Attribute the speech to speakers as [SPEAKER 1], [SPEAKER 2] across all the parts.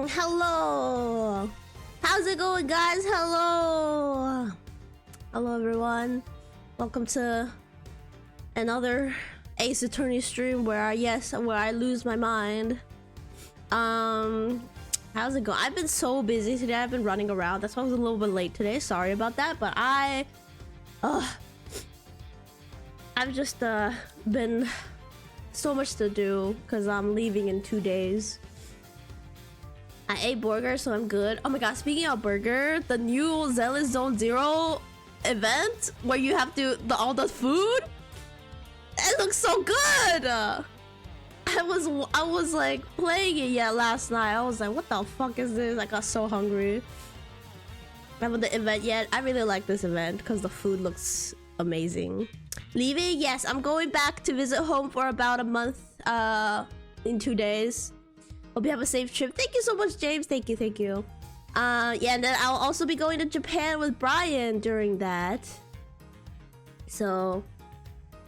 [SPEAKER 1] Hello. How's it going, guys? Hello. Hello, everyone. Welcome to another Ace Attorney stream where I lose my mind. How's it going? I've been so busy today. I've been running around. That's why I was a little bit late today. Sorry about that, but I've just been so much to do because I'm leaving in 2 days. I ate burger, so I'm good. Oh my god, speaking of burger, the new Zealous Zone Zero event where you have to all the food, it looks so good. I was like playing it last night. I was like, what the fuck is this? I got so hungry. I haven't the event yet. I really like this event because the food looks amazing. Leaving? Yes, I'm going back to visit home for about a month in 2 days. Hope you have a safe trip. Thank you so much, James. Thank you. Yeah, and then I'll also be going to Japan with Brian during that. So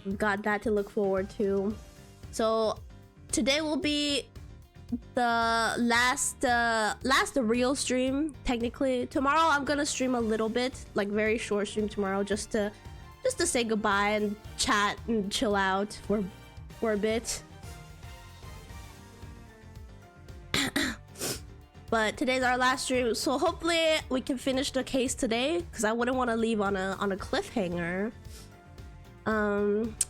[SPEAKER 1] we've got that to look forward to. So today will be the last real stream, technically. Tomorrow I'm gonna stream a little bit, like very short stream tomorrow, just to say goodbye and chat and chill out for a bit. But today's our last stream, so hopefully we can finish the case today, because I wouldn't want to leave on a cliffhanger.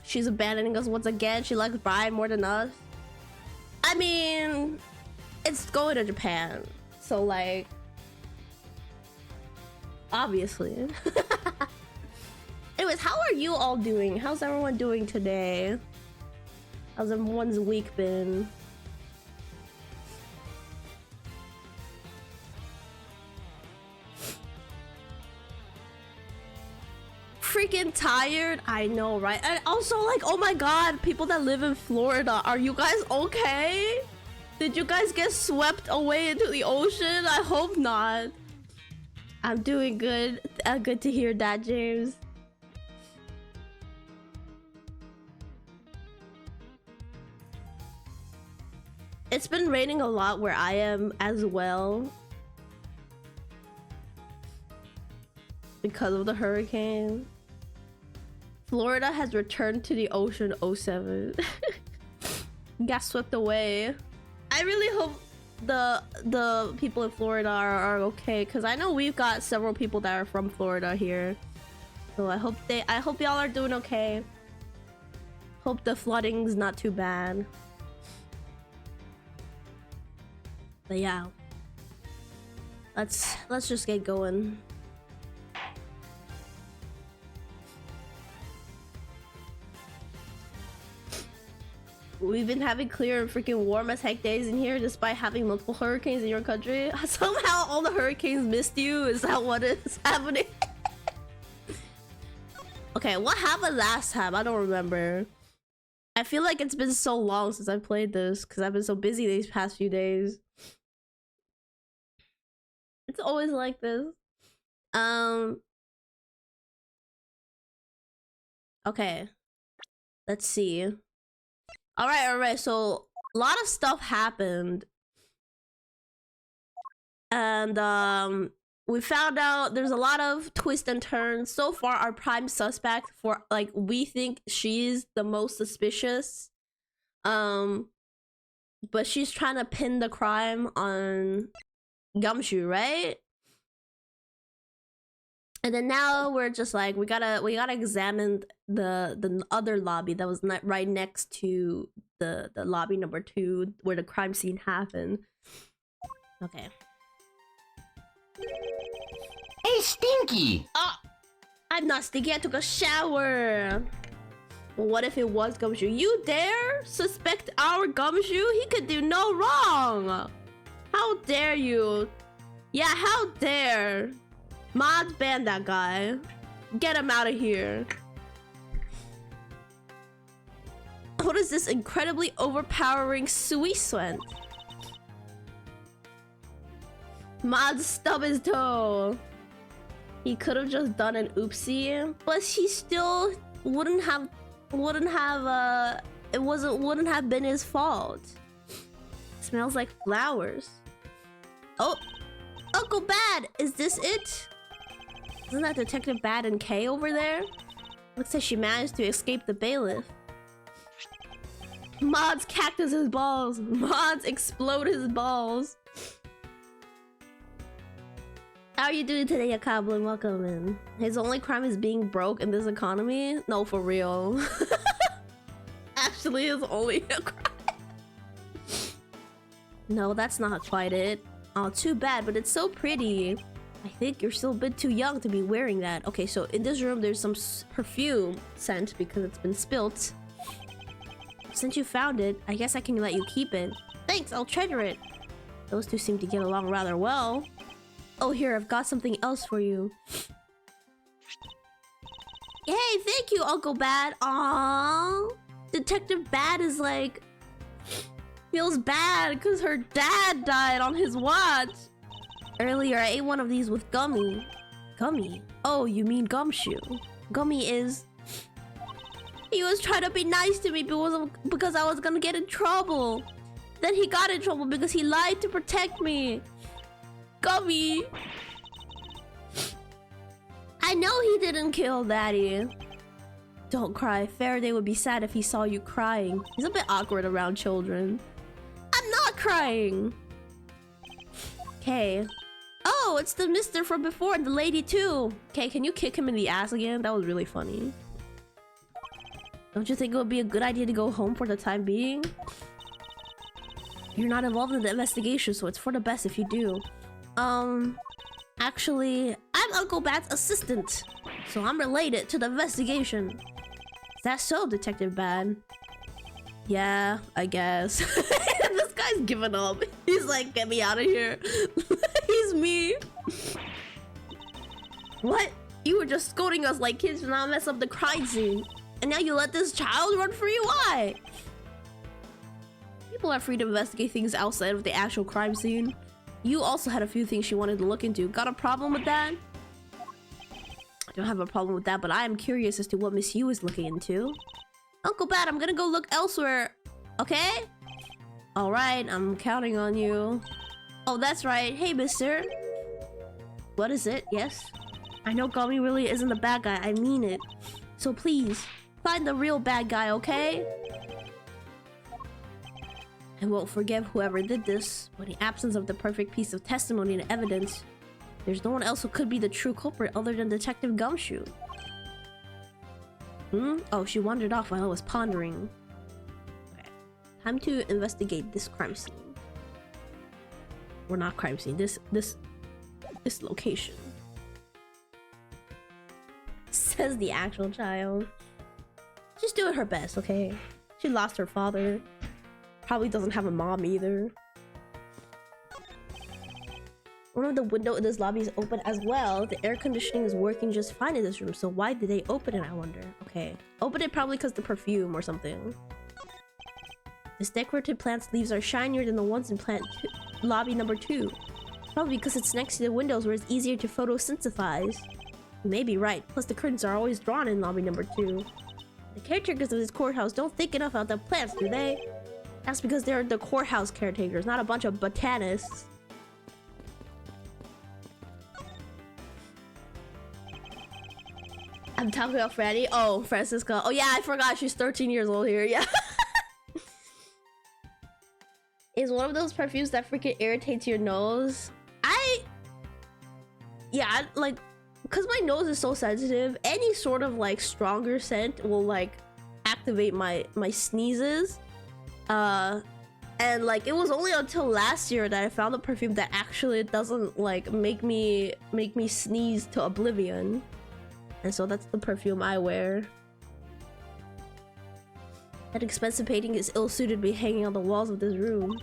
[SPEAKER 1] She's abandoning us once again. She likes Brian more than us. I mean, it's going to Japan, so like, obviously. Anyways, how are you all doing? How's everyone doing today? How's everyone's week been? Freaking tired. I know, right? And also, like, oh my god, people that live in Florida, are you guys okay? Did you guys get swept away into the ocean? I hope not. I'm doing good. Good to hear that, James. It's been raining a lot where I am as well, because of the hurricane. Florida has returned to the ocean 07. Got swept away. I really hope the people in Florida are okay, because I know we've got several people that are from Florida here. So I hope y'all are doing okay. Hope the flooding's not too bad. But yeah. Let's just get going. We've been having clear and freaking warm as heck days in here despite having multiple hurricanes in your country. Somehow all the hurricanes missed you? Is that what is happening? Okay, what happened last time? I don't remember. I feel like it's been so long since I played this because I've been so busy these past few days. It's always like this. Okay. Let's see. Alright, so a lot of stuff happened. And we found out there's a lot of twists and turns. So far, our prime suspect for, like, we think she's the most suspicious. But she's trying to pin the crime on Gumshoe, right? And then now we're just like, we gotta examine the other lobby that was right next to the lobby number 2 where the crime scene happened. Okay.
[SPEAKER 2] Hey, Stinky!
[SPEAKER 1] I'm not Stinky, I took a shower. Well, what if it was Gumshoe? You dare suspect our Gumshoe? He could do no wrong. How dare you? Yeah, how dare? Mods, ban that guy. Get him out of here. What is this incredibly overpowering Suicent? Mods stub his toe. He could have just done an oopsie, but he still wouldn't have been his fault. Smells like flowers. Oh, Uncle Bad, is this it? Isn't that Detective Bad and Kay over there? Looks like she managed to escape the bailiff. Mods cactus his balls. Mods explode his balls. How are you doing today, Yakabla? Welcome in. His only crime is being broke in this economy? No, for real. Actually, his only crime. No, that's not quite it. Oh, too bad, but it's so pretty. I think you're still a bit too young to be wearing that. Okay, so in this room, there's some perfume scent because it's been spilt. Since you found it, I guess I can let you keep it. Thanks, I'll treasure it. Those two seem to get along rather well. Oh, here, I've got something else for you. Hey, thank you, Uncle Bad. Aww. Detective Bad is like... feels bad because her dad died on his watch. Earlier, I ate one of these with Gummy. Gummy? Oh, you mean Gumshoe. Gummy is... he was trying to be nice to me because I was gonna get in trouble. Then he got in trouble because he lied to protect me. Gummy. I know he didn't kill Daddy. Don't cry. Faraday would be sad if he saw you crying. He's a bit awkward around children. I'm not crying. Okay. Oh, it's the mister from before and the lady too. Okay, can you kick him in the ass again? That was really funny. Don't you think it would be a good idea to go home for the time being? You're not involved in the investigation, so it's for the best if you do. Actually, I'm Uncle Bat's assistant, so I'm related to the investigation. Is that so, Detective Bad? Yeah, I guess. This guy's giving up. He's like, get me out of here. He's me. What? You were just scolding us like kids to not mess up the crime scene. And now you let this child run free? Why? People are free to investigate things outside of the actual crime scene. You also had a few things you wanted to look into. Got a problem with that? I don't have a problem with that, but I am curious as to what Miss Yu is looking into. Uncle Bat, I'm gonna go look elsewhere. Okay? Alright, I'm counting on you. Oh, that's right. Hey, mister. What is it? Yes? I know Gummy really isn't the bad guy. I mean it. So please, find the real bad guy, okay? I won't forgive whoever did this. But in the absence of the perfect piece of testimony and evidence, there's no one else who could be the true culprit other than Detective Gumshoe. Oh, she wandered off while I was pondering. Okay. Time to investigate this crime scene. Or not crime scene. This location. Says the actual child. She's doing her best, okay? She lost her father. Probably doesn't have a mom either. One of the windows in this lobby is open as well. The air conditioning is working just fine in this room, so why did they open it, I wonder? Okay. Open it probably because the perfume or something. This decorative plant's leaves are shinier than the ones in lobby number 2. Probably because it's next to the windows where it's easier to photosynthesize. You may be right. Plus the curtains are always drawn in lobby number 2. The caretakers of this courthouse don't think enough about the plants, do they? That's because they're the courthouse caretakers, not a bunch of botanists. I'm talking about Franny. Oh, Francisca. Oh yeah, I forgot she's 13 years old here. Yeah. Is one of those perfumes that freaking irritates your nose. Yeah, like, because my nose is so sensitive, any sort of like stronger scent will like activate my sneezes. And like it was only until last year that I found a perfume that actually doesn't like make me sneeze to oblivion. And so that's the perfume I wear. That expensive painting is ill-suited to be hanging on the walls of this room.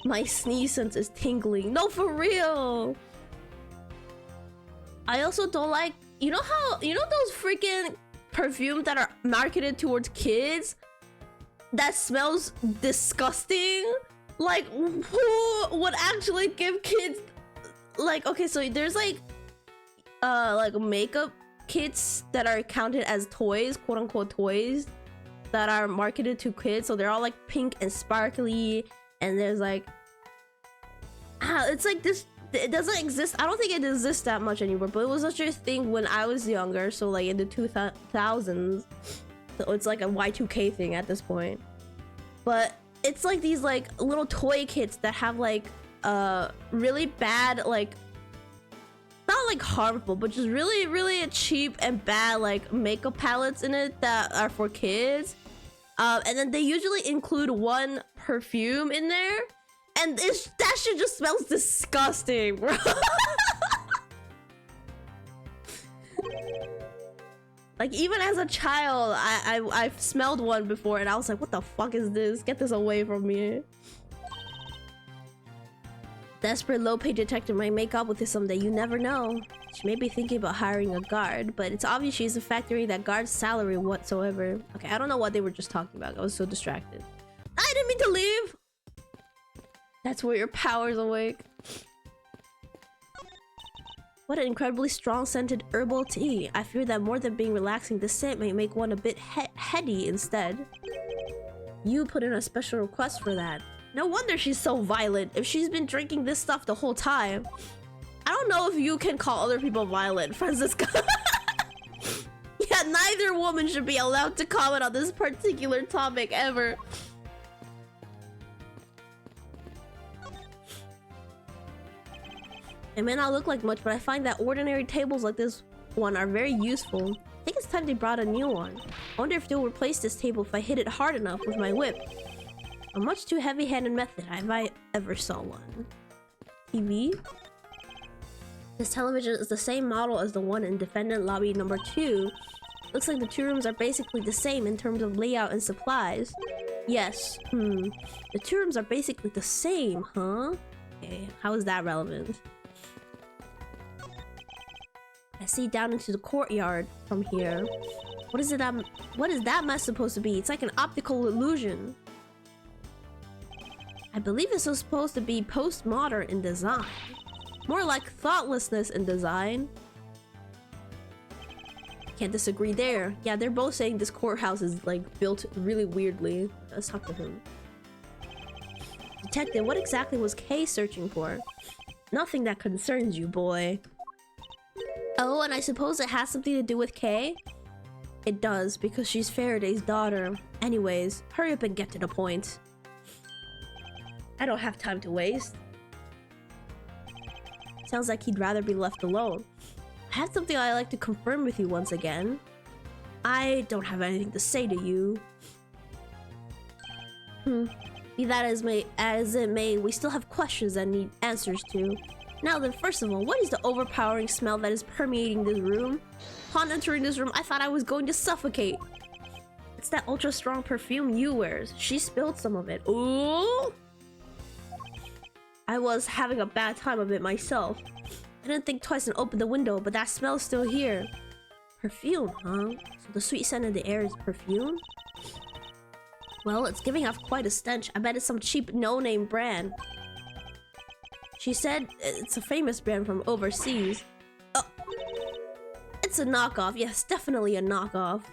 [SPEAKER 1] My sneeze sense is tingling. No, for real! I also don't like... You know those freaking perfumes that are marketed towards kids? That smells disgusting? Like, who would actually give kids... Like, okay, so there's like makeup kits that are counted as toys, quote-unquote toys, that are marketed to kids. So they're all like pink and sparkly And there's like, it's like this. It doesn't exist. I don't think it exists that much anymore. But it was such a thing when I was younger. So like in the 2000s. So it's like a Y2K thing at this point. But it's like these like little toy kits that have like really bad, like, not like harmful, but just really cheap and bad like makeup palettes in it that are for kids. And then they usually include one perfume in there, and that shit just smells disgusting, bro. Like, even as a child, I've smelled one before and I was like, what the fuck is this? Get this away from me. Desperate low-pay detective might make up with this someday, you never know. She may be thinking about hiring a guard, but it's obvious she's factoring that guard's salary whatsoever. Okay, I don't know what they were just talking about. I was so distracted. I didn't mean to leave! That's where your power's awake. What an incredibly strong scented herbal tea. I fear that more than being relaxing, the scent may make one a bit heady instead. You put in a special request for that. No wonder she's so violent. If she's been drinking this stuff the whole time. I don't know if you can call other people violent, Francisca. Yeah, neither woman should be allowed to comment on this particular topic ever. It may not look like much, but I find that ordinary tables like this one are very useful. I think it's time they brought a new one. I wonder if they'll replace this table if I hit it hard enough with my whip. A much too heavy-handed method if I ever saw one. TV? This television is the same model as the one in defendant lobby number 2. Looks like the two rooms are basically the same in terms of layout and supplies. Yes, The two rooms are basically the same, huh? Okay, how is that relevant? I see down into the courtyard from here. What is that mess supposed to be? It's like an optical illusion. I believe this was supposed to be postmodern in design. More like thoughtlessness in design. Can't disagree there. Yeah, they're both saying this courthouse is like built really weirdly. Let's talk to him. Detective, what exactly was Kay searching for? Nothing that concerns you, boy. Oh, and I suppose it has something to do with Kay? It does, because she's Faraday's daughter. Anyways, hurry up and get to the point. I don't have time to waste. Sounds like he'd rather be left alone. I have something I'd like to confirm with you once again. I don't have anything to say to you. Be that as it may, we still have questions that need answers to. Now then, first of all, what is the overpowering smell that is permeating this room? Upon entering this room, I thought I was going to suffocate. It's that ultra-strong perfume you wears. She spilled some of it. Ooh! I was having a bad time of it myself. I didn't think twice and opened the window, but that smell's still here. Perfume, huh? So the sweet scent in the air is perfume? Well, it's giving off quite a stench. I bet it's some cheap no-name brand. She said it's a famous brand from overseas. Oh, it's a knockoff. Yes, definitely a knockoff.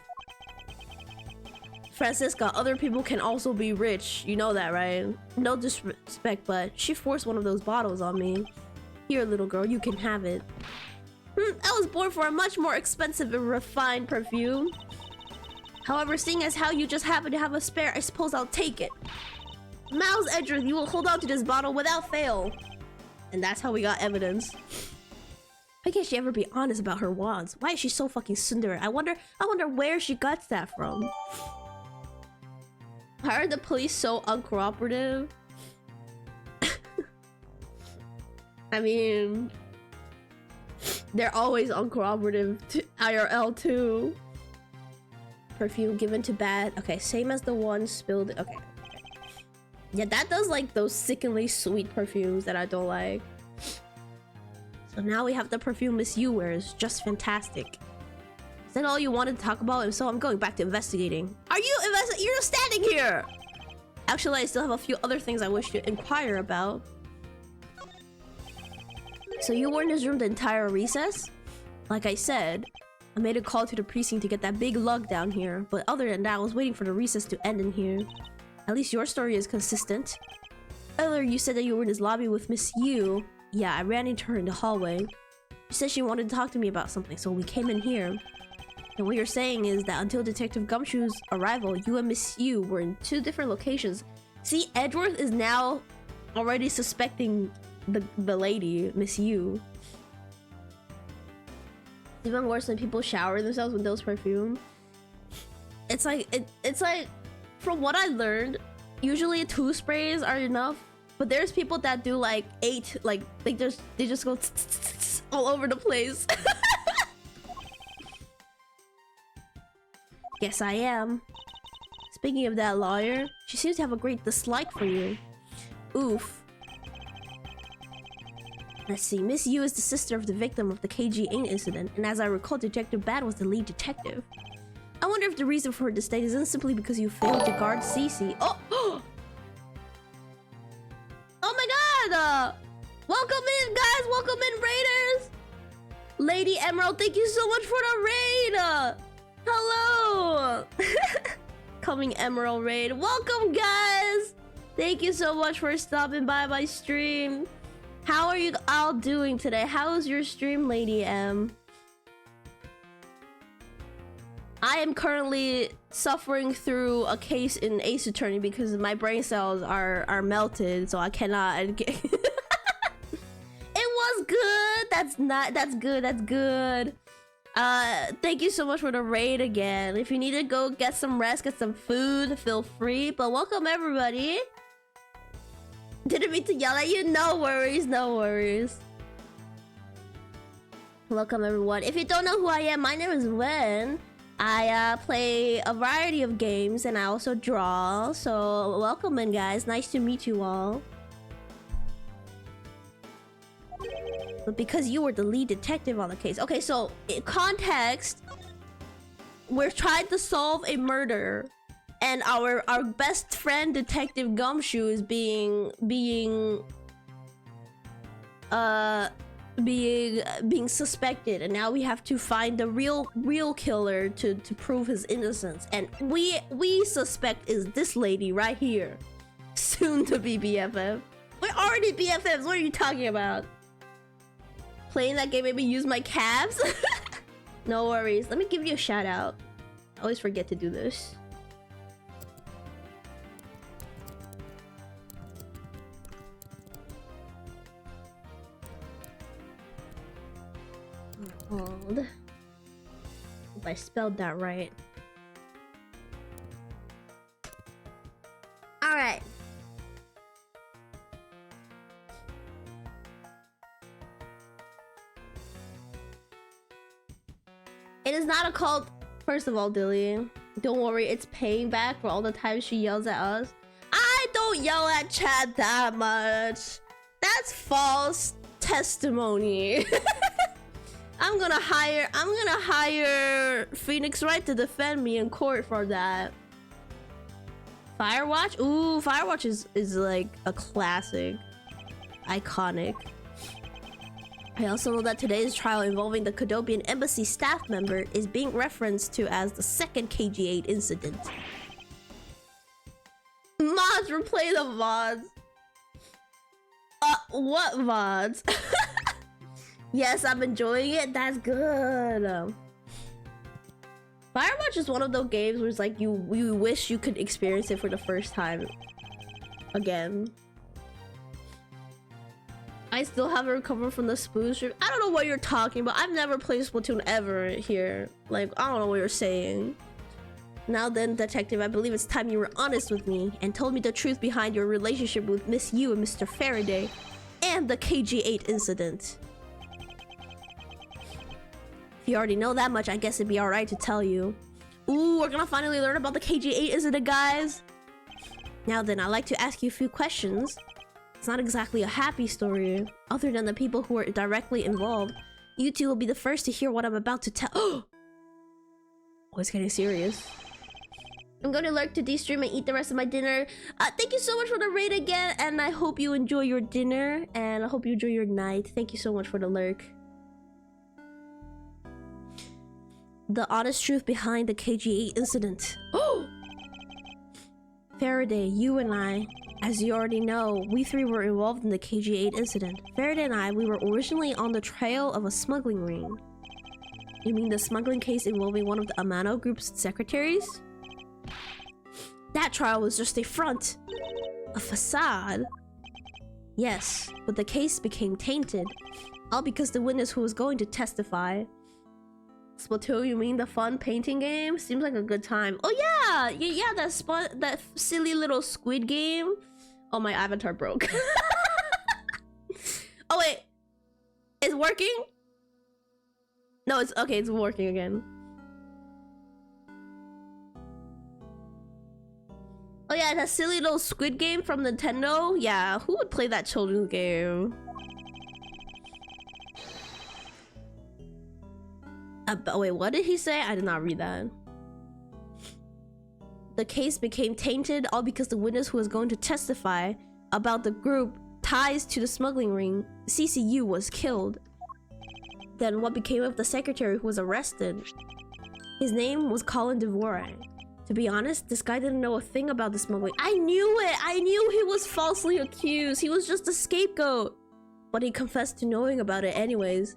[SPEAKER 1] Francisca, other people can also be rich. You know that, right? No disrespect, but she forced one of those bottles on me. Here, little girl, you can have it. I was born for a much more expensive and refined perfume. However, seeing as how you just happen to have a spare, I suppose I'll take it. Miles Edgeworth, you will hold on to this bottle without fail. And that's how we got evidence. Why can't she ever be honest about her wands? Why is she so fucking tsundere? I wonder where she got that from. Why are the police so uncooperative? I mean, they're always uncooperative to IRL too. Perfume given to bad. Okay, same as the one spilled. Okay. Yeah, that does like those sickeningly sweet perfumes that I don't like. So now we have the perfume Miss Yu wears. Just fantastic. Is that all you wanted to talk about? If so, I'm going back to investigating. Are you investigating? You're standing here! Actually, I still have a few other things I wish to inquire about. So you were in this room the entire recess? Like I said, I made a call to the precinct to get that big lug down here. But other than that, I was waiting for the recess to end in here. At least your story is consistent. Earlier you said that you were in this lobby with Miss Yu. Yeah, I ran into her in the hallway. She said she wanted to talk to me about something, so we came in here. And what you're saying is that until Detective Gumshoe's arrival, you and Miss Yu were in 2 different locations. See, Edgeworth is now already suspecting the lady, Miss Yu. Even worse when people shower themselves with those perfume. It's like from what I learned, usually 2 sprays are enough, but there's people that do like 8, like they just go all over the place. Yes, I am. Speaking of that lawyer, she seems to have a great dislike for you. Oof. Let's see, Miss Yu is the sister of the victim of the KG8 incident, and as I recall, Detective Bad was the lead detective. I wonder if the reason for her disdain isn't simply because you failed to guard Cece. Oh! Oh my god! Welcome in, guys! Welcome in, Raiders! Lady Emerald, thank you so much for the raid! Hello! Coming Emerald raid. Welcome, guys! Thank you so much for stopping by my stream. How are you all doing today? How's your stream, Lady M? I am currently suffering through a case in Ace Attorney because my brain cells are melted, so I cannot. It was good. That's good. Thank you so much for the raid again. If you need to go get some rest, get some food, feel free. But welcome everybody. Didn't mean to yell at you. No worries, no worries. Welcome everyone. If you don't know who I am, my name is Wen. I play a variety of games and I also draw. So welcome in, guys. Nice to meet you all. But because you were the lead detective on the case. Okay, so in context, we're trying to solve a murder, and our best friend Detective Gumshoe is being suspected, and now we have to find the real killer to prove his innocence. And we suspect is this lady right here, soon to be BFF. We're already BFFs. What are you talking about? Playing that game made me use my calves. No worries. Let me give you a shout out. I always forget to do this. Hold. Hope I spelled that right. All right. It is not a cult. First of all, Dilly, don't worry, it's paying back for all the times she yells at us. I don't yell at chat that much. That's false testimony. I'm gonna hire Phoenix Wright to defend me in court for that. Firewatch? Ooh, Firewatch is like a classic. Iconic. I also know that today's trial involving the Cadobian Embassy staff member is being referenced to as the second KG8 incident. Mods, replay the VODs. What VODs? Yes, I'm enjoying it. That's good. Firewatch is one of those games where it's like you wish you could experience it for the first time again. I still haven't recovered from the spoon stream. I don't know what you're talking about. I've never played Splatoon ever here. Like, I don't know what you're saying. Now then, detective, I believe it's time you were honest with me and told me the truth behind your relationship with Miss Yu and Mr. Faraday and the KG8 incident. If you already know that much, I guess it'd be alright to tell you. Ooh, we're gonna finally learn about the KG8 incident, guys. Now then, I'd like to ask you a few questions. It's not exactly a happy story. Other than the people who are directly involved, you two will be the first to hear what I'm about to tell. Oh, it's getting serious. I'm going to lurk to de-stream and eat the rest of my dinner. Thank you so much for the raid again, and I hope you enjoy your dinner, and I hope you enjoy your night. Thank you so much for the lurk. The honest truth behind the KG8 incident. Oh! Faraday, you and I As you already know, we three were involved in the KG8 incident. Faraday and I, we were originally on the trail of a smuggling ring. You mean the smuggling case involving one of the Amano Group's secretaries? That trial was just a front. A facade. Yes, but the case became tainted. All because the witness who was going to testify. Splatoon, you mean the fun painting game? Seems like a good time. Oh yeah, that silly little squid game. Oh, my avatar broke. Oh wait, it's working? No, it's okay, it's working again. Oh yeah, that silly little squid game from Nintendo. Yeah, who would play that children's game? Oh wait, what did he say? I did not read that. The case became tainted all because the witness who was going to testify about the group ties to the smuggling ring, CCU, was killed. Then what became of the secretary who was arrested? His name was Colin Devore. To be honest, this guy didn't know a thing about the smuggling. I knew it! I knew he was falsely accused. He was just a scapegoat. But he confessed to knowing about it anyways.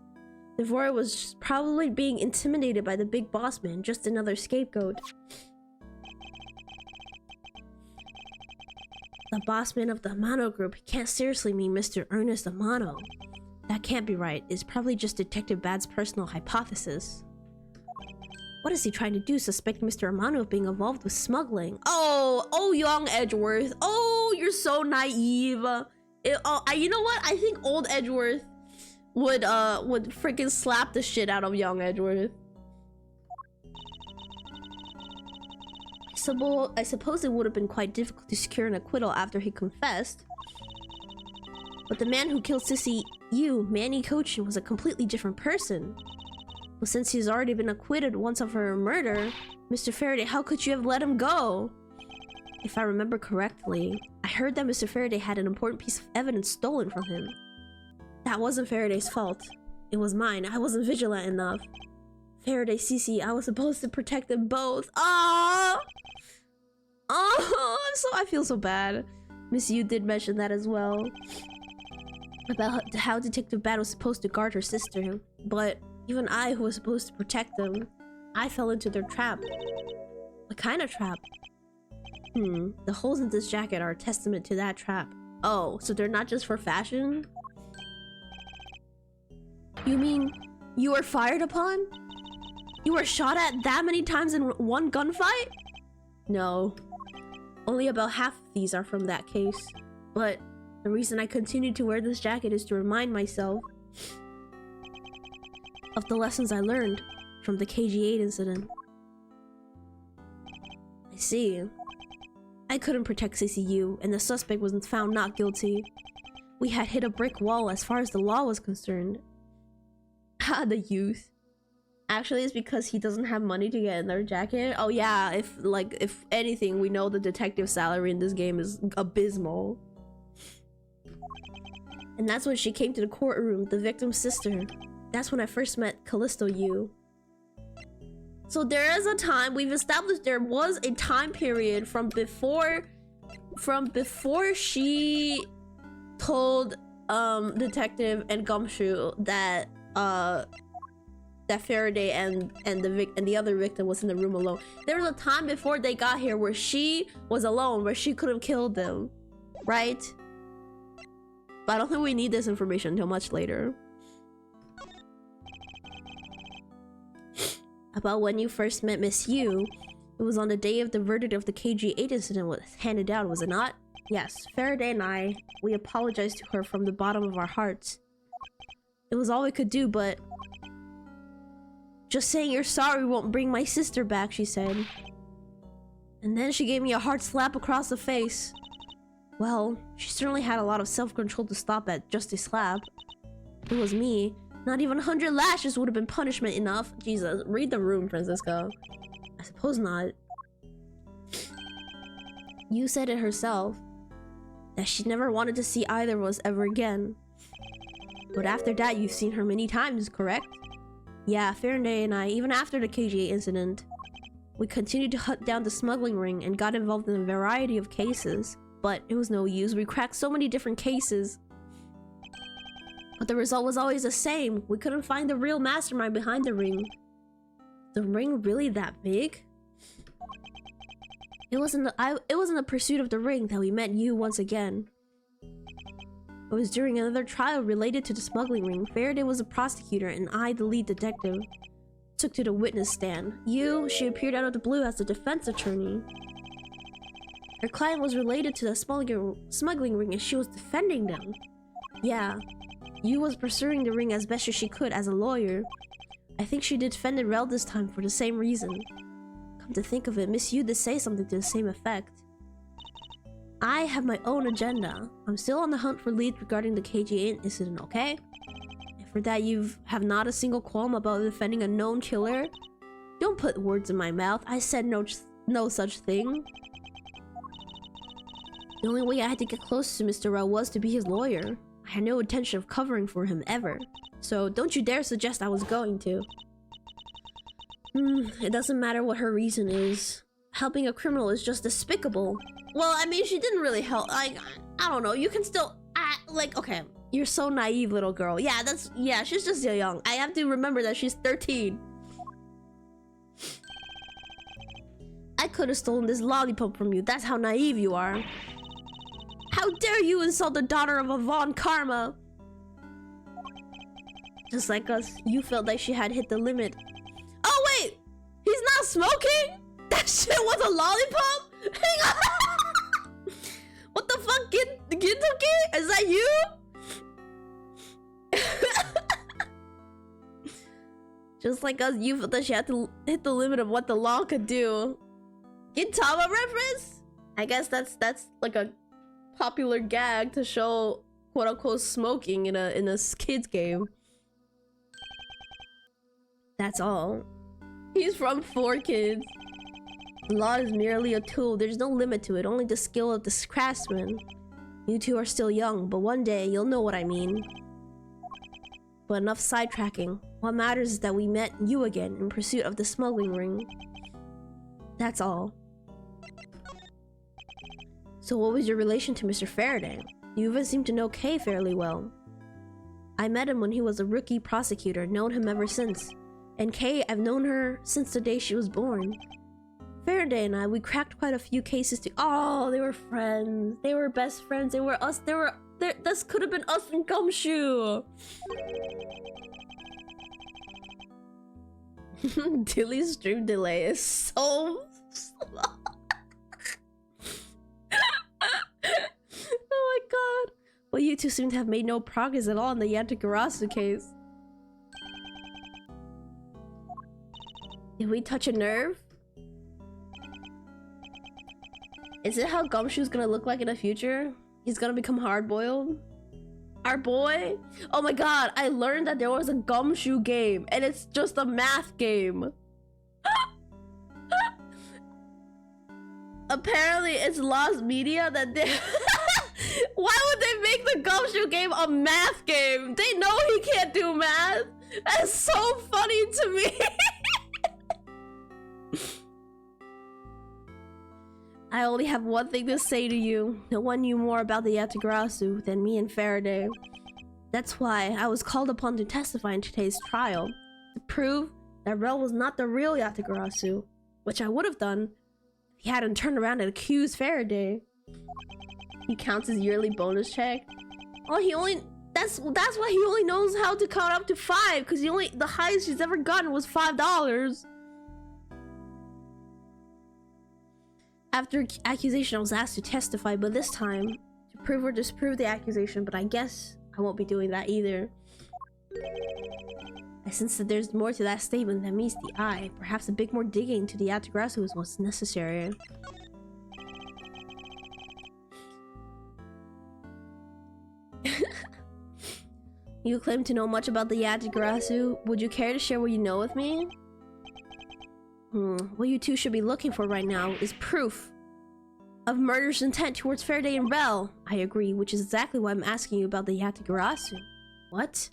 [SPEAKER 1] Devore was probably being intimidated by the big boss man, just another scapegoat. The boss man of the Amano Group can't seriously mean Mr. Ernest Amano. That can't be right. It's probably just Detective Bad's personal hypothesis. What is he trying to do? Suspect Mr. Amano of being involved with smuggling? Oh, young Edgeworth. Oh, you're so naive. You know what? I think old Edgeworth would freaking slap the shit out of young Edgeworth. I suppose it would have been quite difficult to secure an acquittal after he confessed. But the man who killed Sissy Yu, Manny Cochin, was a completely different person. Well, since he's already been acquitted once of her murder, Mr. Faraday, how could you have let him go? If I remember correctly, I heard that Mr. Faraday had an important piece of evidence stolen from him. That wasn't Faraday's fault. It was mine. I wasn't vigilant enough. Faraday, Cece, I was supposed to protect them both. Oh, I feel so bad. Miss Yu did mention that as well. About how Detective Bad was supposed to guard her sister. But even I, who was supposed to protect them, I fell into their trap. What kind of trap? The holes in this jacket are a testament to that trap. Oh, so they're not just for fashion? You mean you were fired upon? You were shot at that many times in one gunfight? No. Only about half of these are from that case. But the reason I continue to wear this jacket is to remind myself of the lessons I learned from the KG8 incident. I see. I couldn't protect CCU, and the suspect was found not guilty. We had hit a brick wall as far as the law was concerned. Ha, the youth. Actually, it's because he doesn't have money to get in their jacket. Oh yeah, if anything, we know the detective salary in this game is abysmal. And that's when she came to the courtroom, the victim's sister. That's when I first met Callisto Yu. So there is a time, we've established there was a time period from before she told Detective and Gumshoe that that Faraday and the other victim was in the room alone. There was a time before they got here where she was alone, where she could have killed them, right? But I don't think we need this information until much later. About when you first met Miss Yu, it was on the day of the verdict of the KG8 incident was handed down, was it not? Yes, Faraday and we apologized to her from the bottom of our hearts. It was all we could do, but just saying you're sorry won't bring my sister back, she said. And then she gave me a hard slap across the face. Well, she certainly had a lot of self-control to stop at just a slap. If it was me, not even 100 lashes would have been punishment enough. Jesus, read the room, Francisco. I suppose not. You said it herself, that she never wanted to see either of us ever again. But after that, you've seen her many times, correct? Yeah, Faraday and I, even after the KGA incident, we continued to hunt down the smuggling ring and got involved in a variety of cases. but it was no use. We cracked so many different cases, but the result was always the same. We couldn't find the real mastermind behind the ring. The ring really that big? It wasn't the pursuit of the ring that we met you once again. It was during another trial related to the smuggling ring. Faraday was a prosecutor and I, the lead detective, took to the witness stand. She appeared out of the blue as the defense attorney. Her client was related to the smuggling ring and she was defending them. Yeah, Yu was pursuing the ring as best as she could as a lawyer. I think she defended Rel this time for the same reason. Come to think of it, Miss Yu did say something to the same effect. I have my own agenda. I'm still on the hunt for leads regarding the KGA incident, okay? And for that you have not a single qualm about defending a known killer? Don't put words in my mouth. I said no such thing. The only way I had to get close to Mr. Rao was to be his lawyer. I had no intention of covering for him ever. So don't you dare suggest I was going to. It doesn't matter what her reason is. Helping a criminal is just despicable. Well, I mean, she didn't really help. Like, I don't know. You can still like, okay. You're so naive, little girl. Yeah, she's just so young. I have to remember that she's 13. I could have stolen this lollipop from you. That's how naive you are. How dare you insult the daughter of a Von Karma? Just like us, you felt like she had hit the limit. Oh wait! He's not smoking? That shit was a lollipop? Hang on! What the fuck, Gintoki? Is that you? Just like us, you felt that she had to hit the limit of what the law could do. Gintama reference? I guess that's like a popular gag to show quote-unquote smoking in a kids game. That's all. He's from 4Kids. The law is merely a tool. There's no limit to it, only the skill of the craftsman. You two are still young, but one day you'll know what I mean. But enough sidetracking. What matters is that we met you again in pursuit of the smuggling ring. That's all. So what was your relation to Mr. Faraday? You even seem to know Kay fairly well. I met him when he was a rookie prosecutor, known him ever since. And Kay, I've known her since the day she was born. Faraday and I, we cracked quite a few cases too. Oh, they were friends. They were best friends. They were us. This could have been us and Gumshoe. Dilly's stream delay is so slow. Oh my god. Well, you two seem to have made no progress at all in the Yatagarasu case. Did we touch a nerve? Is it how Gumshoe's gonna look like in the future? He's gonna become hard-boiled? Our boy? Oh my god, I learned that there was a Gumshoe game and it's just a math game. Apparently it's Lost Media that they... Why would they make the Gumshoe game a math game? They know he can't do math. That's so funny to me. I only have one thing to say to you. No one knew more about the Yatagarasu than me and Faraday. That's why I was called upon to testify in today's trial. To prove that Rel was not the real Yatagarasu. Which I would have done if he hadn't turned around and accused Faraday. He counts his yearly bonus check. Oh, he only... That's why he only knows how to count up to 5. Because the highest he's ever gotten was $5. After accusation, I was asked to testify, but this time to prove or disprove the accusation, but I guess I won't be doing that either. I sense that there's more to that statement than meets the eye. Perhaps a bit more digging to the Yatagarasu is what's necessary. You claim to know much about the Yatagarasu. Would you care to share what you know with me? What you two should be looking for right now is proof of murder's intent towards Faraday and Rel. I agree, which is exactly why I'm asking you about the Yatagarasu. What?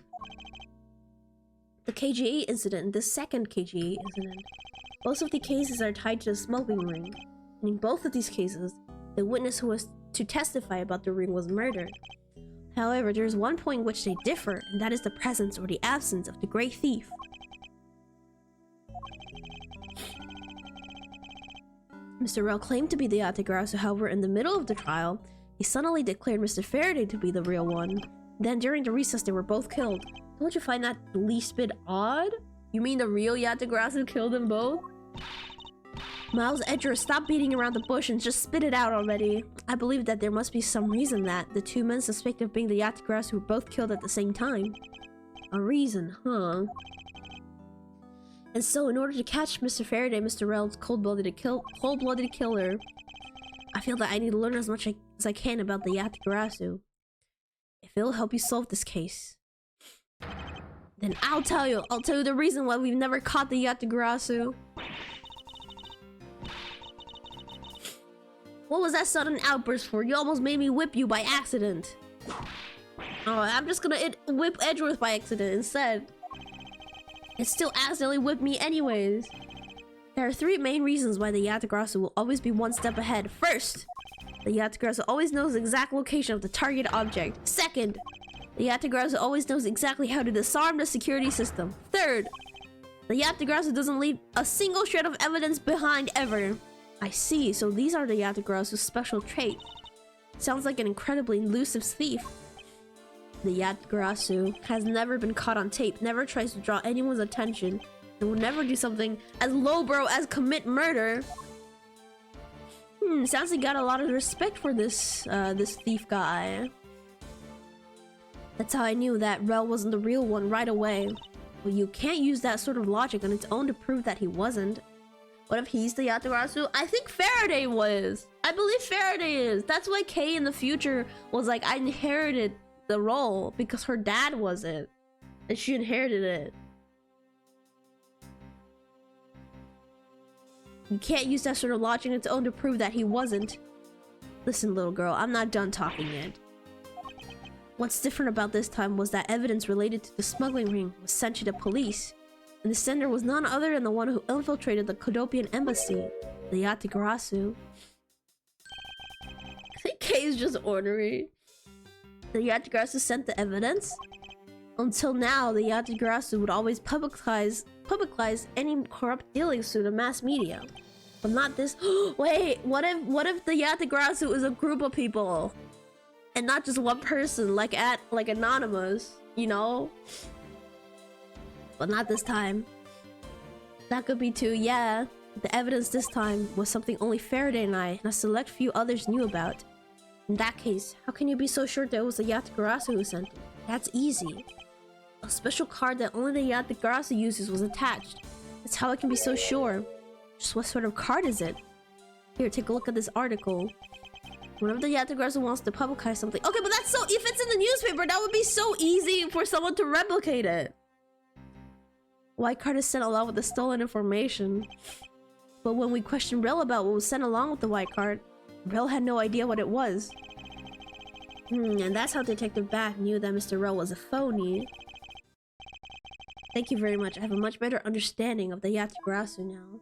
[SPEAKER 1] The KGA incident, the second KGA incident. Both of the cases are tied to the smuggling ring. And in both of these cases, The witness who was to testify about the ring was murdered. However, there is one point in which they differ, and that is the presence or the absence of the great thief. Mr. Rell claimed to be the Yatagarasu, however, in the middle of the trial, he suddenly declared Mr. Faraday to be the real one. Then, during the recess, they were both killed. Don't you find that the least bit odd? You mean the real Yatagarasu killed them both? Miles Edgeworth, stop beating around the bush and just spit it out already. I believe that there must be some reason that the two men suspected of being the Yatagarasu were both killed at the same time. A reason, huh? And so, in order to catch Mr. Faraday, Mr. Rell's cold-blooded killer, I feel that I need to learn as much as I can about the Yatagarasu. If it'll help you solve this case, then I'll tell you. I'll tell you the reason why we've never caught the Yatagarasu. What was that sudden outburst for? You almost made me whip you by accident. Oh, I'm just gonna whip Edgeworth by accident instead. It still accidentally whipped me anyways. There are three main reasons why the Yatagarasu will always be one step ahead. First, the Yatagarasu always knows the exact location of the target object. Second, the Yatagarasu always knows exactly how to disarm the security system. Third, the Yatagarasu doesn't leave a single shred of evidence behind ever. I see, so these are the Yatagarasu's special traits. Sounds like an incredibly elusive thief. The Yatagarasu has never been caught on tape, never tries to draw anyone's attention, and will never do something as lowbrow as commit murder. Sounds like you got a lot of respect for this thief guy. That's how I knew that Rell wasn't the real one right away. But you can't use that sort of logic on its own to prove that he wasn't. What if he's the Yatagarasu? I think Faraday was. I believe Faraday is. That's why Kay in the future was like, I inherited the role because her dad was it. And she inherited it. You can't use that sort of logic on its own to prove that he wasn't. Listen, little girl, I'm not done talking yet. What's different about this time was that evidence related to the smuggling ring was sent to the police. And the sender was none other than the one who infiltrated the Kodopian embassy, the Yatagarasu. I think Kay's just ornery. The Yatagarasu sent the evidence? Until now, the Yatagarasu would always publicize any corrupt dealings through the mass media. But not this. Wait, what if the Yatagarasu is a group of people? And not just one person, like Anonymous, you know? But not this time. That could be too, yeah. The evidence this time was something only Faraday and a select few others knew about. In that case, how can you be so sure that it was the Yatagarasu who sent it? That's easy. A special card that only the Yatagarasu uses was attached. That's how I can be so sure. Just what sort of card is it? Here, take a look at this article. Whenever the Yatagarasu wants to publicize something... Okay, but that's so... If it's in the newspaper, that would be so easy for someone to replicate it. White card is sent along with the stolen information. But when we questioned Rell about what was sent along with the white card, Rell had no idea what it was. And that's how Detective Back knew that Mr. Rell was a phony. Thank you very much. I have a much better understanding of the Yatagarasu now.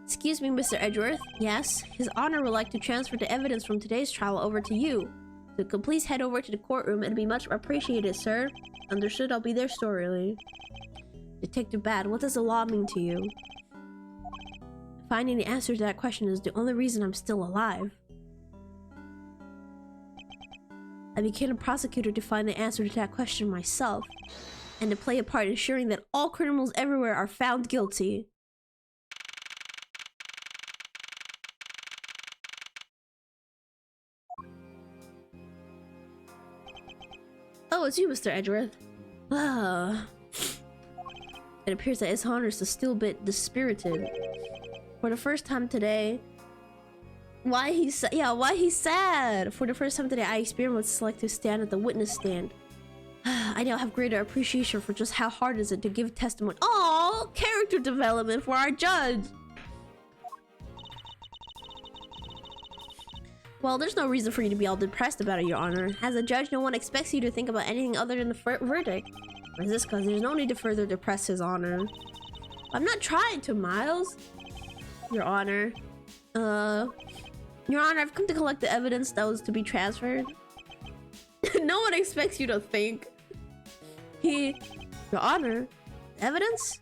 [SPEAKER 1] Excuse me, Mr. Edgeworth. Yes? His Honor would like to transfer the evidence from today's trial over to you. So please head over to the courtroom. It'd be much appreciated, sir. Understood, I'll be there shortly. Detective Bad, what does the law mean to you? Finding the answer to that question is the only reason I'm still alive. I became a prosecutor to find the answer to that question myself, and to play a part in ensuring that all criminals everywhere are found guilty. Oh, it's you, Mr. Edgeworth. Ah. It appears that His Honor is still a bit dispirited. For the first time today... Why he's sad? For the first time today, I experienced what it's like to stand at the witness stand. I now have greater appreciation for just how hard is it to give testimony. Oh, character development for our judge! Well, there's no reason for you to be all depressed about it, Your Honor. As a judge, no one expects you to think about anything other than the verdict. Or is this because there's no need to further depress His Honor? I'm not trying to, Miles. Your Honor. Your Honor, I've come to collect the evidence that was to be transferred. No one expects you to think. Your Honor, evidence?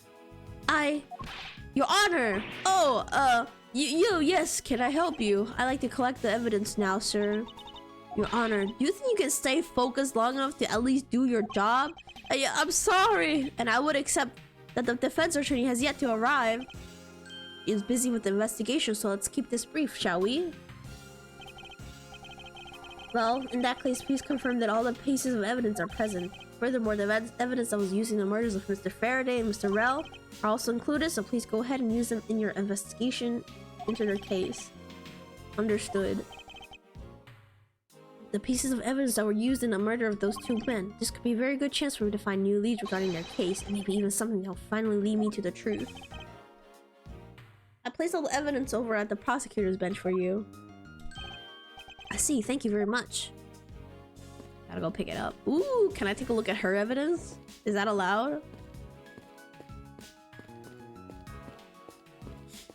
[SPEAKER 1] Your Honor! Oh, yes, can I help you? I like to collect the evidence now, sir. Your Honor, do you think you can stay focused long enough to at least do your job? I'm sorry! And I would accept that the defense attorney has yet to arrive. He is busy with the investigation, so let's keep this brief, shall we? Well, in that case, please confirm that all the pieces of evidence are present. Furthermore, the evidence that was used in the murders of Mr. Faraday and Mr. Rell are also included, so please go ahead and use them in your investigation into their case. Understood. The pieces of evidence that were used in the murder of those two men. This could be a very good chance for me to find new leads regarding their case, and maybe even something that will finally lead me to the truth. I placed all the evidence over at the prosecutor's bench for you. I see, thank you very much. Gotta go pick it up. Ooh, can I take a look at her evidence? Is that allowed?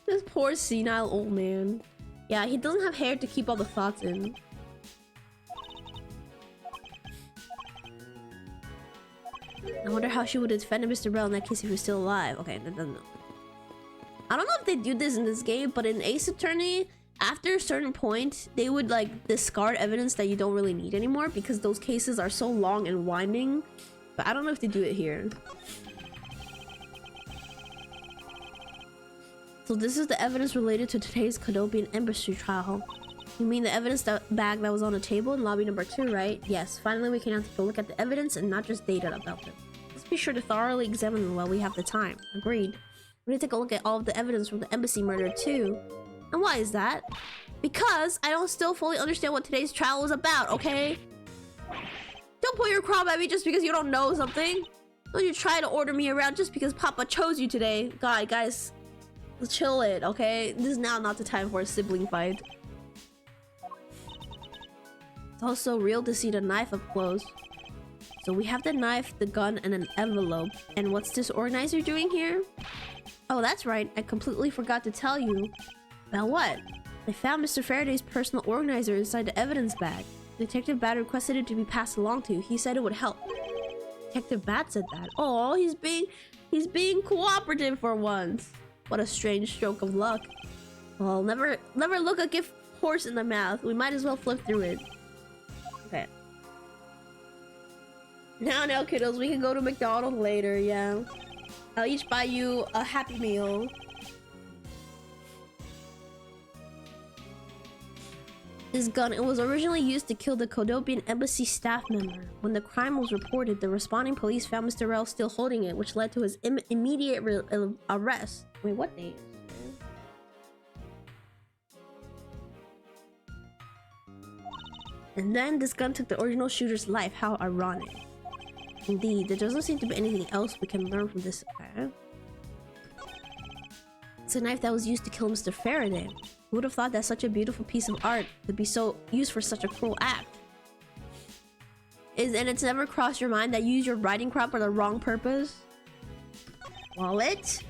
[SPEAKER 1] This poor senile old man. Yeah, he doesn't have hair to keep all the thoughts in. I wonder how she would have defended Mr. Rell in that case if he was still alive. Okay, that doesn't know. I don't know if they do this in this game, but in Ace Attorney, after a certain point, they would like discard evidence that you don't really need anymore because those cases are so long and winding. But I don't know if they do it here. So this is the evidence related to today's Cadopian Embassy trial. You mean the evidence bag that was on the table in lobby number 2, right? Yes, finally we can now take a look at the evidence and not just data about them. Let's be sure to thoroughly examine them while we have the time. Agreed. We're gonna take a look at all of the evidence from the embassy murder too. And why is that? Because I don't still fully understand what today's trial was about, okay? Don't pull your crop at me just because you don't know something. Don't you try to order me around just because Papa chose you today. God, guys, chill it, okay? This is now not the time for a sibling fight. It's also real to see the knife up close. So we have the knife, the gun, and an envelope. And what's this organizer doing here? Oh, that's right. I completely forgot to tell you. About what? I found Mr. Faraday's personal organizer inside the evidence bag. Detective Bat requested it to be passed along to you. He said it would help. Detective Bat said that. Oh, he's being cooperative for once. What a strange stroke of luck. Well, never look a gift horse in the mouth. We might as well flip through it. Okay. Now, kiddos, we can go to McDonald's later, yeah. I'll each buy you a Happy Meal. This gun, it was originally used to kill the Cadopian Embassy staff member. When the crime was reported, the responding police found Mr. Rell still holding it, which led to his immediate arrest. Wait, what date? And then this gun took the original shooter's life. How ironic. Indeed, there doesn't seem to be anything else we can learn from this. Okay. It's a knife that was used to kill Mr. Faraday. Who would have thought that such a beautiful piece of art could be so used for such a cruel act? And it's never crossed your mind that you use your riding crop for the wrong purpose? Wallet?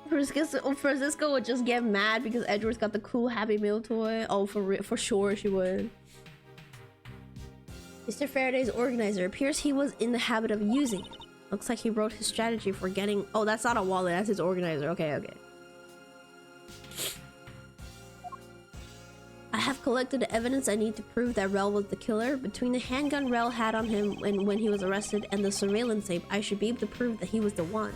[SPEAKER 1] Francisco would just get mad because Edward's got the cool Happy Meal toy. Oh, for sure she would. Mr. Faraday's organizer appears he was in the habit of using it. Looks like he wrote his strategy for getting... Oh, that's not a wallet, that's his organizer. Okay. I have collected the evidence I need to prove that Rell was the killer. Between the handgun Rell had on him when he was arrested and the surveillance tape, I should be able to prove that he was the one.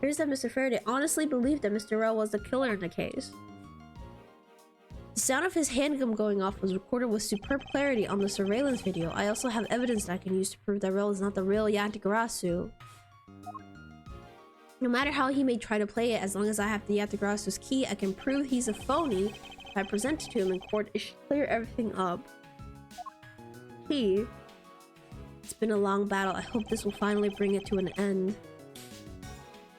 [SPEAKER 1] Here's that Mr. Faraday honestly believed that Mr. Rell was the killer in the case. The sound of his handgun going off was recorded with superb clarity on the surveillance video. I also have evidence that I can use to prove that Rell is not the real Yatagarasu. No matter how he may try to play it, as long as I have the Yatagarasu's key, I can prove he's a phony. If I present it to him in court, it should clear everything up. It's been a long battle. I hope this will finally bring it to an end.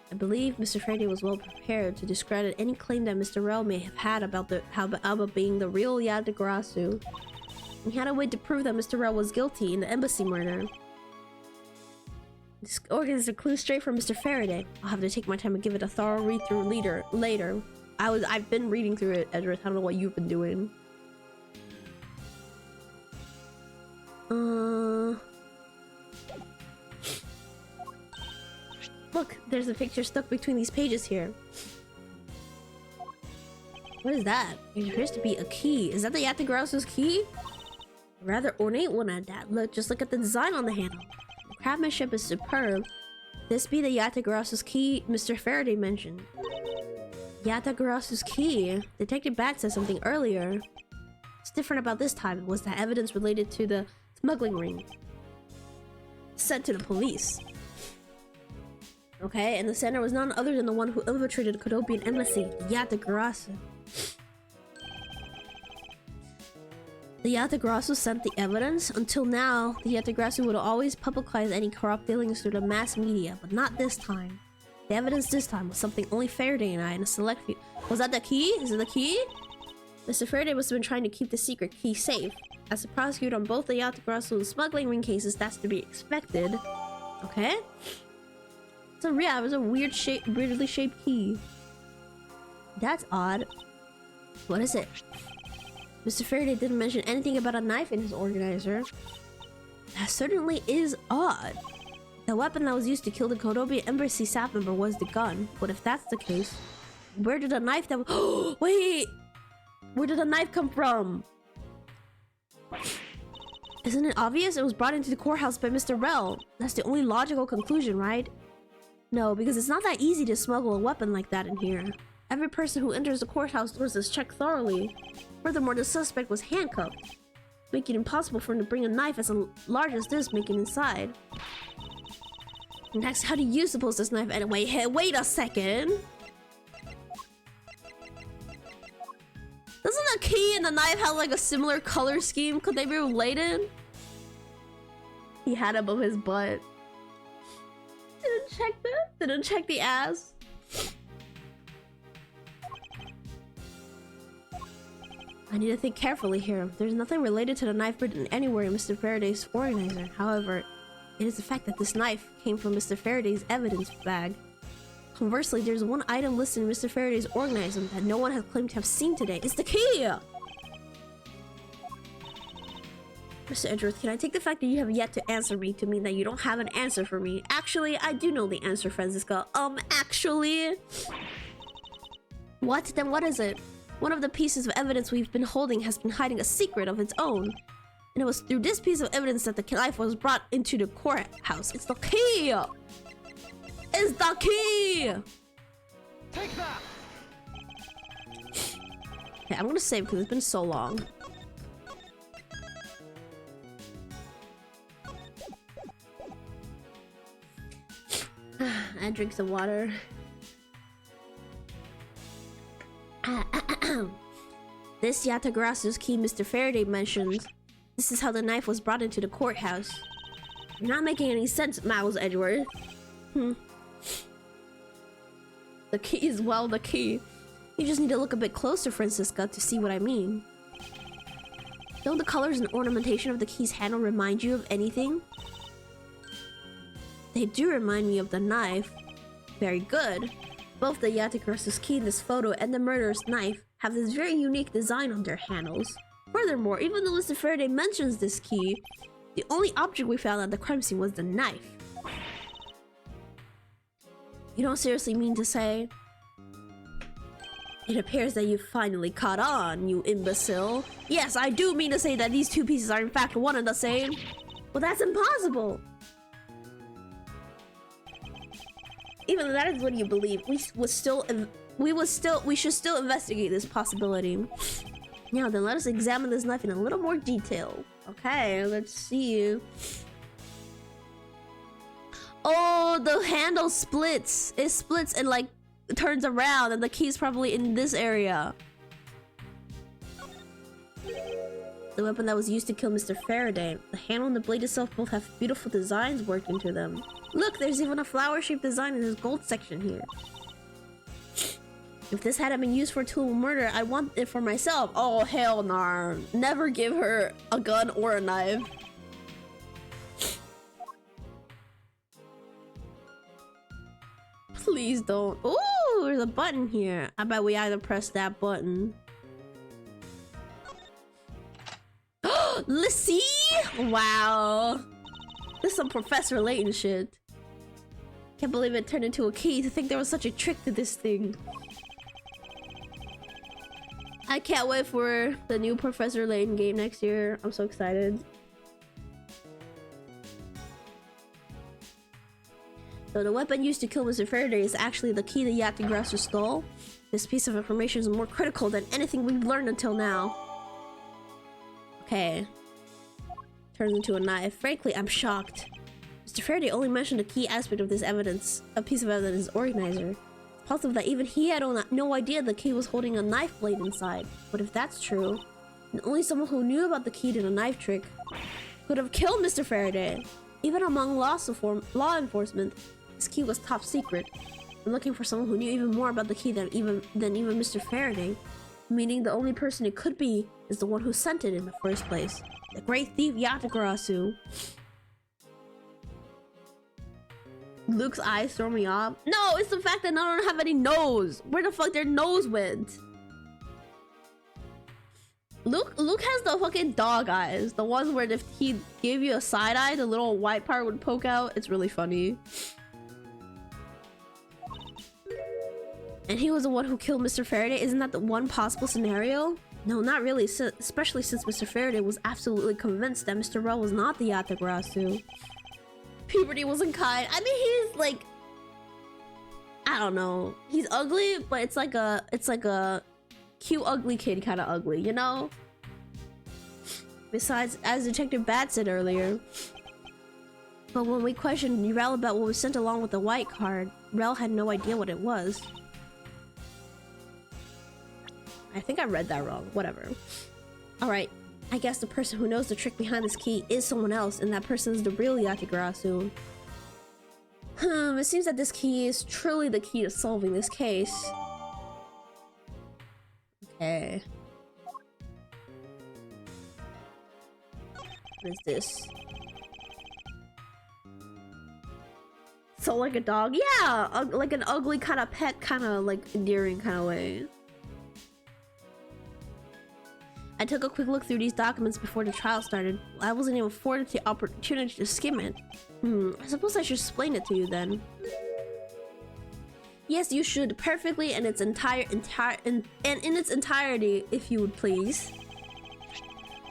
[SPEAKER 1] I believe Mr. Faraday was well prepared to discredit any claim that Mr. Rell may have had about being the real Yatagarasu. He had a way to prove that Mr. Rell was guilty in the embassy murder. This organ is a clue straight from Mr. Faraday. I'll have to take my time and give it a thorough read through later. I've been reading through it, Edward. I don't know what you've been doing. Look, there's a picture stuck between these pages here. What is that? It appears to be a key. Is that the Yatagarasu's key? A rather ornate one at that. Look, just look at the design on the handle. The craftsmanship is superb. This be the Yatagarasu's key Mr. Faraday mentioned. Yatagarasu's key. Detective Bat said something earlier. What's different about this time was the evidence related to the smuggling ring sent to the police. Okay, and the sender was none other than the one who infiltrated the Kodopian embassy, Yatagarasu. The Yatagarasu sent the evidence. Until now, the Yatagarasu would always publicize any corrupt dealings through the mass media, but not this time. The evidence this time was something only Faraday and I and a select few. Was that the key? Is it the key? Mr. Faraday must have been trying to keep the secret key safe. As a prosecutor on both the Yatagarasu and smuggling ring cases, that's to be expected. Okay? So yeah, it was a weirdly shaped key. That's odd. What is it? Mr. Faraday didn't mention anything about a knife in his organizer. That certainly is odd. The weapon that was used to kill the Kodobi embassy staff member was the gun. But if that's the case, where did the knife that wait! Where did the knife come from? Isn't it obvious? It was brought into the courthouse by Mr. Rell. That's the only logical conclusion, right? No, because it's not that easy to smuggle a weapon like that in here. Every person who enters the courthouse doors is checked thoroughly. Furthermore, the suspect was handcuffed, making it impossible for him to bring a knife as large as this, making inside. Next, how do you suppose this knife anyway? Hey, wait a second! Doesn't the key and the knife have like a similar color scheme? Could they be related? He had it above his butt. Didn't check that? Didn't check the ass? I need to think carefully here. There's nothing related to the knife written anywhere in Mr. Faraday's organizer. However, it is the fact that this knife came from Mr. Faraday's evidence bag. Conversely, there's one item listed in Mr. Faraday's organizer that no one has claimed to have seen today. It's the key! Mr. Edgeworth, can I take the fact that you have yet to answer me to mean that you don't have an answer for me? Actually, I do know the answer, Franziska. Actually... What? Then what is it? One of the pieces of evidence we've been holding has been hiding a secret of its own. And it was through this piece of evidence that the knife was brought into the courthouse. It's the key! It's the key!
[SPEAKER 3] Take that!
[SPEAKER 1] Okay, I'm gonna save because it's been so long. I drink some water. This Yatagarasu's key Mr. Faraday mentioned. This is how the knife was brought into the courthouse. You're not making any sense, Miles Edgeworth. The key is, well, the key. You just need to look a bit closer, Franziska, to see what I mean. Don't the colors and ornamentation of the key's handle remind you of anything? They do remind me of the knife. Very good. Both the Yatagarasu's key in this photo and the murderer's knife have this very unique design on their handles. Furthermore, even though Mr. Faraday mentions this key, the only object we found at the crime scene was the knife. You don't seriously mean to say... It appears that you've finally caught on, you imbecile. Yes, I do mean to say that these two pieces are in fact one and the same. Well, that's impossible. Even though that is what you believe, we should still investigate this possibility. Now then, let us examine this knife in a little more detail. Okay, let's see. Oh, the handle splits. It splits and like turns around, and the key's probably in this area. The weapon that was used to kill Mr. Faraday. The handle and the blade itself both have beautiful designs worked into them. Look, there's even a flower-shaped design in this gold section here. If this hadn't been used for a tool of murder, I want it for myself. Oh, hell no. Never give her a gun or a knife. Please don't. Ooh, there's a button here. I bet we either press that button. Let's see. Wow. This is some Professor Layton shit. Can't believe it turned into a key. To think there was such a trick to this thing. I can't wait for the new Professor Layton game next year. I'm so excited. So the weapon used to kill Mr. Faraday is actually the key to Yatagrasu stole. This piece of information is more critical than anything we've learned until now. Okay. Turns into a knife. Frankly, I'm shocked. Mr. Faraday only mentioned a key aspect of this evidence, a piece of evidence organizer. It's possible that even he had no idea the key was holding a knife blade inside. But if that's true, then only someone who knew about the key to the knife trick could have killed Mr. Faraday. Even among law enforcement, this key was top secret. I'm looking for someone who knew even more about the key than even Mr. Faraday. Meaning the only person it could be is the one who sent it in the first place. The great thief Yatagarasu. Luke's eyes throw me off. No, it's the fact that none of them have any nose. Where the fuck their nose went? Luke has the fucking dog eyes. The ones where if he gave you a side eye, the little white part would poke out. It's really funny. And he was the one who killed Mr. Faraday. Isn't that the one possible scenario? No, not really, especially since Mr. Faraday was absolutely convinced that Mr. Rell was not the Yatagrasu. Puberty wasn't kind. I mean, he's like, I don't know. He's ugly, but it's like a cute ugly kid kind of ugly, you know? Besides, as Detective Bat said earlier, but when we questioned Rell about what was sent along with the white card, Rell had no idea what it was. I think I read that wrong. Whatever. Alright. I guess the person who knows the trick behind this key is someone else, and that person is the real Yatagarasu. It seems that this key is truly the key to solving this case. Okay. What is this? So like a dog? Yeah! Like an ugly kind of pet, kind of like endearing kind of way. I took a quick look through these documents before the trial started. I wasn't even afforded the opportunity to skim it. I suppose I should explain it to you then. Yes, you should perfectly in its entirety, if you would please.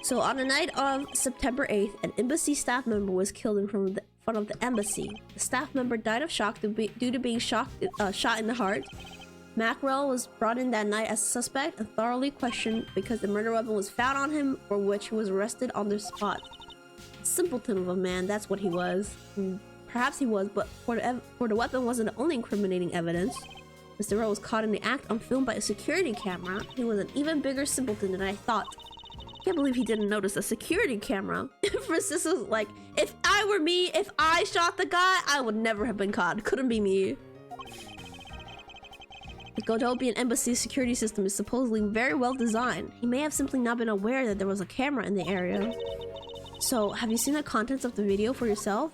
[SPEAKER 1] So on the night of September 8th, an embassy staff member was killed in front of the embassy. The staff member died of shock due to being shot in the heart. Mackerel was brought in that night as a suspect and thoroughly questioned because the murder weapon was found on him, for which he was arrested on the spot. Simpleton of a man, that's what he was. Perhaps he was, but for the weapon wasn't the only incriminating evidence. Mr. Rowe was caught in the act on film by a security camera. He was an even bigger simpleton than I thought. Can't believe he didn't notice a security camera. Francis was like, if I were me, if I shot the guy, I would never have been caught. Couldn't be me. The Godobian embassy security system is supposedly very well designed. He may have simply not been aware that there was a camera in the area. So, have you seen the contents of the video for yourself?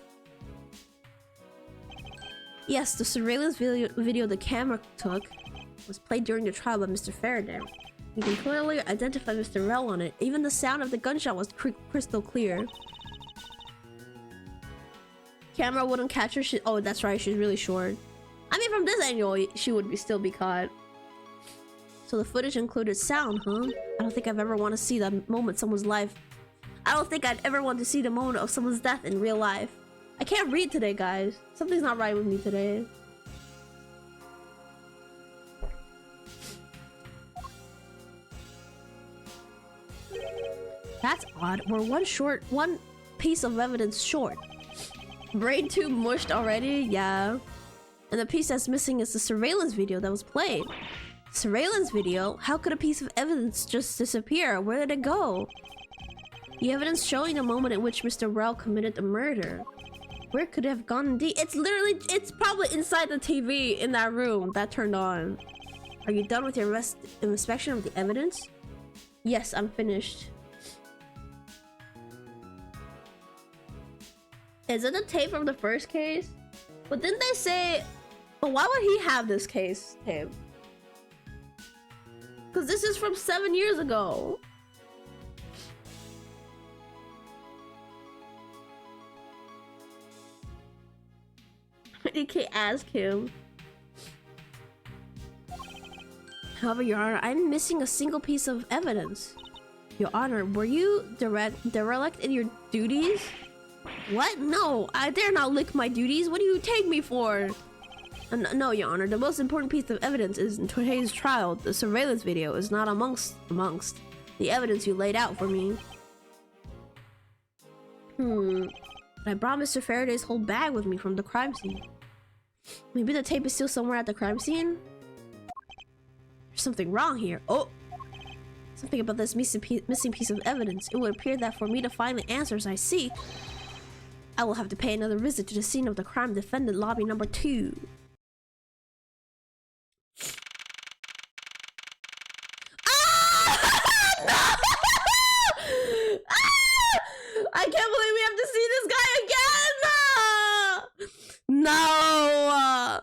[SPEAKER 1] Yes, the surveillance video the camera took was played during the trial by Mr. Faraday. You can clearly identify Mr. Rell on it. Even the sound of the gunshot was crystal clear. Camera wouldn't catch her. Oh, that's right. She's really short. I mean, from this angle, she would still be caught. So the footage included sound, huh? I don't think I've ever want to see that moment someone's life. I don't think I'd ever want to see the moment of someone's death in real life. I can't read today, guys. Something's not right with me today. That's odd. We're one piece of evidence short. Brain tube mushed already? Yeah. And the piece that's missing is the surveillance video that was played. Surveillance video? How could a piece of evidence just disappear? Where did it go? The evidence showing the moment in which Mr. Rell committed the murder. Where could it have gone indeed? It's probably inside the TV in that room that turned on. Are you done with your inspection of the evidence? Yes, I'm finished. Is it the tape from the first case? But didn't they say But why would he have this case, Tim? Because this is from 7 years ago. You can't ask him. However, Your Honor, I'm missing a single piece of evidence. Your Honor, were you derelict in your duties? What? No, I dare not lick my duties. What do you take me for? No, Your Honor, the most important piece of evidence is in today's trial. The surveillance video is not amongst the evidence you laid out for me. I brought Mr. Faraday's whole bag with me from the crime scene. Maybe the tape is still somewhere at the crime scene? There's something wrong here. Oh! Something about this missing piece of evidence. It would appear that for me to find the answers I seek, I will have to pay another visit to the scene of the crime, defendant lobby number 2. Ah! No! Ah! I can't believe we have to see this guy again! No!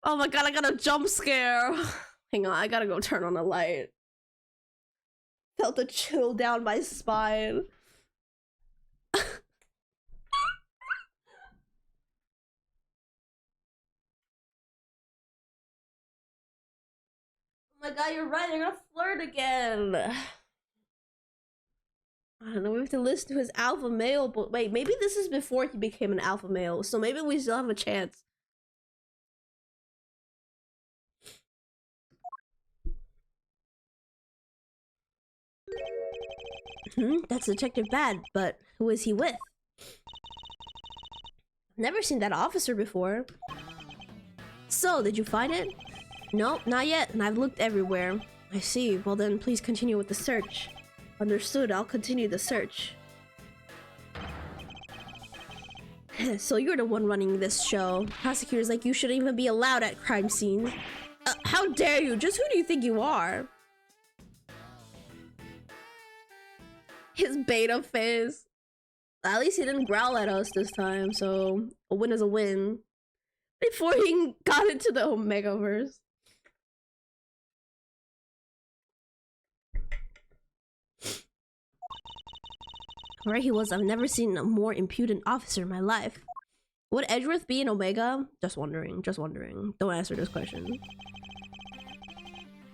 [SPEAKER 1] Oh my god, I got a jump scare. Hang on, I gotta go turn on the light. Felt a chill down my spine. Oh my god, you're right, they're gonna flirt again. I don't know, we have to listen to his alpha male, but wait, maybe this is before he became an alpha male, so maybe we still have a chance. That's Detective Bad, but who is he with? Never seen that officer before. So, did you find it? Nope, not yet, and I've looked everywhere. I see. Well then, please continue with the search. Understood, I'll continue the search. So you're the one running this show. Prosecutors like you shouldn't even be allowed at crime scenes. How dare you? Just who do you think you are? His beta face. At least he didn't growl at us this time, so a win is a win. Before he got into the Omegaverse. Right he was. I've never seen a more impudent officer in my life. Would Edgeworth be an Omega? Just wondering, just wondering. Don't answer this question.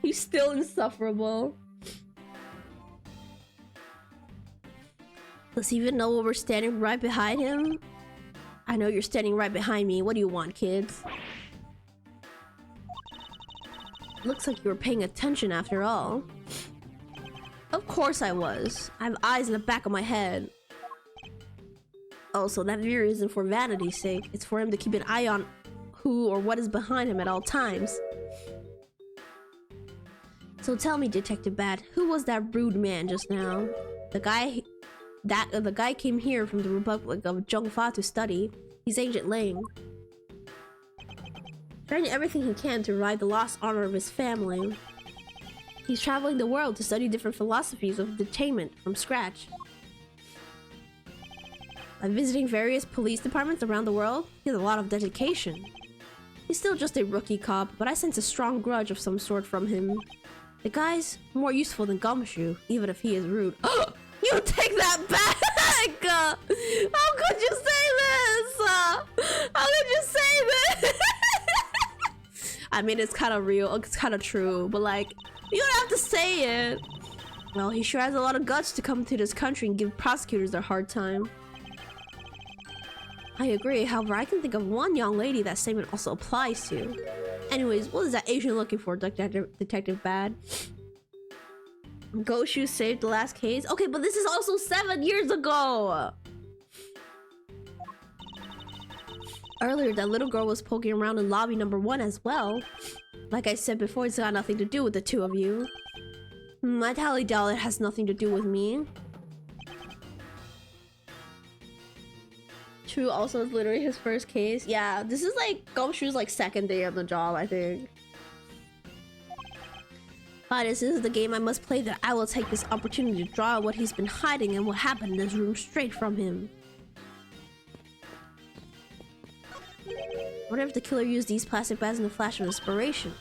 [SPEAKER 1] He's still insufferable. Does he even know we're standing right behind him? I know you're standing right behind me. What do you want, kids? Looks like you were paying attention after all. Of course I was. I have eyes in the back of my head. Oh, so that view isn't for vanity's sake. It's for him to keep an eye on who or what is behind him at all times. So tell me, Detective Bad, who was that rude man just now? The guy came here from the Republic of Zhongfa to study. He's Agent Ling. Trying everything he can to revive the lost honor of his family. He's traveling the world to study different philosophies of detainment from scratch. By visiting various police departments around the world, he has a lot of dedication. He's still just a rookie cop, but I sense a strong grudge of some sort from him. The guy's more useful than Gumshoe, even if he is rude. You take that back! How could you say this? How could you say this? I mean, it's kind of real, it's kind of true, but like, you don't have to say it. Well, he sure has a lot of guts to come to this country and give prosecutors a hard time. I agree, however, I can think of one young lady that statement also applies to. Anyways, what is that Asian looking for, Detective Bad? Goshu saved the last case? Okay, but this is also 7 years ago! Earlier, that little girl was poking around in lobby number 1 as well. Like I said before, it's got nothing to do with the two of you. I highly doubt it has nothing to do with me. True, also it's literally his first case. Yeah, this is like Gumshoe's like second day on the job, I think. But this is the game I must play, that I will take this opportunity to draw out what he's been hiding and what happened in this room straight from him. What if the killer used these plastic bags in a flash of inspiration?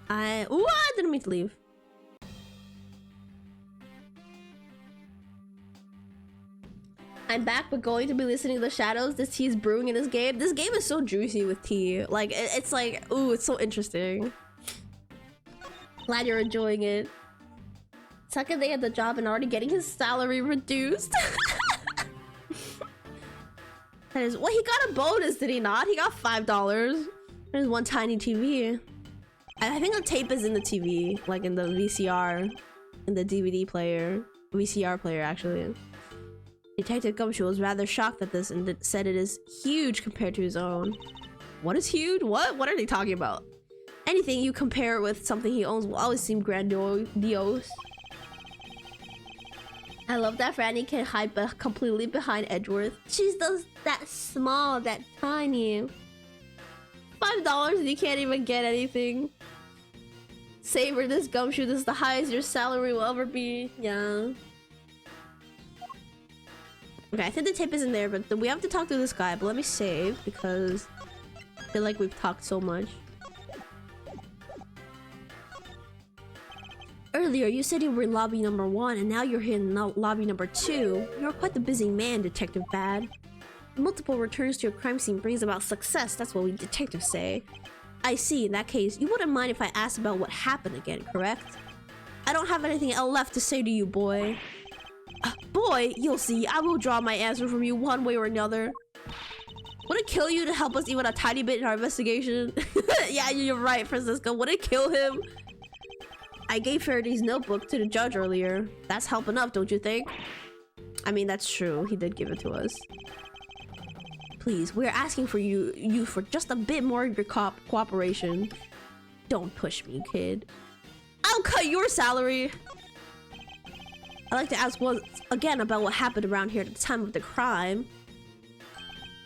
[SPEAKER 1] Okay. Ooh, I didn't mean to leave. I'm back, but going to be listening to the shadows. This tea is brewing in this game. This game is so juicy with tea. Like, it's like, ooh, it's so interesting. Glad you're enjoying it. Second day at the job and already getting his salary reduced. That is, well, he got a bonus, did he not? He got $5. There's one tiny TV. I think the tape is in the TV, like in the VCR, in the DVD player, VCR player actually. Detective Gumshoe was rather shocked at this and said it is huge compared to his own. What is huge? What are they talking about? Anything you compare with something he owns will always seem grandiose. I love that Franny can hide completely behind Edgeworth. She's that small, that tiny. $5 and you can't even get anything. Savor this, Gumshoe. This is the highest your salary will ever be. Yeah. Okay, I think the tape isn't there, but we have to talk to this guy. But let me save because I feel like we've talked so much. Earlier, you said you were in lobby number 1, and now you're here in lobby number 2. You're quite the busy man, Detective Bad. Multiple returns to your crime scene brings about success. That's what we detectives say. I see. In that case, you wouldn't mind if I asked about what happened again, correct? I don't have anything else left to say to you, boy. Boy, you'll see. I will draw my answer from you one way or another. Would it kill you to help us even a tiny bit in our investigation? Yeah, you're right, Francisco. Would it kill him? I gave Faraday's notebook to the judge earlier. That's help enough, don't you think? I mean, that's true. He did give it to us. Please, we're asking for you for just a bit more of your cooperation. Don't push me, kid. I'll cut your salary. I'd like to ask once again about what happened around here at the time of the crime.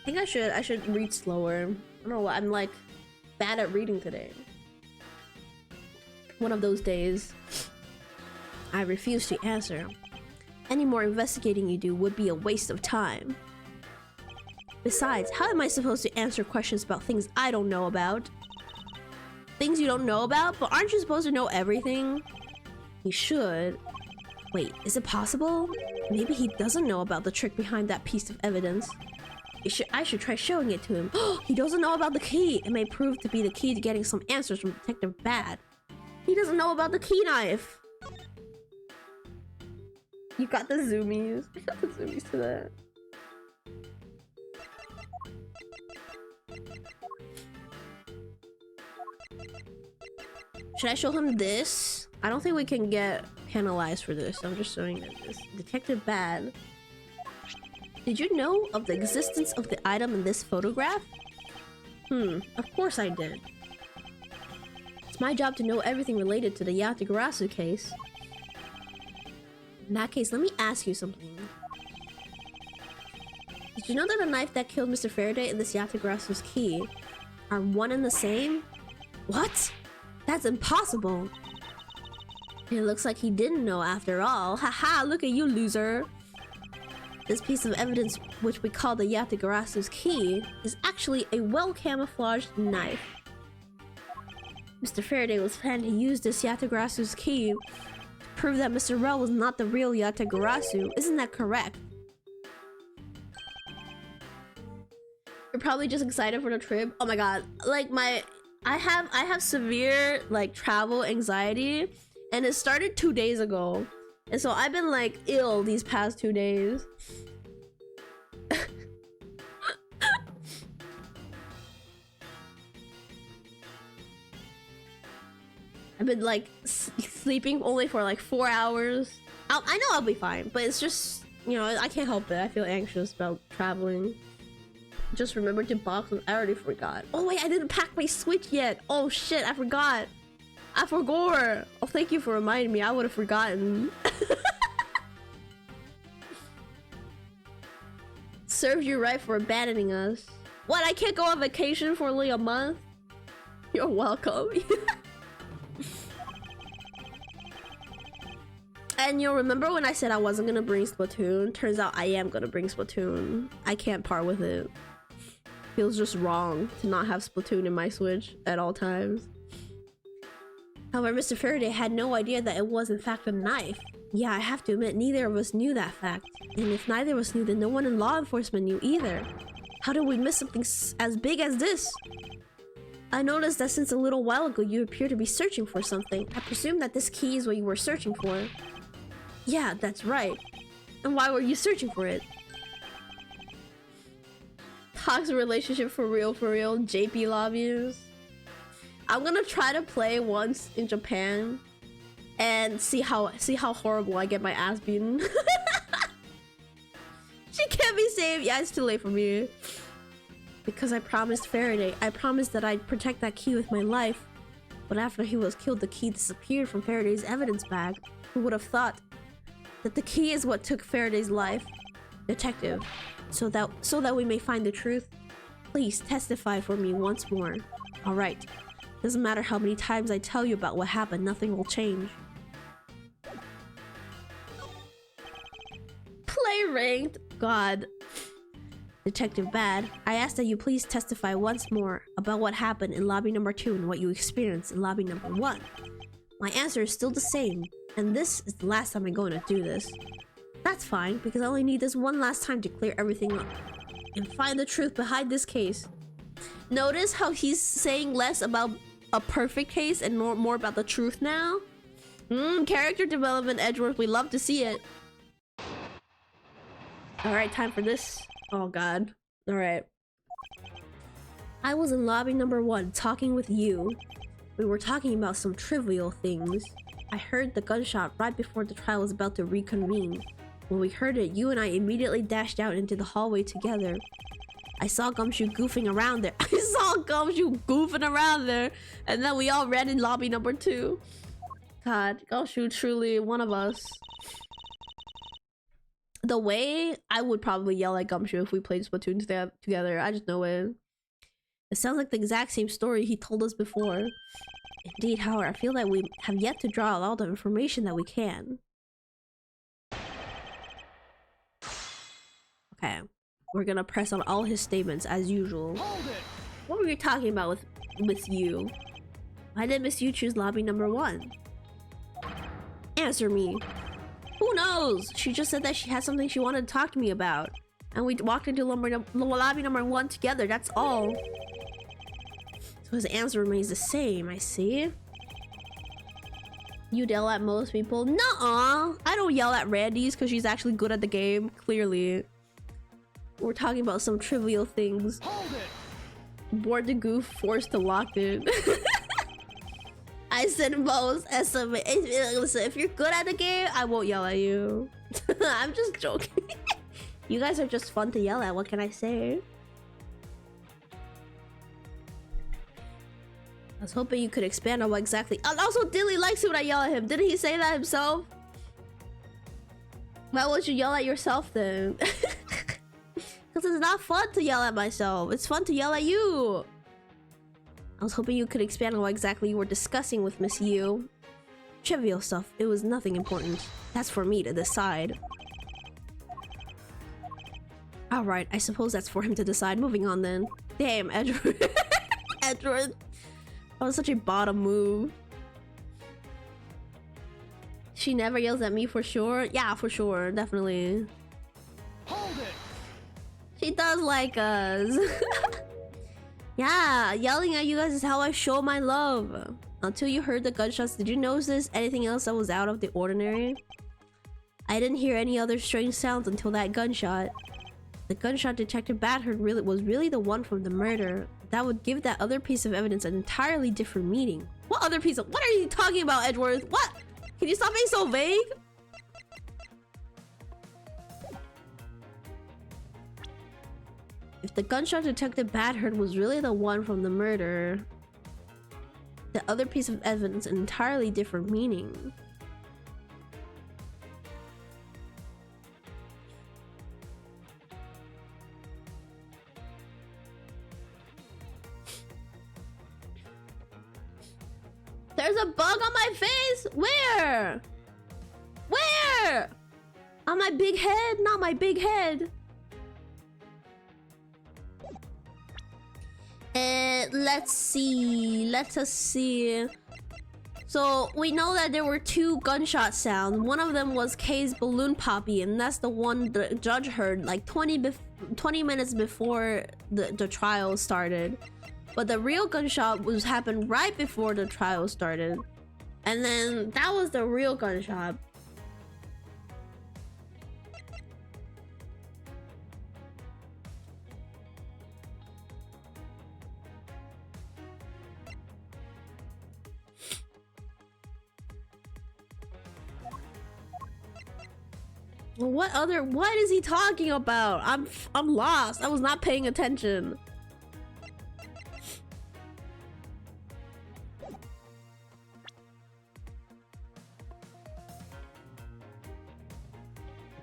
[SPEAKER 1] I think I should read slower. I don't know what, I'm like bad at reading today. One of those days. I refuse to answer. Any more investigating you do would be a waste of time. Besides, how am I supposed to answer questions about things I don't know about? Things you don't know about? But aren't you supposed to know everything? You should. Wait, is it possible? Maybe he doesn't know about the trick behind that piece of evidence. I should try showing it to him. He doesn't know about the key. It may prove to be the key to getting some answers from Detective Bad. He doesn't know about the key knife. You got the zoomies. I got the zoomies to that. Should I show him this? I don't think we can get penalized for this. I'm just showing him this. Detective Bad. Did you know of the existence of the item in this photograph? Of course I did. It's my job to know everything related to the Yatagarasu case. In that case, let me ask you something. Did you know that the knife that killed Mr. Faraday and this Yatagarasu's key are one and the same? What? That's impossible. It looks like he didn't know after all. Haha, look at you, loser. This piece of evidence, which we call the Yatagarasu's key, is actually a well-camouflaged knife. Mr. Faraday was planning to use this Yatagarasu's key to prove that Mr. Rell was not the real Yatagarasu. Isn't that correct? You're probably just excited for the trip. Oh my god, like I have severe like travel anxiety, and it started 2 days ago, and so I've been like ill these past 2 days. I've been like sleeping only for like 4 hours. I know I'll be fine, but it's just, you know, I can't help it. I feel anxious about traveling. Just remember to box. I already forgot. Oh wait, I didn't pack my Switch yet. Oh shit, I forgot. I forgot. Oh, thank you for reminding me. I would have forgotten. Serves you right for abandoning us. What? I can't go on vacation for only a month? You're welcome. And you'll remember when I said I wasn't gonna bring Splatoon? Turns out I am gonna bring Splatoon. I can't part with it. Feels just wrong to not have Splatoon in my Switch at all times. However, Mr. Faraday had no idea that it was in fact a knife. Yeah, I have to admit, neither of us knew that fact. And if neither of us knew, then no one in law enforcement knew either. How did we miss something as big as this? I noticed that since a little while ago you appear to be searching for something. I presume that this key is what you were searching for. Yeah, that's right. And why were you searching for it? Toxic relationship for real, JP lobbies. I'm gonna try to play once in Japan and see how horrible I get my ass beaten. She can't be saved. Yeah, it's too late for me. Because I promised Faraday. I promised that I'd protect that key with my life. But after he was killed, the key disappeared from Faraday's evidence bag. Who would have thought that the key is what took Faraday's life? Detective, so that we may find the truth, please testify for me once more. All right. Doesn't matter how many times I tell you about what happened, nothing will change. Play ranked. God. Detective Bad, I ask that you please testify once more about what happened in lobby number 2 and what you experienced in lobby number 1. My answer is still the same, and this is the last time I'm going to do this. That's fine, because I only need this one last time to clear everything up and find the truth behind this case. Notice how he's saying less about a perfect case and more about the truth now? Character development, Edgeworth, we love to see it. Alright, time for this. Oh god. Alright. I was in lobby number 1 talking with you. We were talking about some trivial things. I heard the gunshot right before the trial was about to reconvene. When we heard it, you and I immediately dashed out into the hallway together. I saw Gumshoe goofing around there. And then we all ran in lobby number 2. God, Gumshoe truly one of us. The way I would probably yell at Gumshoe if we played Splatoon together, I just know it. It sounds like the exact same story he told us before. Indeed, however, I feel that we have yet to draw out all the information that we can. Okay, we're gonna press on all his statements as usual. What were you talking about with you? Why did Miss Yu choose lobby number 1? Answer me. Who knows? She just said that she had something she wanted to talk to me about. And we walked into lobby number 1 together, that's all. So his answer remains the same, I see. You yell at most people? Nuh-uh! I don't yell at Randy's because she's actually good at the game, clearly. We're talking about some trivial things. Bored to goof, forced to locked in. I said most estimate. Listen, if you're good at the game, I won't yell at you. I'm just joking. You guys are just fun to yell at. What can I say? I was hoping you could expand on what exactly. And also, Dilly likes it when I yell at him. Didn't he say that himself? Why would you yell at yourself then? Because it's not fun to yell at myself. It's fun to yell at you. I was hoping you could expand on what exactly you were discussing with Miss Yu. Trivial stuff. It was nothing important. That's for me to decide. Alright, I suppose that's for him to decide. Moving on then. Damn, Edward. Edward. That was such a bottom move. She never yells at me for sure. Yeah, for sure. Definitely.
[SPEAKER 3] Hold it.
[SPEAKER 1] She does like us. Yeah, yelling at you guys is how I show my love. Until you heard the gunshots, did you notice anything else that was out of the ordinary? I didn't hear any other strange sounds until that gunshot. The gunshot Detective Bat heard was really the one from the murder. That would give that other piece of evidence an entirely different meaning. What other piece of— what are you talking about, Edgeworth? What? Can you stop being so vague? If the gunshot Detective Bat heard was really the one from the murder, the other piece of evidence an entirely different meaning. There's a bug on my face? Where? Where? On my big head, not my big head. Let's see. Let us see. So we know that there were 2 gunshot sounds. One of them was Kay's balloon poppy, and that's the one the judge heard like 20 minutes before the trial started. But the real gunshot happened right before the trial started. And then that was the real gunshot. What is he talking about? I'm lost. I was not paying attention.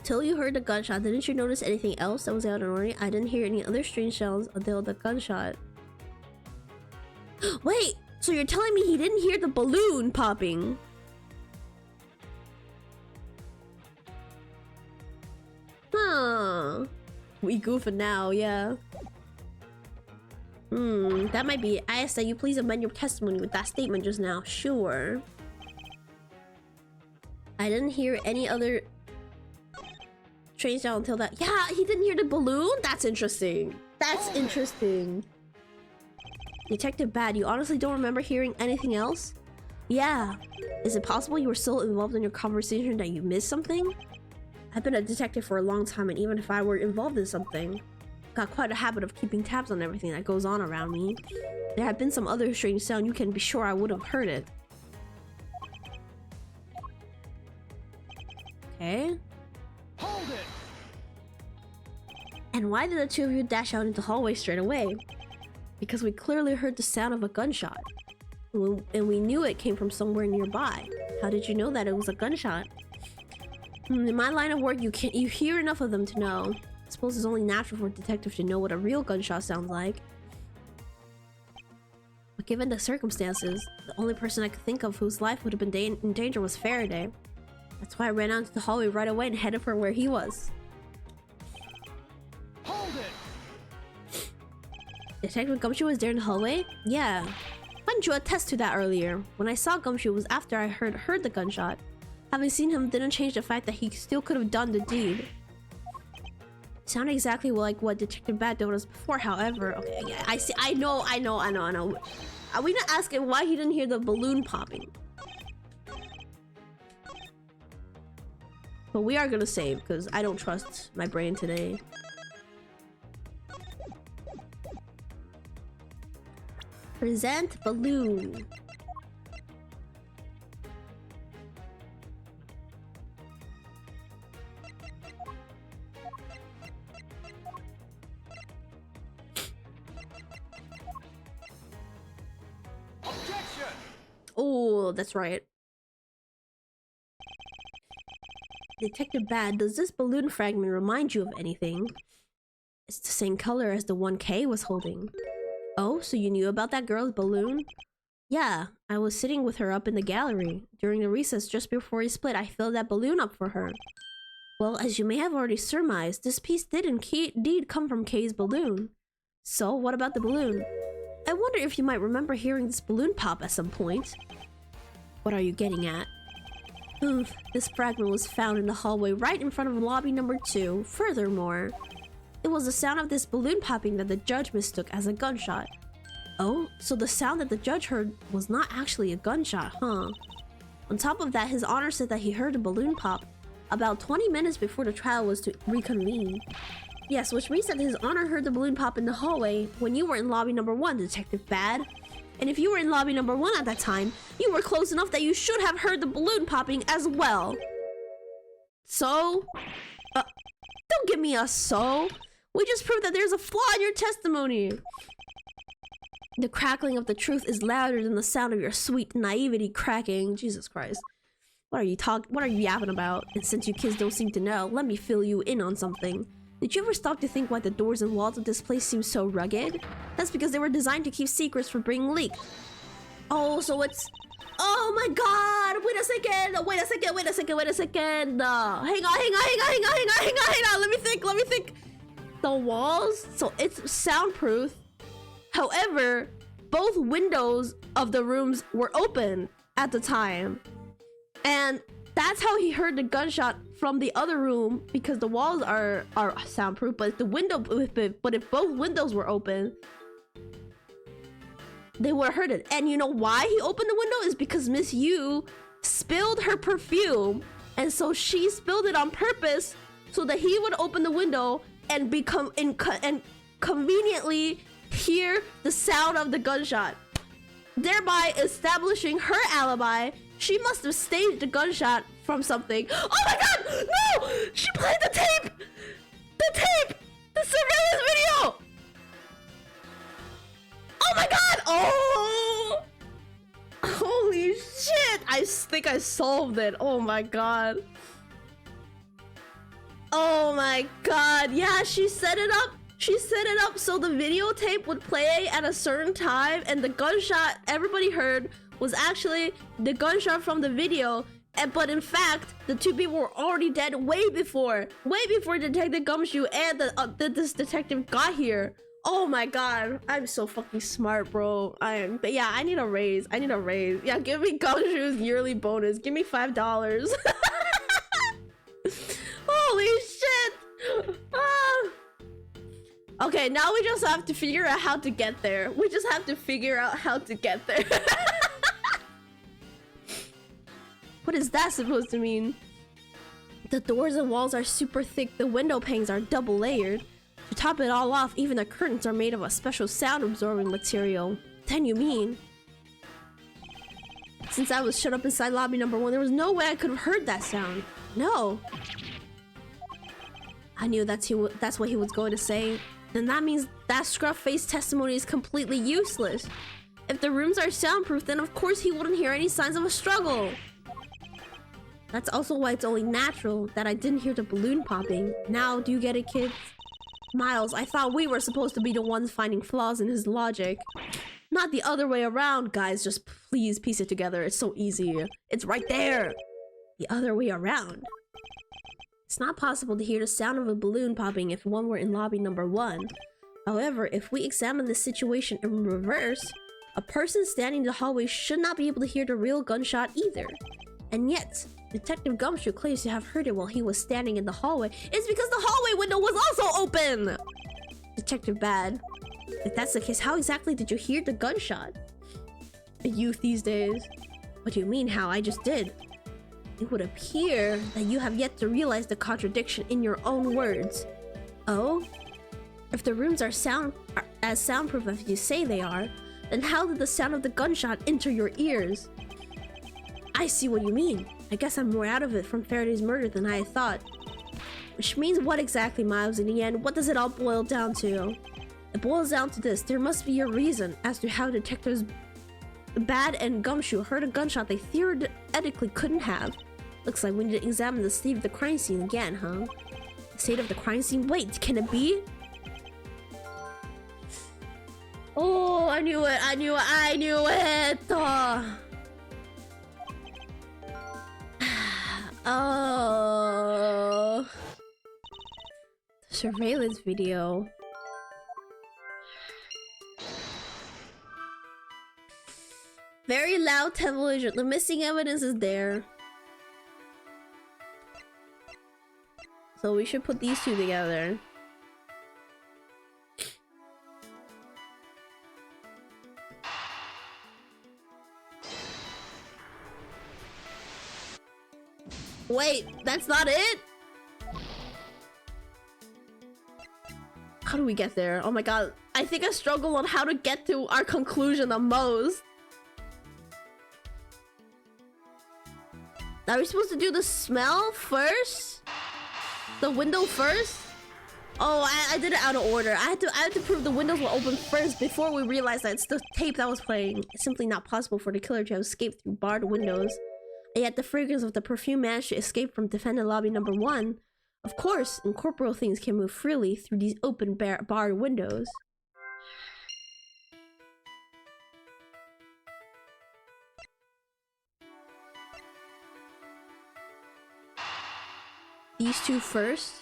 [SPEAKER 1] Till you heard the gunshot, didn't you notice anything else that was out of ordinary? I didn't hear any other strange sounds until the gunshot. Wait, so you're telling me he didn't hear the balloon popping? Huh. We goofing now, yeah. That might be it. I ask that you please amend your testimony with that statement just now. Sure. I didn't hear any other strange sound until that. Yeah, he didn't hear the balloon? That's interesting. That's interesting. Detective Bad, you honestly don't remember hearing anything else? Yeah. Is it possible you were so involved in your conversation that you missed something? I've been a detective for a long time, and even if I were involved in something, I've got quite a habit of keeping tabs on everything that goes on around me. There have been some other strange sound, you can be sure I would have heard it. Okay.
[SPEAKER 3] Hold it!
[SPEAKER 1] And why did the 2 of you dash out into the hallway straight away? Because we clearly heard the sound of a gunshot. And we knew it came from somewhere nearby. How did you know that it was a gunshot? In my line of work, you hear enough of them to know. I suppose it's only natural for a detective to know what a real gunshot sounds like. But given the circumstances, the only person I could think of whose life would have been in danger was Faraday. That's why I ran out into the hallway right away and headed for where he was.
[SPEAKER 3] Hold it!
[SPEAKER 1] Detective Gumshoe was there in the hallway? Yeah. Why didn't you attest to that earlier? When I saw Gumshoe, it was after I heard the gunshot. Having seen him didn't change the fact that he still could have done the deed. Sounded exactly like what Detective Bad told us before, however. Okay, yeah, I see. I know. Are we not asking why he didn't hear the balloon popping? But we are gonna save, because I don't trust my brain today. Present balloon. Oh, that's right. Detective Bad, does this balloon fragment remind you of anything? It's the same color as the one Kay was holding. Oh, so you knew about that girl's balloon? Yeah, I was sitting with her up in the gallery. During the recess just before we split, I filled that balloon up for her. Well, as you may have already surmised, this piece did indeed come from Kay's balloon. So, what about the balloon? I wonder if you might remember hearing this balloon pop at some point. What are you getting at? This fragment was found in the hallway right in front of lobby number 2. Furthermore, it was the sound of this balloon popping that the judge mistook as a gunshot. Oh, so the sound that the judge heard was not actually a gunshot, huh? On top of that, His Honor said that he heard a balloon pop about 20 minutes before the trial was to reconvene. Yes, which means that His Honor heard the balloon pop in the hallway when you were in lobby number 1, Detective Bad. And if you were in lobby number 1 at that time, you were close enough that you should have heard the balloon popping as well. So? Don't give me a so. We just proved that there's a flaw in your testimony. The crackling of the truth is louder than the sound of your sweet naivety cracking. Jesus Christ. What are you yapping about? And since you kids don't seem to know, let me fill you in on something. Did you ever stop to think why the doors and walls of this place seem so rugged? That's because they were designed to keep secrets from being leaked. Oh, so it's... Oh, Oh my god! Wait a second! Wait a second! Wait a second! Wait a second! Hang on! Let me think! The walls, so it's soundproof. However, both windows of the rooms were open at the time. And that's how he heard the gunshot from the other room, because the walls are soundproof, but if both windows were open, they would have heard it. And you know why he opened the window is because Miss Yu spilled her perfume, and so she spilled it on purpose so that he would open the window and conveniently hear the sound of the gunshot, thereby establishing her alibi. She must have staged the gunshot from something. Oh my god! No! She played the tape! The tape! The surveillance video! Oh my god! Oh! Holy shit! I think I solved it. Oh my god. Oh my god. Yeah, she set it up. She set it up so the videotape would play at a certain time, and the gunshot everybody heard was actually the gunshot from the video. But in fact, the two people were already dead way before Detective Gumshoe and this detective got here. Oh my god, I'm so fucking smart, bro. But yeah, I need a raise. Yeah, give me Gumshoe's yearly bonus. Give me $5. Holy shit. Okay, now we just have to figure out how to get there. What is that supposed to mean? The doors and walls are super thick. The window panes are double layered. To top it all off, even the curtains are made of a special sound-absorbing material. Then you mean... Since I was shut up inside lobby number 1, there was no way I could have heard that sound. No. I knew that's what he was going to say. Then that means that scruff-faced testimony is completely useless. If the rooms are soundproof, then of course he wouldn't hear any signs of a struggle. That's also why it's only natural that I didn't hear the balloon popping. Now, do you get it, kids? Miles, I thought we were supposed to be the ones finding flaws in his logic. Not the other way around, guys. Just please piece it together. It's so easy. It's right there. The other way around. It's not possible to hear the sound of a balloon popping if one were in lobby number 1. However, if we examine the situation in reverse, a person standing in the hallway should not be able to hear the real gunshot either. And yet, Detective Gumshoe claims to have heard it while he was standing in the hallway. It's because the hallway window was also open! Detective Bad. If that's the case, how exactly did you hear the gunshot? The youth these days. What do you mean, how? I just did. It would appear that you have yet to realize the contradiction in your own words. Oh? If the rooms are as soundproof as you say they are, then how did the sound of the gunshot enter your ears? I see what you mean. I guess I'm more out of it from Faraday's murder than I had thought. Which means what exactly, Miles, in the end? What does it all boil down to? It boils down to this. There must be a reason as to how detectives Bad and Gumshoe heard a gunshot they theoretically couldn't have. Looks like we need to examine the state of the crime scene again, huh? The state of the crime scene? Wait, can it be? Oh, I knew it! Oh. The surveillance video. Very loud television. The missing evidence is there. So we should put these two together. Wait, that's not it? How do we get there? Oh my god. I think I struggle on how to get to our conclusion the most. Are we supposed to do the smell first? The window first? Oh, I did it out of order. I had to prove the windows were open first before we realized that it's the tape that was playing. It's simply not possible for the killer to have escaped through barred windows. And yet the fragrance of the perfume managed to escape from defendant lobby number 1. Of course, incorporeal things can move freely through these open barred windows. these two first.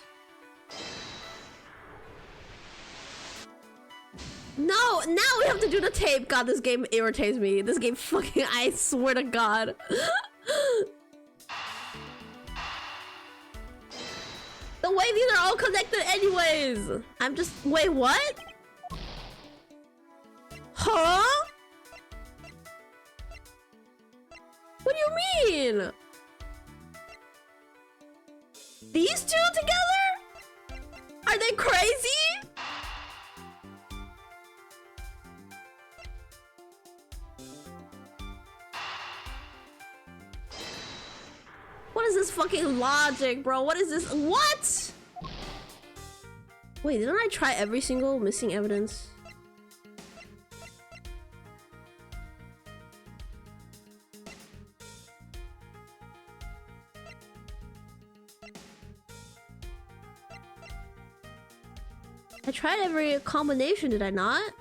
[SPEAKER 1] No, now we have to do the tape. God, this game irritates me. This game fucking, I swear to God. The way these are all connected anyways. I'm just, wait, what? Huh? What do you mean? These two together? Are they crazy? What is this fucking logic, bro? What is this? What? Wait, didn't I try every single missing evidence? I tried every combination, did I not?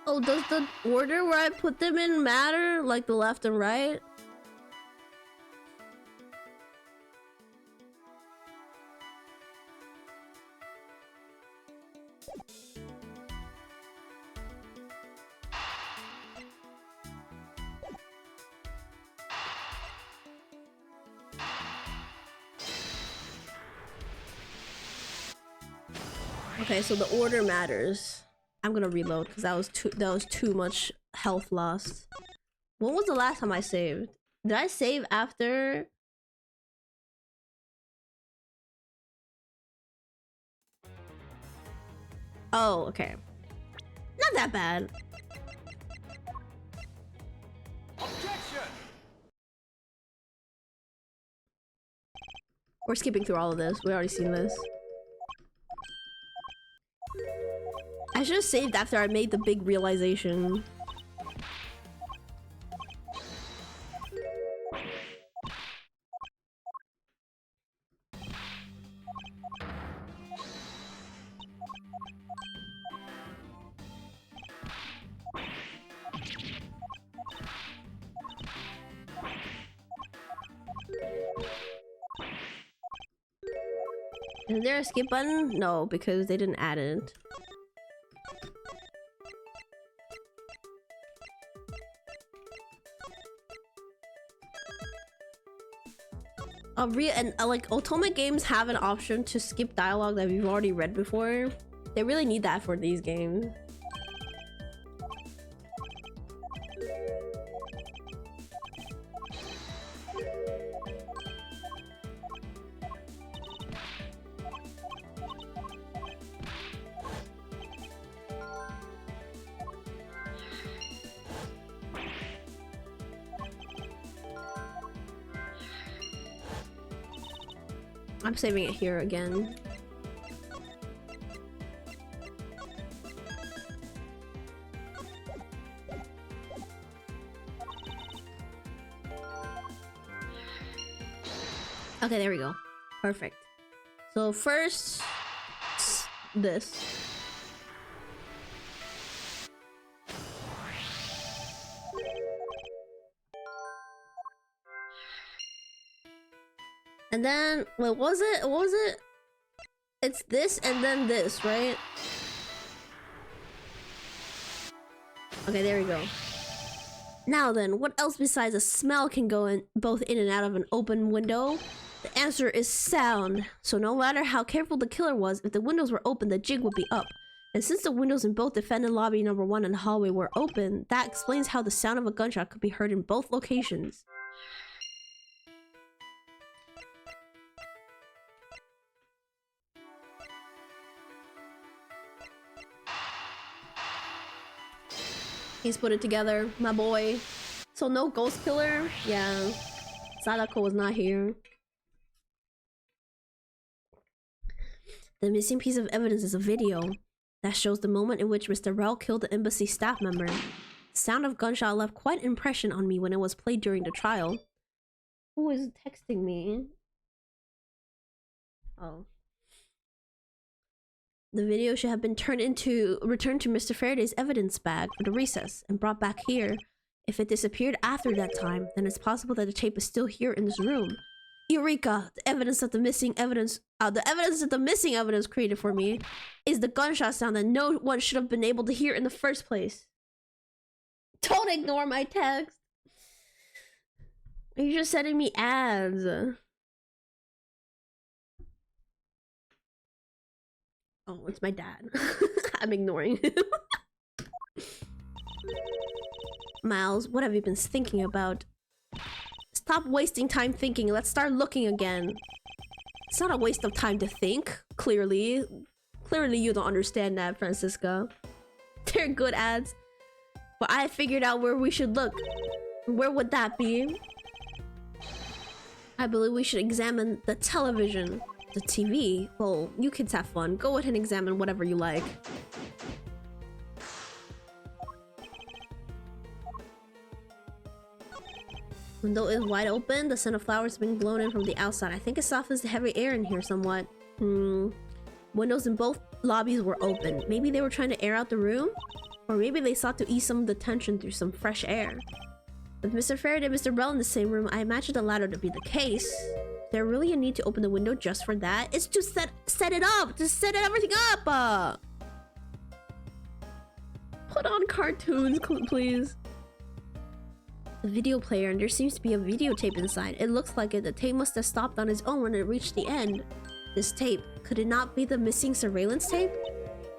[SPEAKER 1] Oh, does the order where I put them in matter? Like the left and right? Okay, so the order matters. I'm gonna reload because that was too much health lost. When was the last time I saved? Did I save after? Oh, okay. Not that bad.
[SPEAKER 3] Objection!
[SPEAKER 1] We're skipping through all of this. We already seen this. I should have saved after I made the big realization. Is there a skip button? No, because they didn't add it. Like Otome games have an option to skip dialogue that we've already read before. They really need that for these games. I'm saving it here again. Okay, there we go. Perfect. So first, this. And then, what was it? What was it? It's this and then this, right? Okay, there we go. Now then, what else besides a smell can go in both in and out of an open window? The answer is sound. So no matter how careful the killer was, if the windows were open, the jig would be up. And since the windows in both defendant lobby number 1 and hallway were open, that explains how the sound of a gunshot could be heard in both locations. He's put it together, my boy. So no ghost killer? Yeah. Sadako was not here. The missing piece of evidence is a video. That shows the moment in which Mr. Rell killed the embassy staff member. The sound of gunshot left quite an impression on me when it was played during the trial. Who is texting me? Oh. The video should have been returned to Mr. Faraday's evidence bag for the recess and brought back here. If it disappeared after that time, then it's possible that the tape is still here in this room. Eureka! The evidence that the missing evidence created for me is the gunshot sound that no one should have been able to hear in the first place. Don't ignore my text. You're just sending me ads. Oh, it's my dad. I'm ignoring him. Miles, what have you been thinking about? Stop wasting time thinking. Let's start looking again. It's not a waste of time to think, clearly. Clearly you don't understand that, Francisca. They're good ads. But I figured out where we should look. Where would that be? I believe we should examine the television. The TV? Well, you kids have fun. Go ahead and examine whatever you like. Window is wide open. The scent of flowers being blown in from the outside. I think it softens the heavy air in here somewhat. Windows in both lobbies were open. Maybe they were trying to air out the room? Or maybe they sought to ease some of the tension through some fresh air. With Mr. Faraday and Mr. Bell in the same room, I imagine the latter to be the case. Is there really a need to open the window just for that? It's to set it up! To set everything up! Put on cartoons, please. The video player, and there seems to be a videotape inside. It looks like it. The tape must have stopped on its own when it reached the end. This tape, could it not be the missing surveillance tape?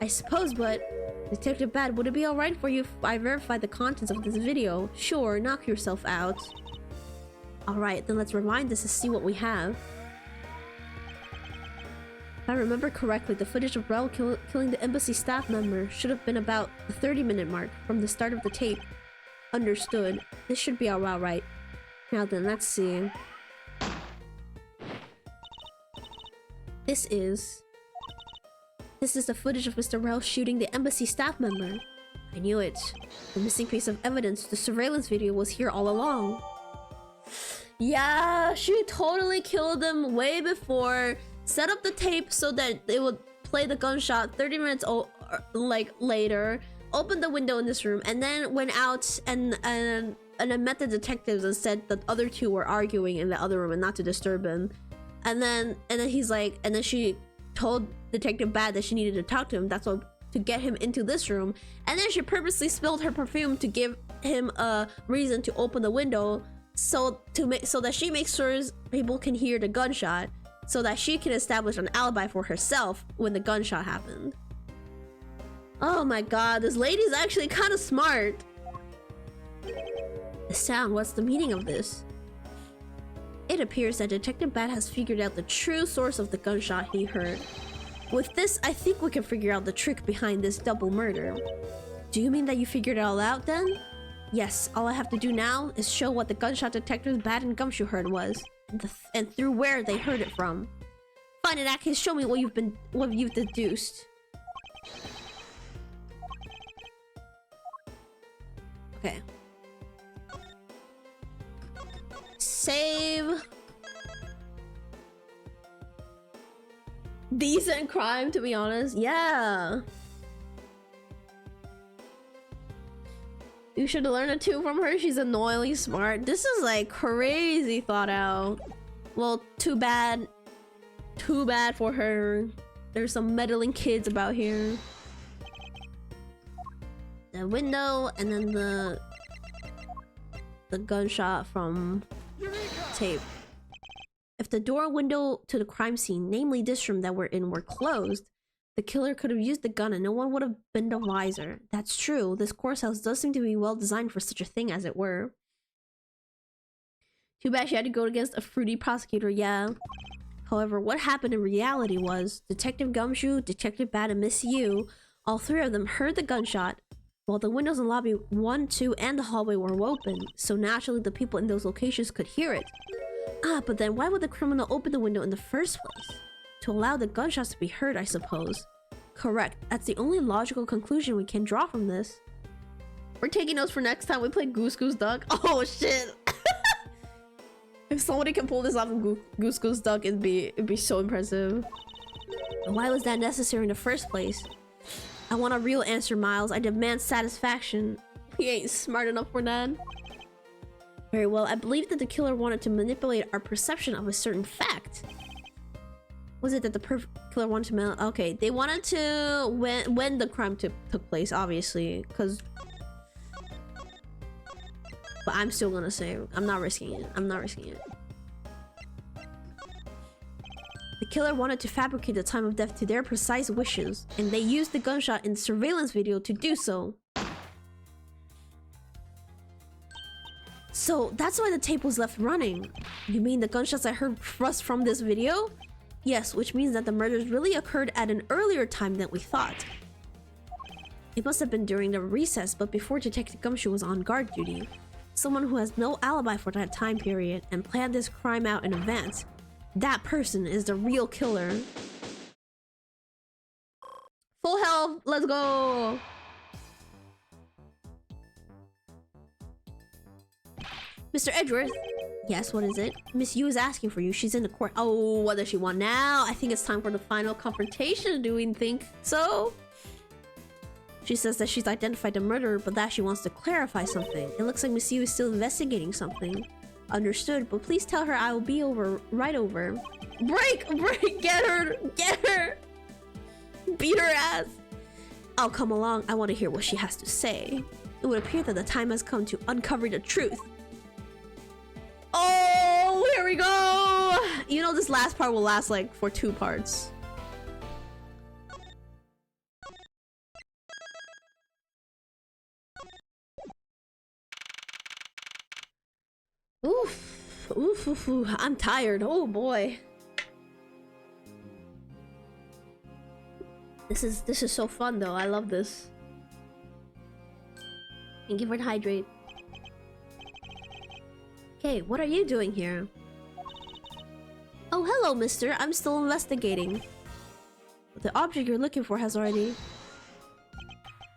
[SPEAKER 1] I suppose, but Detective Bad, would it be alright for you if I verify the contents of this video? Sure, knock yourself out. Alright, then let's rewind this to see what we have. If I remember correctly, the footage of Rel killing the embassy staff member should have been about the 30-minute mark from the start of the tape. Understood. This should be alright. Now then, let's see. This is the footage of Mr. Rel shooting the embassy staff member. I knew it. The missing piece of evidence, the surveillance video, was here all along. Yeah, she totally killed him way before. Set up the tape so that it would play the gunshot 30 minutes later. Opened the window in this room and then went out and I met the detectives and said that other two were arguing in the other room and not to disturb him. And then he's like, and then she told Detective Bad that she needed to talk to him. That's what, to get him into this room. And then she purposely spilled her perfume to give him a reason to open the window so that she makes sure people can hear the gunshot so that she can establish an alibi for herself when the gunshot happened. Oh my god, this lady's actually kind of smart. The sound, what's the meaning of this? It appears that Detective Bat has figured out the true source of the gunshot he heard. With this, I think we can figure out the trick behind this double murder. Do you mean that you figured it all out then? Yes, all I have to do now is show what the gunshot detectives Bat and Gumshoe heard was, and through where they heard it from. Fine, in that case, show me what you've deduced. Okay. Save. Decent crime, to be honest. Yeah. You should learn it too from her. She's annoyingly smart. This is like crazy thought out. Well, too bad. Too bad for her. There's some meddling kids about here. The window and then the gunshot from tape. If the door and window to the crime scene, namely this room that we're in, were closed, the killer could have used the gun and no one would have been the wiser. That's true. This courthouse does seem to be well designed for such a thing, as it were. Too bad she had to go against a fruity prosecutor, yeah. However, what happened in reality was Detective Gumshoe, Detective Bat, and Miss Yu, all three of them heard the gunshot, while the windows in lobby 1, 2, and the hallway were open, so naturally the people in those locations could hear it. Ah, but then why would the criminal open the window in the first place? To allow the gunshots to be heard, I suppose. Correct. That's the only logical conclusion we can draw from this. We're taking notes for next time we play Goose Goose Duck. Oh shit! If somebody can pull this off in Goose Goose Duck, it'd be so impressive. Why was that necessary in the first place? I want a real answer, Miles. I demand satisfaction. He ain't smart enough for that. Very well. I believe that the killer wanted to manipulate our perception of a certain fact. Was it that the killer wanted to okay, they wanted to when the crime took place, obviously, because. But I'm still gonna say I'm not risking it. I'm not risking it. The killer wanted to fabricate the time of death to their precise wishes, and they used the gunshot in the surveillance video to do so. So that's why the tape was left running. You mean the gunshots I heard thrust from this video? Yes, which means that the murders really occurred at an earlier time than we thought. It must have been during the recess, but before Detective Gumshoe was on guard duty. Someone who has no alibi for that time period and planned this crime out in advance. That person is the real killer. Full health, let's go! Mr. Edgeworth? Yes, what is it? Miss Yu is asking for you. She's in the court. Oh, what does she want now? I think it's time for the final confrontation. Do we think so? She says that she's identified the murderer, but that she wants to clarify something. It looks like Miss Yu is still investigating something. Understood, but please tell her I will be right over. Break! Get her! Beat her ass! I'll come along. I want to hear what she has to say. It would appear that the time has come to uncover the truth. Oh, here we go! You know this last part will last like for 2 parts. Oof, I'm tired. Oh boy. This is so fun though. I love this. Thank you for the hydrate. Okay, what are you doing here? Oh, hello, mister. I'm still investigating. The object you're looking for has already...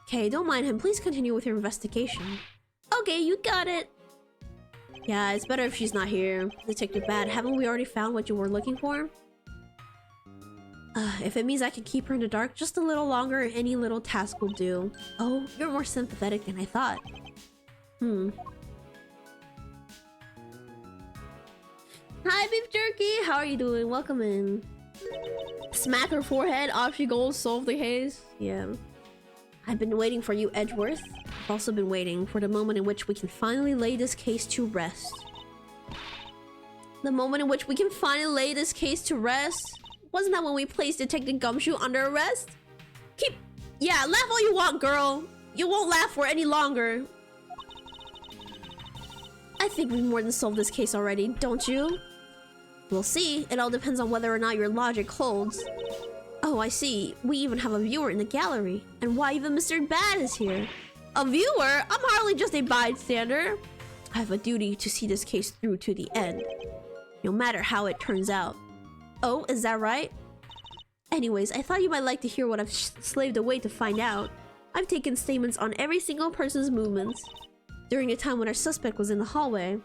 [SPEAKER 1] Okay, don't mind him. Please continue with your investigation. Okay, you got it. Yeah, it's better if she's not here. Detective Bad, haven't we already found what you were looking for? If it means I can keep her in the dark just a little longer, any little task will do. Oh, you're more sympathetic than I thought. Hi, Beef Jerky! How are you doing? Welcome in. Smack her forehead, off she goes, solve the haze. Yeah. I've been waiting for you, Edgeworth. I've also been waiting for the moment in which we can finally lay this case to rest. The moment in which we can finally lay this case to rest? Wasn't that when we placed Detective Gumshoe under arrest? Yeah, laugh all you want, girl. You won't laugh for any longer. I think we've more than solved this case already, don't you? We'll see. It all depends on whether or not your logic holds. Oh, I see. We even have a viewer in the gallery. And why even Mr. Bad is here? A viewer? I'm hardly just a bystander. I have a duty to see this case through to the end. No matter how it turns out. Oh, is that right? Anyways, I thought you might like to hear what I've slaved away to find out. I've taken statements on every single person's movements during a time when our suspect was in the hallway.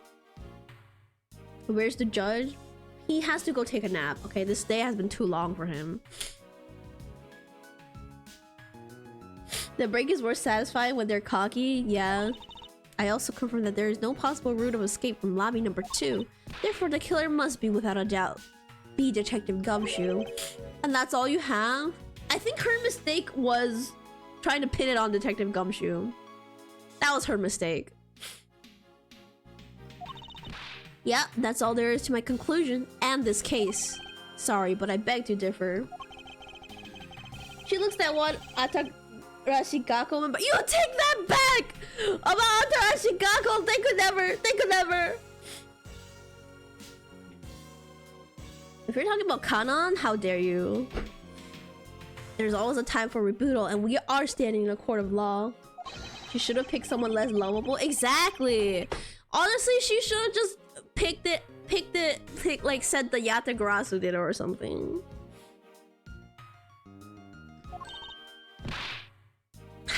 [SPEAKER 1] Where's the judge? He has to go take a nap. Okay, this day has been too long for him. The break is more satisfying when they're cocky. Yeah. I also confirm that there is no possible route of escape from lobby number 2. Therefore, the killer must be, without a doubt, be Detective Gumshoe. And that's all you have? I think her mistake was trying to pin it on Detective Gumshoe. That was her mistake. Yeah, that's all there is to my conclusion and this case. Sorry, but I beg to differ. She looks at one Atarashigako member. You take that back! About Atarashigako, they could never. If you're talking about Kanon, how dare you? There's always a time for rebuttal, and we are standing in a court of law. She should have picked someone less lovable. Exactly. Honestly, she should have just picked like said the Yatagarasu did or something.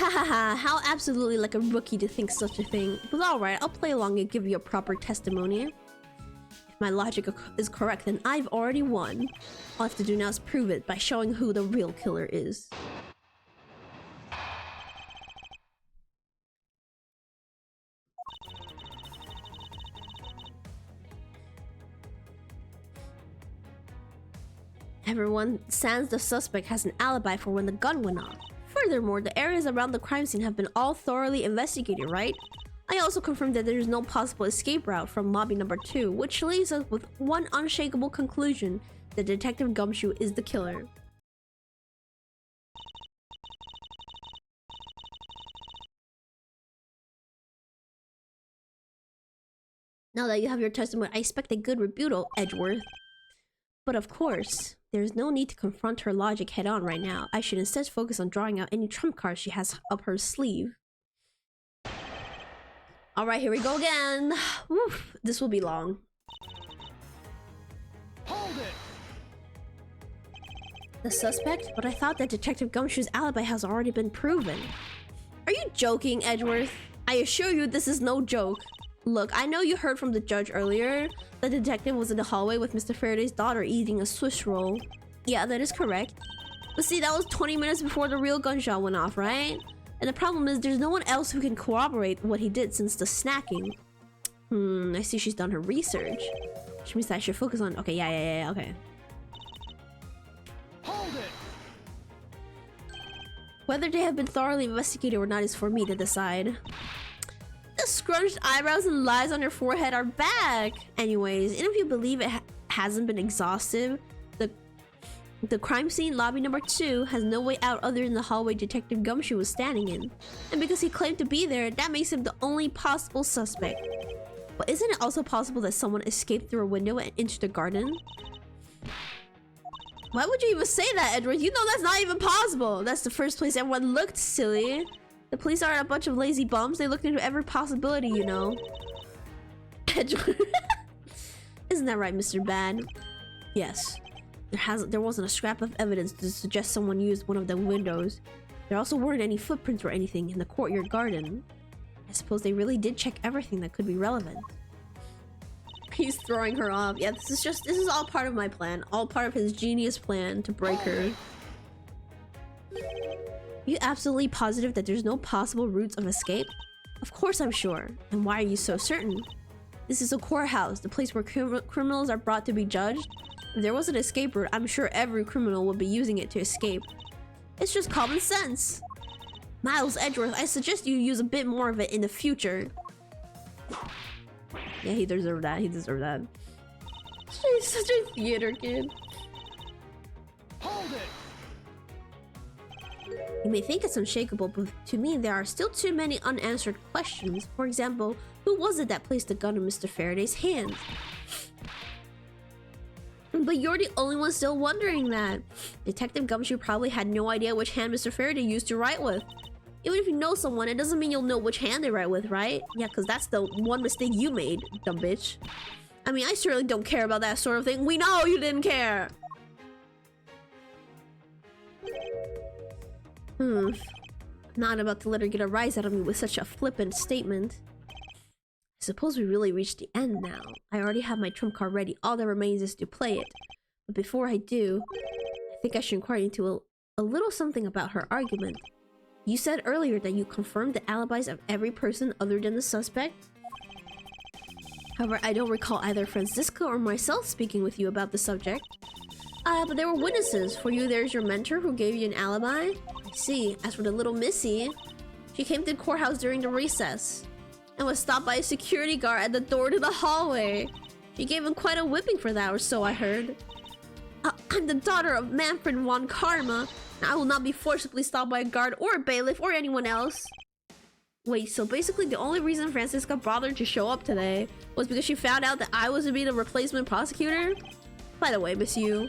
[SPEAKER 1] Hahaha, how absolutely like a rookie to think such a thing. But alright, I'll play along and give you a proper testimony. If my logic is correct, then I've already won. All I have to do now is prove it by showing who the real killer is. Everyone, sans the suspect, has an alibi for when the gun went off. Furthermore, the areas around the crime scene have been all thoroughly investigated, right? I also confirmed that there is no possible escape route from lobby number 2, which leaves us with one unshakable conclusion: that Detective Gumshoe is the killer. Now that you have your testimony, I expect a good rebuttal, Edgeworth. But of course, there's no need to confront her logic head-on right now. I should instead focus on drawing out any trump cards she has up her sleeve. Alright, here we go again. Woof, this will be long.
[SPEAKER 3] Hold it!
[SPEAKER 1] The suspect? But I thought that Detective Gumshoe's alibi has already been proven. Are you joking, Edgeworth? I assure you this is no joke. Look, I know you heard from the judge earlier. The detective was in the hallway with Mr. Faraday's daughter eating a Swiss roll. Yeah, that is correct. But see, that was 20 minutes before the real gunshot went off, right? And the problem is there's no one else who can corroborate what he did since the snacking. I see she's done her research. Which means that I should focus on... Okay, yeah, okay.
[SPEAKER 3] Hold it!
[SPEAKER 1] Whether they have been thoroughly investigated or not is for me to decide. The scrunched eyebrows and lines on your forehead are back! Anyways, even if you believe it hasn't been exhaustive, the crime scene, lobby number 2, has no way out other than the hallway Detective Gumshoe was standing in. And because he claimed to be there, that makes him the only possible suspect. But isn't it also possible that someone escaped through a window and into the garden? Why would you even say that, Edward? You know that's not even possible! That's the first place everyone looked, silly. The police aren't a bunch of lazy bums. They looked into every possibility, you know. Edward. Isn't that right, Mr. Bad? Yes. There wasn't a scrap of evidence to suggest someone used one of the windows. There also weren't any footprints or anything in the courtyard garden. I suppose they really did check everything that could be relevant. He's throwing her off. Yeah, this is all part of my plan. All part of his genius plan to break her. You absolutely positive that there's no possible routes of escape? Of course I'm sure. And why are you so certain? This is a courthouse, the place where criminals are brought to be judged. If there was an escape route, I'm sure every criminal would be using it to escape. It's just common sense. Miles Edgeworth, I suggest you use a bit more of it in the future. Yeah, he deserved that. He deserved that. He's such a theater kid.
[SPEAKER 3] Hold it!
[SPEAKER 1] You may think it's unshakable, but to me there are still too many unanswered questions. For example, who was it that placed the gun in Mr. Faraday's hand? But you're the only one still wondering that. Detective Gumshoe probably had no idea which hand Mr. Faraday used to write with. Even if you know someone, it doesn't mean you'll know which hand they write with, right? Yeah, because that's the one mistake you made, dumb bitch. I mean, I certainly don't care about that sort of thing. We know you didn't care! I'm not about to let her get a rise out of me with such a flippant statement. I suppose we really reached the end now. I already have my trump card ready. All that remains is to play it. But before I do, I think I should inquire into a little something about her argument. You said earlier that you confirmed the alibis of every person other than the suspect. However, I don't recall either Francisca or myself speaking with you about the subject. But there were witnesses. For you, there's your mentor who gave you an alibi. I see. As for the little Missy, she came to the courthouse during the recess and was stopped by a security guard at the door to the hallway. She gave him quite a whipping for that, or so I heard. I'm the daughter of Manfred von Karma. I will not be forcibly stopped by a guard or a bailiff or anyone else. Wait, so basically the only reason Francisca bothered to show up today was because she found out that I was to be the replacement prosecutor? By the way, Miss Yu,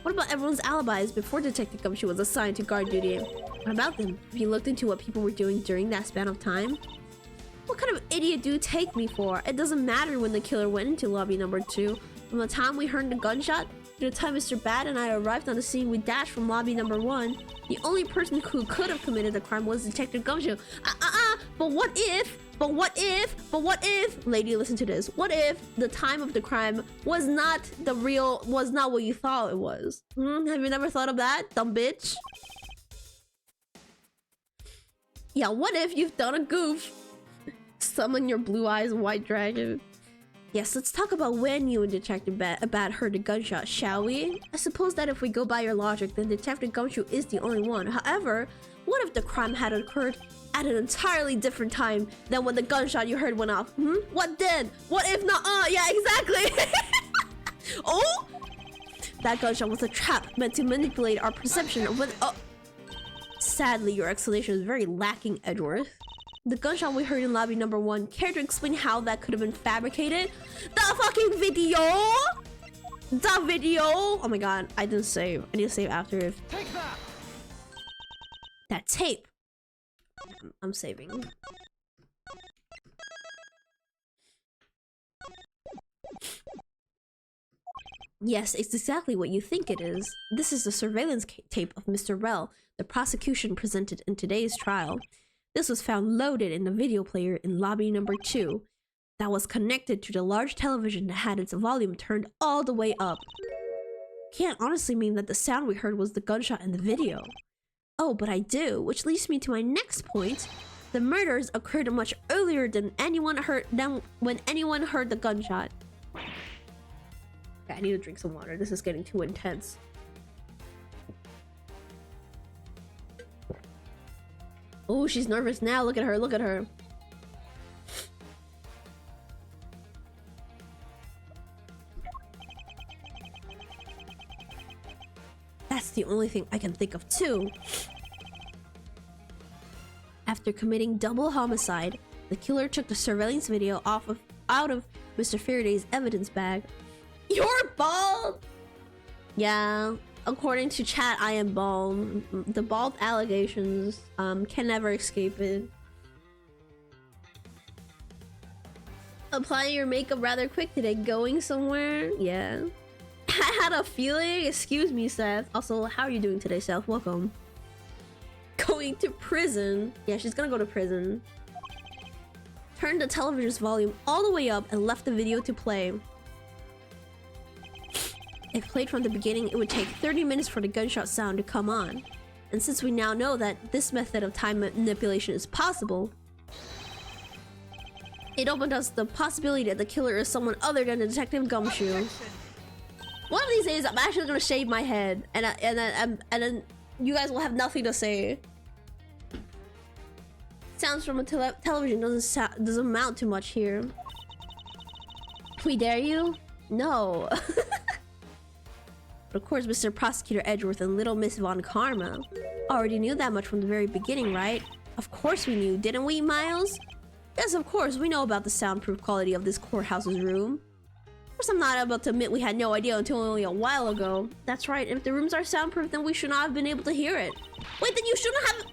[SPEAKER 1] what about everyone's alibis before Detective Gumshoe was assigned to guard duty? What about them? Have you looked into what people were doing during that span of time? What kind of idiot do you take me for? It doesn't matter when the killer went into lobby number 2. From the time we heard the gunshot, By the time Mr. Bad and I arrived on the scene, we dashed from lobby number 1. The only person who could have committed the crime was Detective Gumshoe. But what if? But what if? Lady, listen to this. What if the time of the crime was not what you thought it was? Have you never thought of that, dumb bitch? Yeah, what if you've done a goof? Summon your blue eyes white dragon. Yes, let's talk about when you and Detective Bad heard the gunshot, shall we? I suppose that if we go by your logic, then Detective Gumshoe is the only one. However, what if the crime had occurred at an entirely different time than when the gunshot you heard went off? What then? What if not? Yeah, exactly. Oh? That gunshot was a trap meant to manipulate our perception of when... Sadly, your explanation is very lacking, Edgeworth. The gunshot we heard in lobby number 1, care to explain how that could have been fabricated? The fucking video! The video! Oh my god, I didn't save. I need to save after if...
[SPEAKER 3] Take that!
[SPEAKER 1] That tape. I'm saving. Yes, it's exactly what you think it is. This is the surveillance tape of Mr. Rell, the prosecution presented in today's trial. This was found loaded in the video player in lobby number 2 that was connected to the large television that had its volume turned all the way up. Can't honestly mean that the sound we heard was the gunshot in the video. Oh, but I do, which leads me to my next point. The murders occurred much earlier than when anyone heard the gunshot. Okay, I need to drink some water. This is getting too intense. Oh, she's nervous now. Look at her. Look at her. That's the only thing I can think of too. After committing double homicide, the killer took the surveillance video out of Mr. Faraday's evidence bag. You're bald! Yeah. According to chat, I am bald. The bald allegations can never escape it. Applying your makeup rather quick today. Going somewhere? Yeah. I had a feeling. Excuse me, Seth. Also, how are you doing today, Seth? Welcome. Going to prison. Yeah, she's gonna go to prison. Turned the television's volume all the way up and left the video to play. If played from the beginning, it would take 30 minutes for the gunshot sound to come on. And since we now know that this method of time manipulation is possible, it opened us the possibility that the killer is someone other than Detective Gumshoe. One of these days, I'm actually gonna shave my head, and then you guys will have nothing to say. Sounds from a television doesn't amount to much here. We dare you? No. But of course, Mr. Prosecutor Edgeworth and Little Miss Von Karma already knew that much from the very beginning, right? Of course we knew, didn't we, Miles? Yes, of course, we know about the soundproof quality of this courthouse's room. Of course, I'm not about to admit we had no idea until only a while ago. That's right, if the rooms are soundproof, then we should not have been able to hear it. Wait, then you shouldn't have heard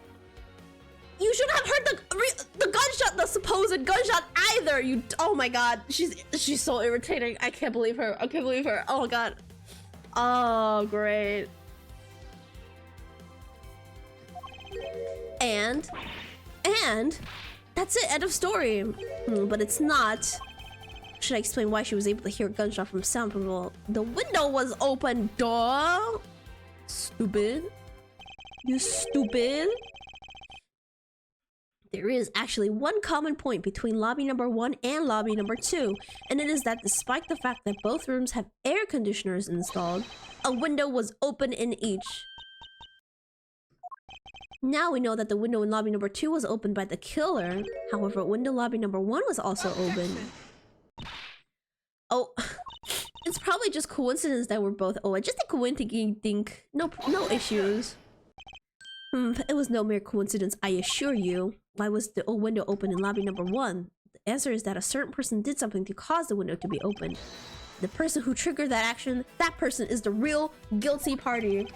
[SPEAKER 1] the gunshot, the supposed gunshot either. Oh my god, she's so irritating. I can't believe her. I can't believe her. Oh my god. Oh, great. And that's it, end of story. But it's not. Should I explain why she was able to hear a gunshot from soundproof? Well, the window was open, duh. Stupid. You stupid. There is actually one common point between lobby number 1 and lobby number 2, and it is that despite the fact that both rooms have air conditioners installed, a window was open in each. Now we know that the window in lobby number 2 was opened by the killer. However, window lobby number 1 was also open. Oh, it's probably just coincidence that we're both just a coincidence. No issues. It was no mere coincidence, I assure you. Why was the window open in lobby number 1? The answer is that a certain person did something to cause the window to be opened. The person who triggered that action, that person is the real guilty party.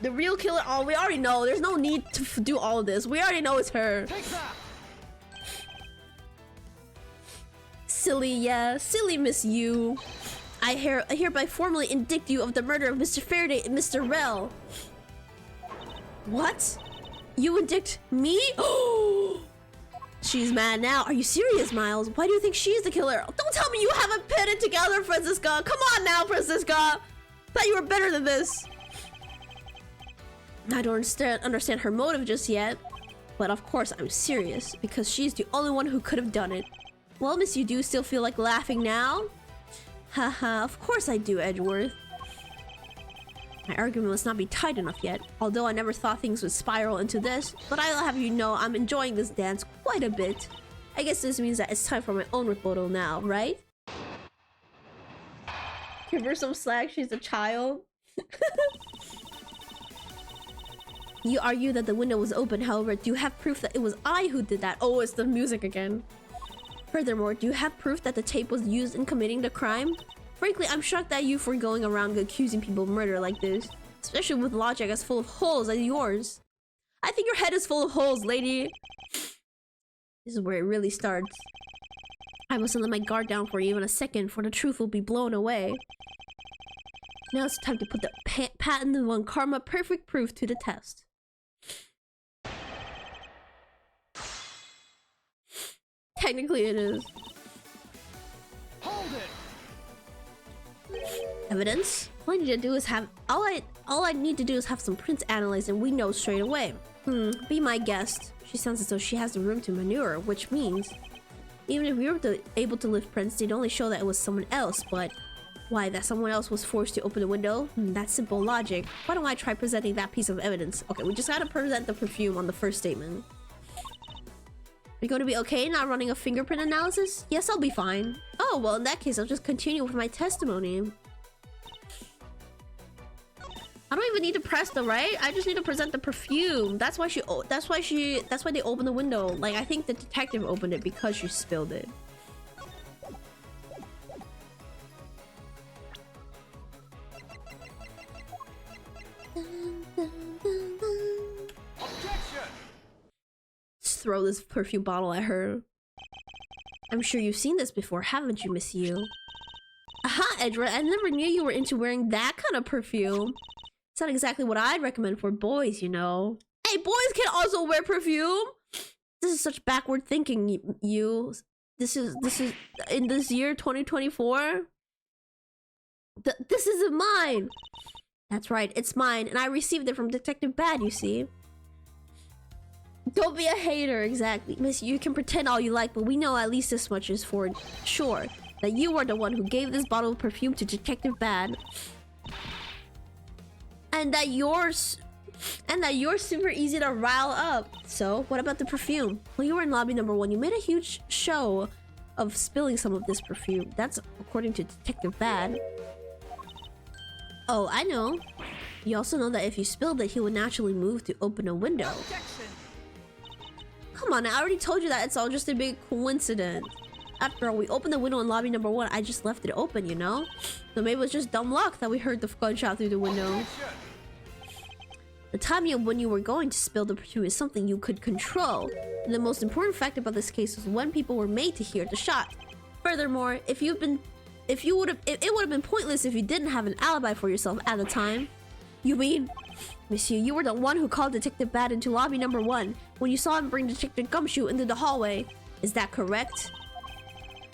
[SPEAKER 1] The real killer. Oh, we already know. There's no need to do all of this. We already know it's her.
[SPEAKER 3] Take that.
[SPEAKER 1] Silly, yeah. Silly Miss You. I hereby formally indict you of the murder of Mr. Faraday and Mr. Rell. What? You indict me? Oh! She's mad now. Are you serious, Miles? Why do you think she's the killer? Don't tell me you haven't put it together, Francisca. Come on now, Francisca. Thought you were better than this. I don't understand her motive just yet. But of course I'm serious, because she's the only one who could have done it. Well, miss, you do still feel like laughing now? Haha, of course I do, Edgeworth. My argument must not be tight enough yet, although I never thought things would spiral into this, but I'll have you know I'm enjoying this dance quite a bit. I guess this means that it's time for my own rebuttal now, right? Give her some slack, she's a child. You argue that the window was open, however, do you have proof that it was I who did that? Oh, it's the music again. Furthermore, do you have proof that the tape was used in committing the crime? Frankly, I'm shocked at you for going around accusing people of murder like this, especially with logic as full of holes as yours. I think your head is full of holes, lady. This is where it really starts. I mustn't let my guard down for even a second, for the truth will be blown away. Now it's time to put the patent on karma perfect proof to the test. Technically it is.
[SPEAKER 3] Hold it.
[SPEAKER 1] Evidence? All I need to do is have all I need to do is have some prints analyzed and we know straight away. Be my guest. She sounds as though she has the room to maneuver, which means even if we were able to lift prints, they'd only show that it was someone else, but why, that someone else was forced to open the window? That's simple logic. Why don't I try presenting that piece of evidence? Okay, we just gotta present the perfume on the first statement. Are you going to be okay not running a fingerprint analysis? Yes, I'll be fine. Oh, well, in that case, I'll just continue with my testimony. I don't even need to press the right. I just need to present the perfume. That's why they opened the window. Like, I think the detective opened it because she spilled it. Throw this perfume bottle at her. I'm sure you've seen this before, haven't you, Miss Yu? Aha, Edward, I never knew you were into wearing that kind of perfume. It's not exactly what I'd recommend for boys, you know. Hey, boys can also wear perfume? This is such backward thinking, you. This is in this year 2024. This isn't mine. That's right, it's mine, and I received it from Detective Bad, you see. Don't be a hater, exactly. Miss, you can pretend all you like, but we know at least this much is for sure. That you are the one who gave this bottle of perfume to Detective Bad. And that you're super easy to rile up. So, what about the perfume? Well, you were in lobby number 1. You made a huge show of spilling some of this perfume. That's according to Detective Bad. Oh, I know. You also know that if you spilled it, he would naturally move to open a window. Come on, I already told you that it's all just a big coincidence. After all, we opened the window in lobby number 1. I just left it open, you know? So maybe it was just dumb luck that we heard the gunshot through the window. The timing when you were going to spill the perfume is something you could control. And the most important fact about this case is when people were made to hear the shot. Furthermore, it would have been pointless if you didn't have an alibi for yourself at the time. You mean, Monsieur, you were the one who called Detective Bad into lobby number 1 when you saw him bring Detective Gumshoe into the hallway. Is that correct?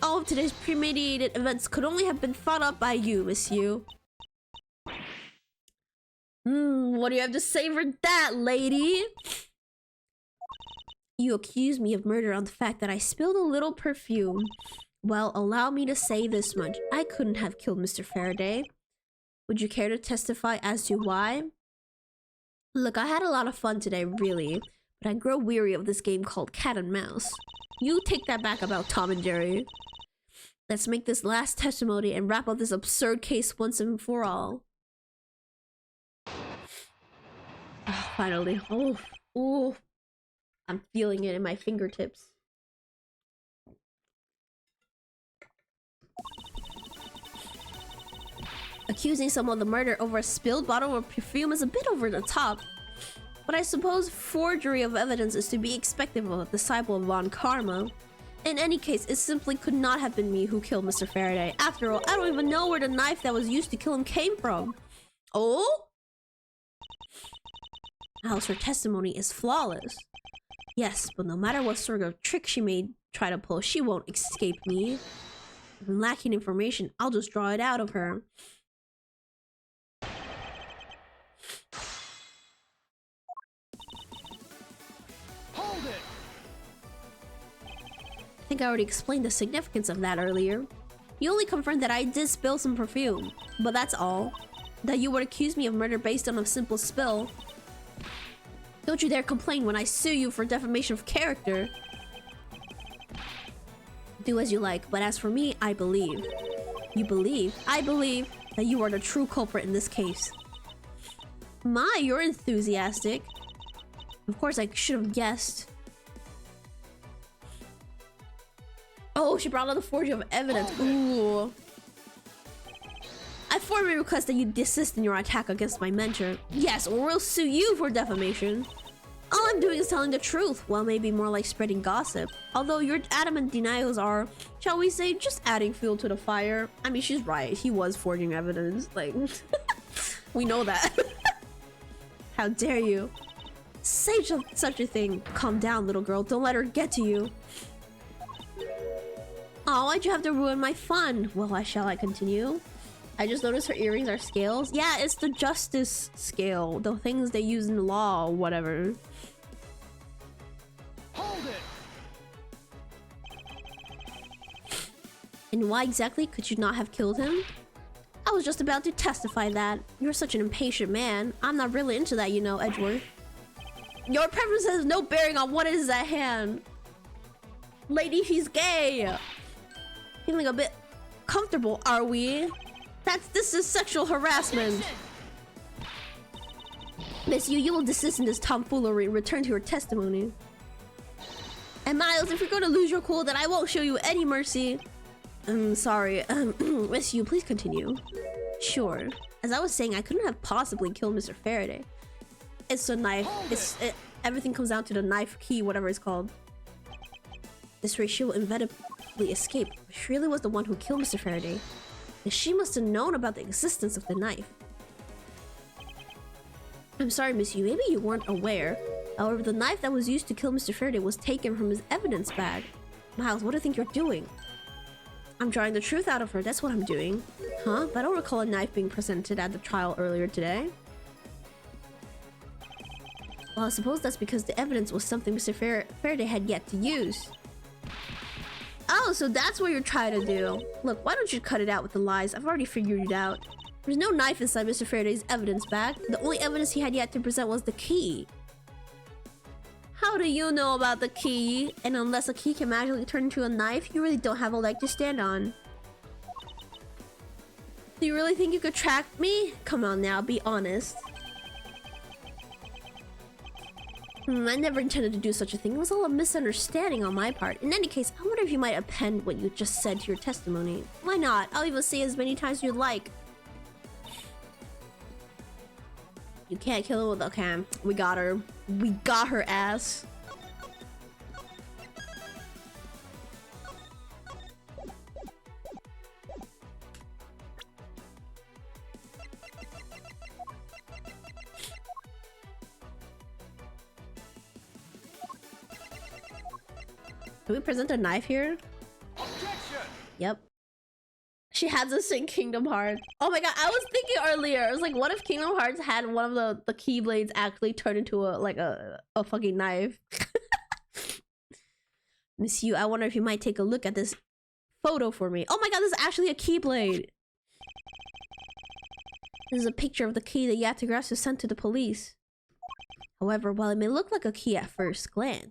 [SPEAKER 1] All of today's premeditated events could only have been thought up by you, Monsieur. What do you have to say for that, lady? You accuse me of murder on the fact that I spilled a little perfume. Well, allow me to say this much. I couldn't have killed Mr. Faraday. Would you care to testify as to why? Look, I had a lot of fun today, really. But I grow weary of this game called Cat and Mouse. You take that back about Tom and Jerry. Let's make this last testimony and wrap up this absurd case once and for all. Oh, finally. Oh, I'm feeling it in my fingertips. Accusing someone of the murder over a spilled bottle of perfume is a bit over the top. But I suppose forgery of evidence is to be expected of the disciple of Von Karma. In any case, it simply could not have been me who killed Mr. Faraday. After all, I don't even know where the knife that was used to kill him came from. Oh? Alice, her testimony is flawless. Yes, but no matter what sort of trick she may try to pull, she won't escape me. If I'm lacking information, I'll just draw it out of her.
[SPEAKER 3] Hold it!
[SPEAKER 1] I think I already explained the significance of that earlier. You only confirmed that I did spill some perfume, but that's all. That you would accuse me of murder based on a simple spill. Don't you dare complain when I sue you for defamation of character. Do as you like, but as for me, I believe. You believe? I believe that you are the true culprit in this case. My, you're enthusiastic. Of course, I should have guessed. Oh, she brought out the forgery of evidence. Ooh. I formally request that you desist in your attack against my mentor. Yes, or we'll sue you for defamation. All I'm doing is telling the truth. Well, maybe more like spreading gossip. Although your adamant denials are, shall we say, just adding fuel to the fire. I mean, she's right. He was forging evidence. Like, we know that. How dare you? Say such a thing. Calm down, little girl. Don't let her get to you. Oh, why'd you have to ruin my fun? Well, why shall I continue? I just noticed her earrings are scales. Yeah, it's the justice scale. The things they use in law or whatever.
[SPEAKER 3] Hold it!
[SPEAKER 1] And why exactly could you not have killed him? I was just about to testify that. You're such an impatient man. I'm not really into that, you know, Edgeworth. Your preference has no bearing on what is at hand. Lady, he's gay. Feeling a bit comfortable, are we? This is sexual harassment. Miss Yu, you will desist in this tomfoolery and return to your testimony. And Miles, if you're going to lose your cool, then I won't show you any mercy. Sorry. Miss Yu, please continue. Sure. As I was saying, I couldn't have possibly killed Mr. Faraday. It's a knife. Everything comes down to the knife key, whatever it's called. This way she will inevitably escape. She really was the one who killed Mr. Faraday. And she must have known about the existence of the knife. I'm sorry, Miss Yu, maybe you weren't aware. However, the knife that was used to kill Mr. Faraday was taken from his evidence bag. Miles, what do you think you're doing? I'm drawing the truth out of her, that's what I'm doing. Huh? But I don't recall a knife being presented at the trial earlier today. Well, I suppose that's because the evidence was something Mr. Faraday had yet to use. Oh, so that's what you're trying to do. Look, why don't you cut it out with the lies? I've already figured it out. There's no knife inside Mr. Faraday's evidence bag. The only evidence he had yet to present was the key. How do you know about the key? And unless a key can magically turn into a knife, you really don't have a leg to stand on. Do you really think you could track me? Come on now, be honest. I never intended to do such a thing. It was all a misunderstanding on my part. In any case, I wonder if you might append what you just said to your testimony. Why not? I'll even say as many times as you'd like. You can't kill her with... Okay, we got her. We got her ass. Can we present a knife here?
[SPEAKER 3] Objection!
[SPEAKER 1] Yep. She has this in Kingdom Hearts. Oh my god, I was thinking earlier. I was like, what if Kingdom Hearts had one of the keyblades actually turn into a fucking knife? Miss Yu, I wonder if you might take a look at this photo for me. Oh my god, this is actually a keyblade. This is a picture of the key that Yatagarasu sent to the police. However, while it may look like a key at first glance,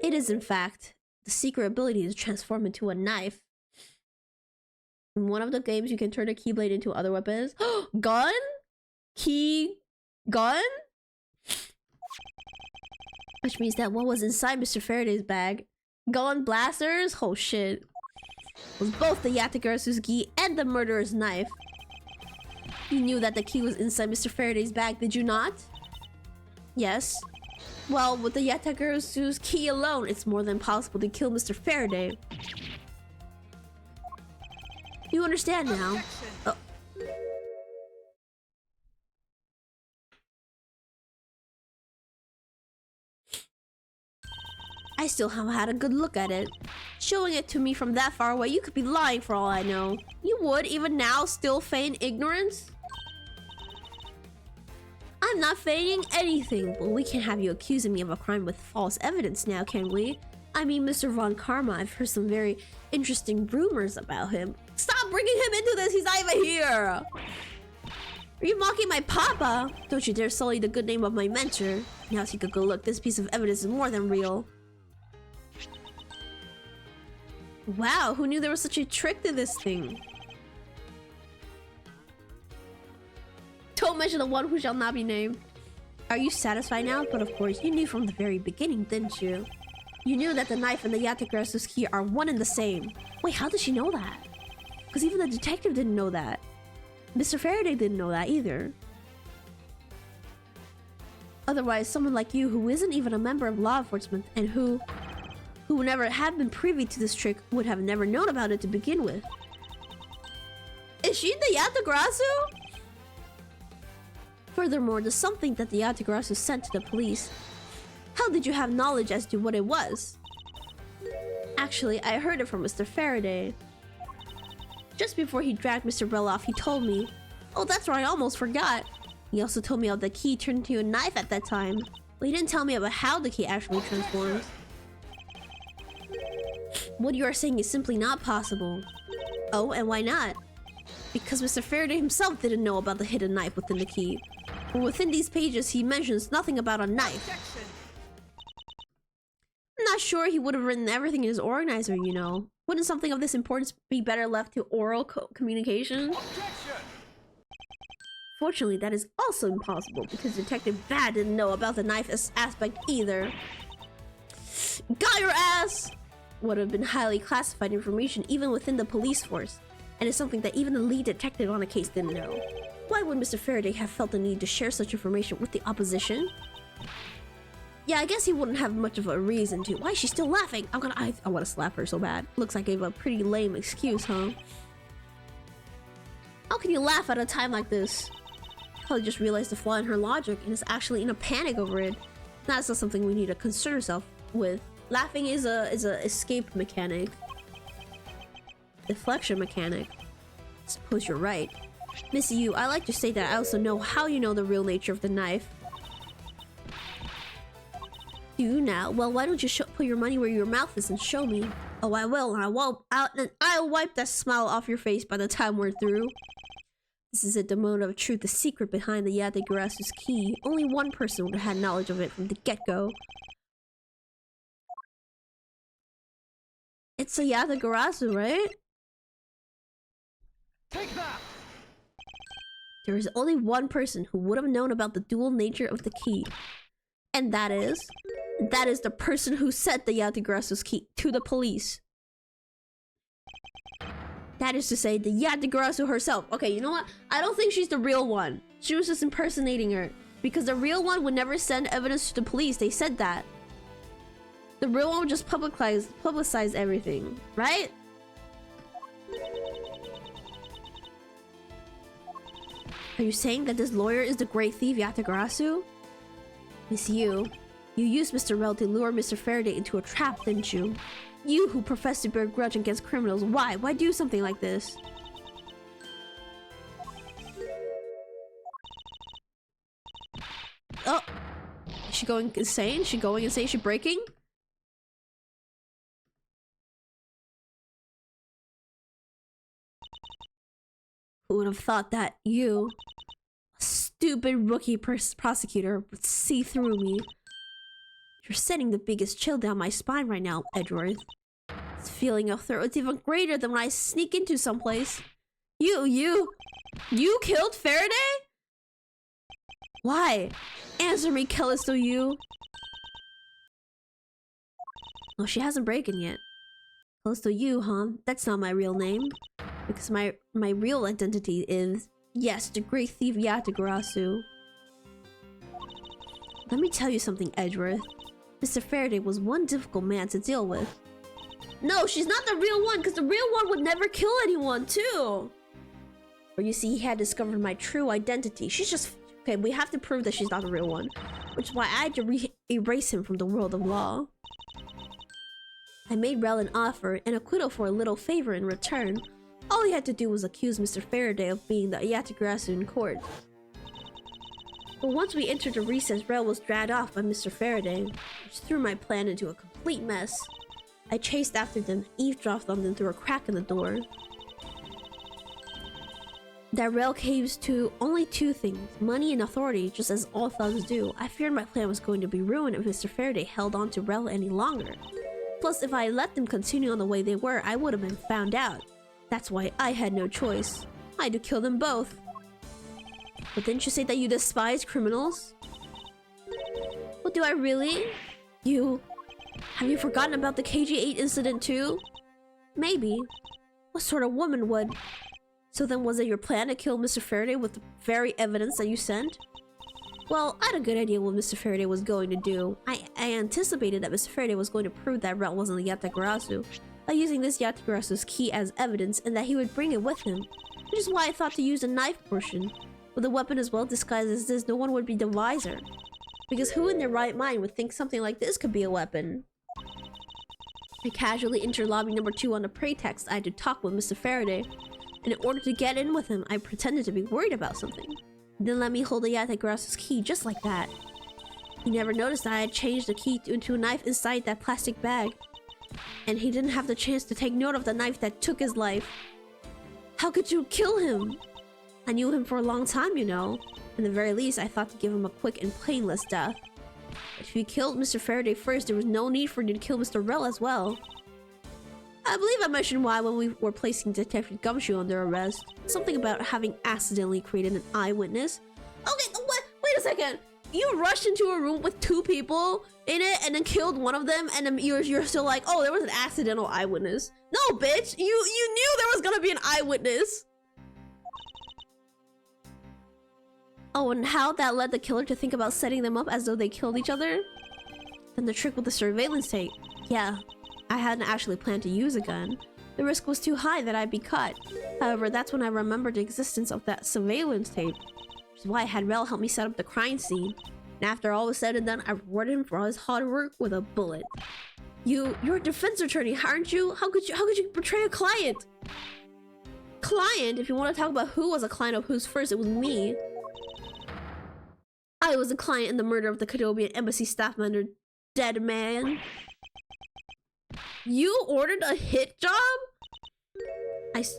[SPEAKER 1] it is in fact the secret ability to transform into a knife. In one of the games, you can turn a keyblade into other weapons. Gun? Key? Gun? Which means that what was inside Mr. Faraday's bag, gun blasters? Oh shit. Was both the Yatagarasu's key and the murderer's knife. You knew that the key was inside Mr. Faraday's bag, did you not? Yes. Well, with the Yatagurusu's key alone, it's more than possible to kill Mr. Faraday. You understand now?
[SPEAKER 3] Objection.
[SPEAKER 1] Oh. I still haven't had a good look at it. Showing it to me from that far away, you could be lying for all I know. You would, even now, still feign ignorance? I'm not feigning anything, but we can't have you accusing me of a crime with false evidence now, can we? I mean, Mr. Von Karma, I've heard some very interesting rumors about him. Stop bringing him into this, he's not even here! Are you mocking my papa? Don't you dare sully the good name of my mentor. Now take a good look, this piece of evidence is more than real. Wow, who knew there was such a trick to this thing? Don't mention the one who shall not be named. Are you satisfied now? But of course, you knew from the very beginning, didn't you? You knew that the knife and the Yatagurusu's key are one and the same. Wait, how did she know that? Because even the detective didn't know that. Mr. Faraday didn't know that either. Otherwise, someone like you who isn't even a member of law enforcement and who never had been privy to this trick would have never known about it to begin with. Is she the Yatagurasu? Furthermore, there's something that the Yatagurasu sent to the police. How did you have knowledge as to what it was? Actually, I heard it from Mr. Faraday. Just before he dragged Mr. Bell off, he told me. Oh, that's right, I almost forgot. He also told me how the key turned into a knife at that time. But he didn't tell me about how the key actually transformed. What you are saying is simply not possible. Oh, and why not? Because Mr. Faraday himself didn't know about the hidden knife within the key. But within these pages, he mentions nothing about a knife.
[SPEAKER 3] Objection.
[SPEAKER 1] I'm not sure he would have written everything in his organizer, you know. Wouldn't something of this importance be better left to oral communication?
[SPEAKER 3] Objection.
[SPEAKER 1] Fortunately, that is also impossible because Detective Bad didn't know about the knife aspect either. Got your ass! Would have been highly classified information even within the police force, and it's something that even the lead detective on a case didn't know. Why would Mr. Faraday have felt the need to share such information with the opposition? Yeah, I guess he wouldn't have much of a reason to. Why is she still laughing? I want to slap her so bad. Looks like I gave a pretty lame excuse, huh? How can you laugh at a time like this? Probably just realized the flaw in her logic and is actually in a panic over it. That's not something we need to concern ourselves with. Laughing is a escape mechanic. Deflection mechanic. I suppose you're right. Missy Yu, I like to say that I also know how you know the real nature of the knife. Do you now? Well, why don't you put your money where your mouth is and show me? Oh, I will, and I'll wipe that smile off your face by the time we're through. This is it, the moment of truth, the secret behind the Yatagurasu's key. Only one person would have had knowledge of it from the get-go. It's a Yatagurasu, right?
[SPEAKER 3] Take that.
[SPEAKER 1] There is only one person who would have known about the dual nature of the key. And that is the person who sent the Yatagurasu's key to the police. That is to say, the Yatagurasu herself. Okay, you know what? I don't think she's the real one. She was just impersonating her. Because the real one would never send evidence to the police. They said that. The real one would just publicize everything, right? Are you saying that this lawyer is the great thief Yatagurasu? Miss Yu, you used Mr. Rel to lure Mr. Faraday into a trap, didn't you? You who profess to bear grudge against criminals, why? Why do something like this? Oh! Is she going insane? Is she going insane? Is she breaking? Who would have thought that you, a stupid rookie prosecutor, would see through me? You're sending the biggest chill down my spine right now, Edgeworth. This feeling of throat is even greater than when I sneak into someplace. You killed Faraday? Why? Answer me, Callisto, you. Oh, she hasn't broken yet. Callisto, you, huh? That's not my real name. Because my real identity is, yes, the great thief Yatagurasu. Let me tell you something, Edgeworth. Mr. Faraday was one difficult man to deal with. No, she's not the real one, because the real one would never kill anyone, too. Or you see, he had discovered my true identity. She's just... Okay, we have to prove that she's not the real one. Which is why I had to erase him from the world of law. I made Rel an offer, an acquittal for a little favor in return. All he had to do was accuse Mr. Faraday of being the Yatagarasu in court. But once we entered the recess, Rel was dragged off by Mr. Faraday, which threw my plan into a complete mess. I chased after them, eavesdropped on them through a crack in the door. That Rel caves to only two things, money and authority, just as all thugs do. I feared my plan was going to be ruined if Mr. Faraday held on to Rel any longer. Plus, if I let them continue on the way they were, I would have been found out. That's why I had no choice. I had to kill them both. But didn't you say that you despise criminals? Well, do I really? Have you forgotten about the KG8 incident too? Maybe. What sort of woman would? So then was it your plan to kill Mr. Faraday with the very evidence that you sent? Well, I had a good idea what Mr. Faraday was going to do. I anticipated that Mr. Faraday was going to prove that Rel wasn't the Yatagarasu by using this Yatagarasu's key as evidence and that he would bring it with him. Which is why I thought to use a knife portion. With a weapon as well disguised as this, no one would be the wiser. Because who in their right mind would think something like this could be a weapon? I casually entered lobby number 2 on the pretext I had to talk with Mr. Faraday. And in order to get in with him, I pretended to be worried about something. He didn't let me hold the Yatagarasu's key just like that. He never noticed that I had changed the key into a knife inside that plastic bag. And he didn't have the chance to take note of the knife that took his life. How could you kill him? I knew him for a long time, you know. In the very least, I thought to give him a quick and painless death. If you killed Mr. Faraday first, there was no need for you to kill Mr. Rel as well. I believe I mentioned why when we were placing Detective Gumshoe under arrest. Something about having accidentally created an eyewitness. Okay, wait a second. You rushed into a room with 2 people in it and then killed one of them, and then you're still like, oh, there was an accidental eyewitness. No, bitch, you knew there was gonna be an eyewitness. Oh, and how that led the killer to think about setting them up as though they killed each other? Then the trick with the surveillance tape. Yeah, I hadn't actually planned to use a gun. The risk was too high that I'd be caught. However, that's when I remembered the existence of that surveillance tape. Which is why I had Rel help me set up the crime scene. And after all was said and done, I rewarded him for all his hard work with a bullet. You're a defense attorney, aren't you? How could you betray a client? Client? If you want to talk about who was a client of whose first, it was me. I was a client in the murder of the Cadobian embassy staff member, Dead Man. You ordered a hit job?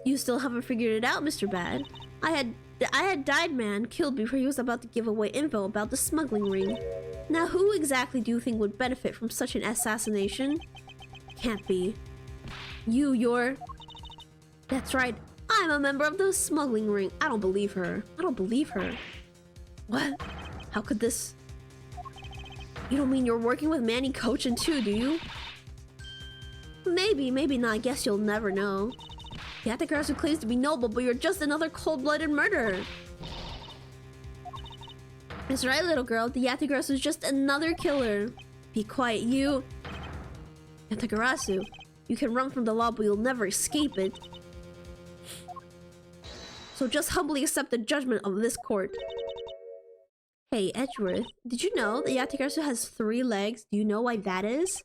[SPEAKER 1] You still haven't figured it out, Mr. Bad. I had Died Man killed before he was about to give away info about the smuggling ring. Now, who exactly do you think would benefit from such an assassination? Can't be. You're... That's right. I'm a member of the smuggling ring. I don't believe her. I don't believe her. What? How could this... You don't mean you're working with Manny Cochin too, do you? Maybe, maybe not. I guess you'll never know. The Yatagarasu claims to be noble, but you're just another cold-blooded murderer. That's right, little girl. The Yatagarasu is just another killer. Be quiet, you. Yatagarasu, you can run from the law, but you'll never escape it. So just humbly accept the judgment of this court. Hey, Edgeworth, did you know that Yatagarasu has 3 legs? Do you know why that is?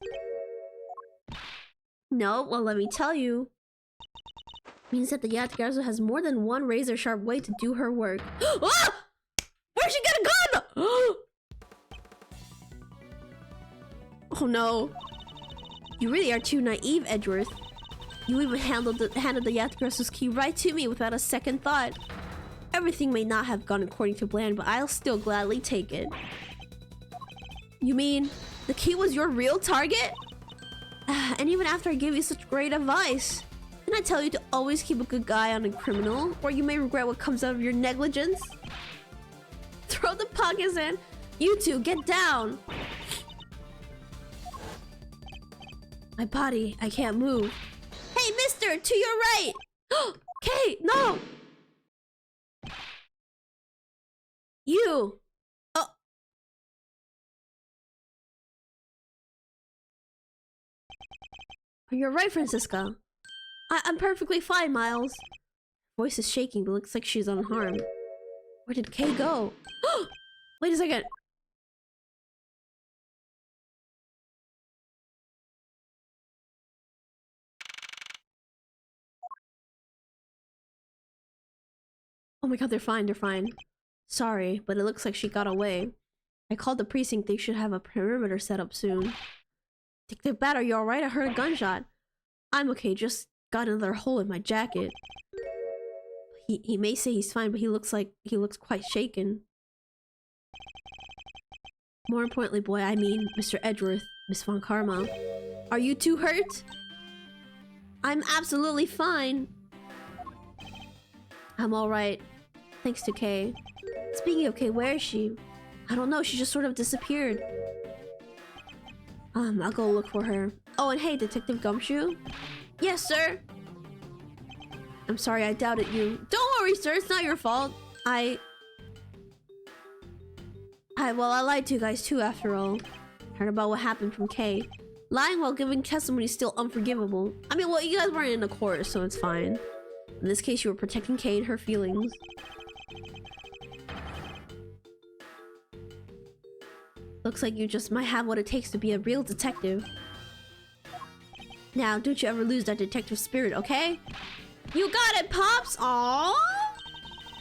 [SPEAKER 1] No? Well, let me tell you. Means that the Yatagarasu has more than one razor-sharp way to do her work. Ah! Where'd she get a gun? Oh no. You really are too naive, Edgeworth. You even handed the Yatagarasu's key right to me without a second thought. Everything may not have gone according to plan, but I'll still gladly take it. You mean the key was your real target? And even after I gave you such great advice, didn't I tell you to always keep a good eye on a criminal, or you may regret what comes out of your negligence? Throw the pockets in. You two, get down. My body, I can't move. Hey, mister, to your right. Kate, no. You. You're right, Francisca. I'm perfectly fine, Miles. Voice is shaking, but looks like she's unharmed. Where did Kay go? Wait a second. Oh my god, they're fine, they're fine. Sorry, but it looks like she got away. I called the precinct, they should have a perimeter set up soon. Detective Bat, are you alright? I heard a gunshot. I'm okay, just got another hole in my jacket. He may say he's fine, but he looks quite shaken. More importantly, boy, I mean Mr. Edgeworth, Miss Von Karma. Are you too hurt? I'm absolutely fine. I'm alright. Thanks to Kay. Speaking of Kay, where is she? I don't know, she just sort of disappeared. I'll go look for her. Oh, and hey, Detective Gumshoe? Yes, sir? I'm sorry, I doubted you. Don't worry, sir, it's not your fault. Well, I lied to you guys too, after all. Heard about what happened from Kay. Lying while giving testimony is still unforgivable. I mean, well, you guys weren't in a court, so it's fine. In this case, you were protecting Kay and her feelings. Looks like you just might have what it takes to be a real detective. Now, don't you ever lose that detective spirit, okay? You got it, Pops! Aww!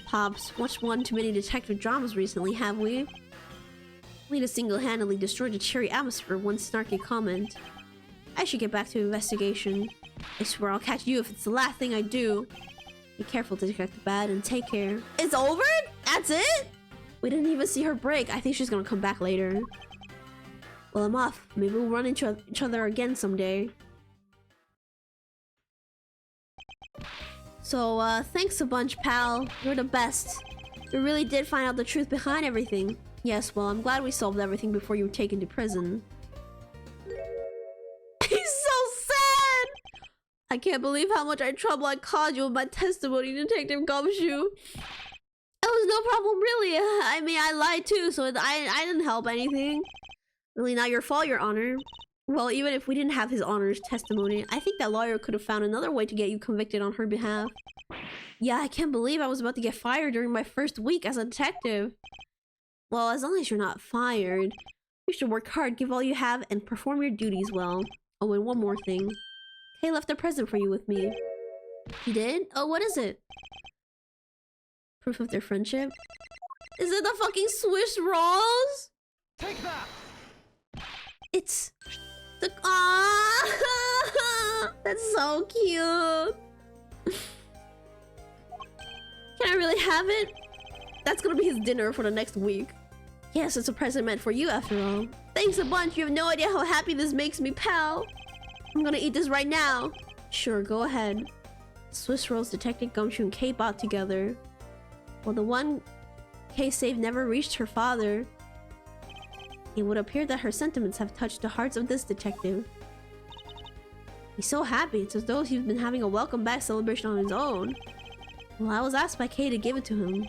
[SPEAKER 1] Pops, watched one too many detective dramas recently, have we? Lena single-handedly destroyed the cheery atmosphere with one snarky comment. I should get back to investigation. I swear I'll catch you if it's the last thing I do. Be careful, Detective Bad, and take care. It's over? That's it? We didn't even see her break. I think she's gonna come back later. Well, I'm off. Maybe we'll run into each other again someday. So, thanks a bunch, pal. You're the best. You really did find out the truth behind everything. Yes, well, I'm glad we solved everything before you were taken to prison. He's so sad! I can't believe how much trouble I caused you with my testimony, Detective Gumshoe. It was no problem, really. I mean, I lied too, so I didn't help anything. Really not your fault, Your Honor. Well, even if we didn't have His Honor's testimony, I think that lawyer could have found another way to get you convicted on her behalf. Yeah, I can't believe I was about to get fired during my first week as a detective. Well, as long as you're not fired, you should work hard, give all you have, and perform your duties well. Oh, and one more thing. Kay left a present for you with me. He did? Oh, what is it? Proof of their friendship? Is it the fucking Swiss rolls?
[SPEAKER 3] Take that!
[SPEAKER 1] It's the that's so cute. Can I really have it? That's gonna be his dinner for the next week. Yes, it's a present meant for you after all. Thanks a bunch. You have no idea how happy this makes me, pal. I'm gonna eat this right now. Sure, go ahead. Swiss rolls, Detective Gumshoe, and Kay bought together. Well, the one Kay saved never reached her father. It would appear that her sentiments have touched the hearts of this detective. He's so happy. It's as though he's been having a welcome back celebration on his own. Well, I was asked by Kay to give it to him.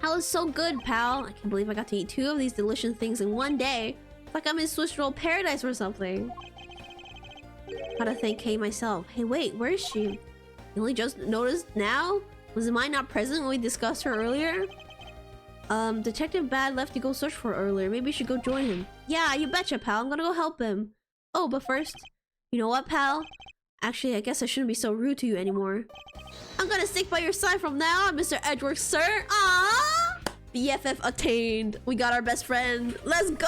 [SPEAKER 1] That was so good, pal. I can't believe I got to eat 2 of these delicious things in one day. It's like I'm in Swiss roll paradise or something. Gotta thank Kay myself. Hey, wait, where is she? You only just noticed now? Was Mai not present when we discussed her earlier? Detective Bad left to go search for her earlier. Maybe you should go join him. Yeah, you betcha, pal. I'm gonna go help him. Oh, but first, you know what, pal? Actually, I guess I shouldn't be so rude to you anymore. I'm gonna stick by your side from now on, Mr. Edgeworth, sir. Ah, BFF attained. We got our best friend. Let's go!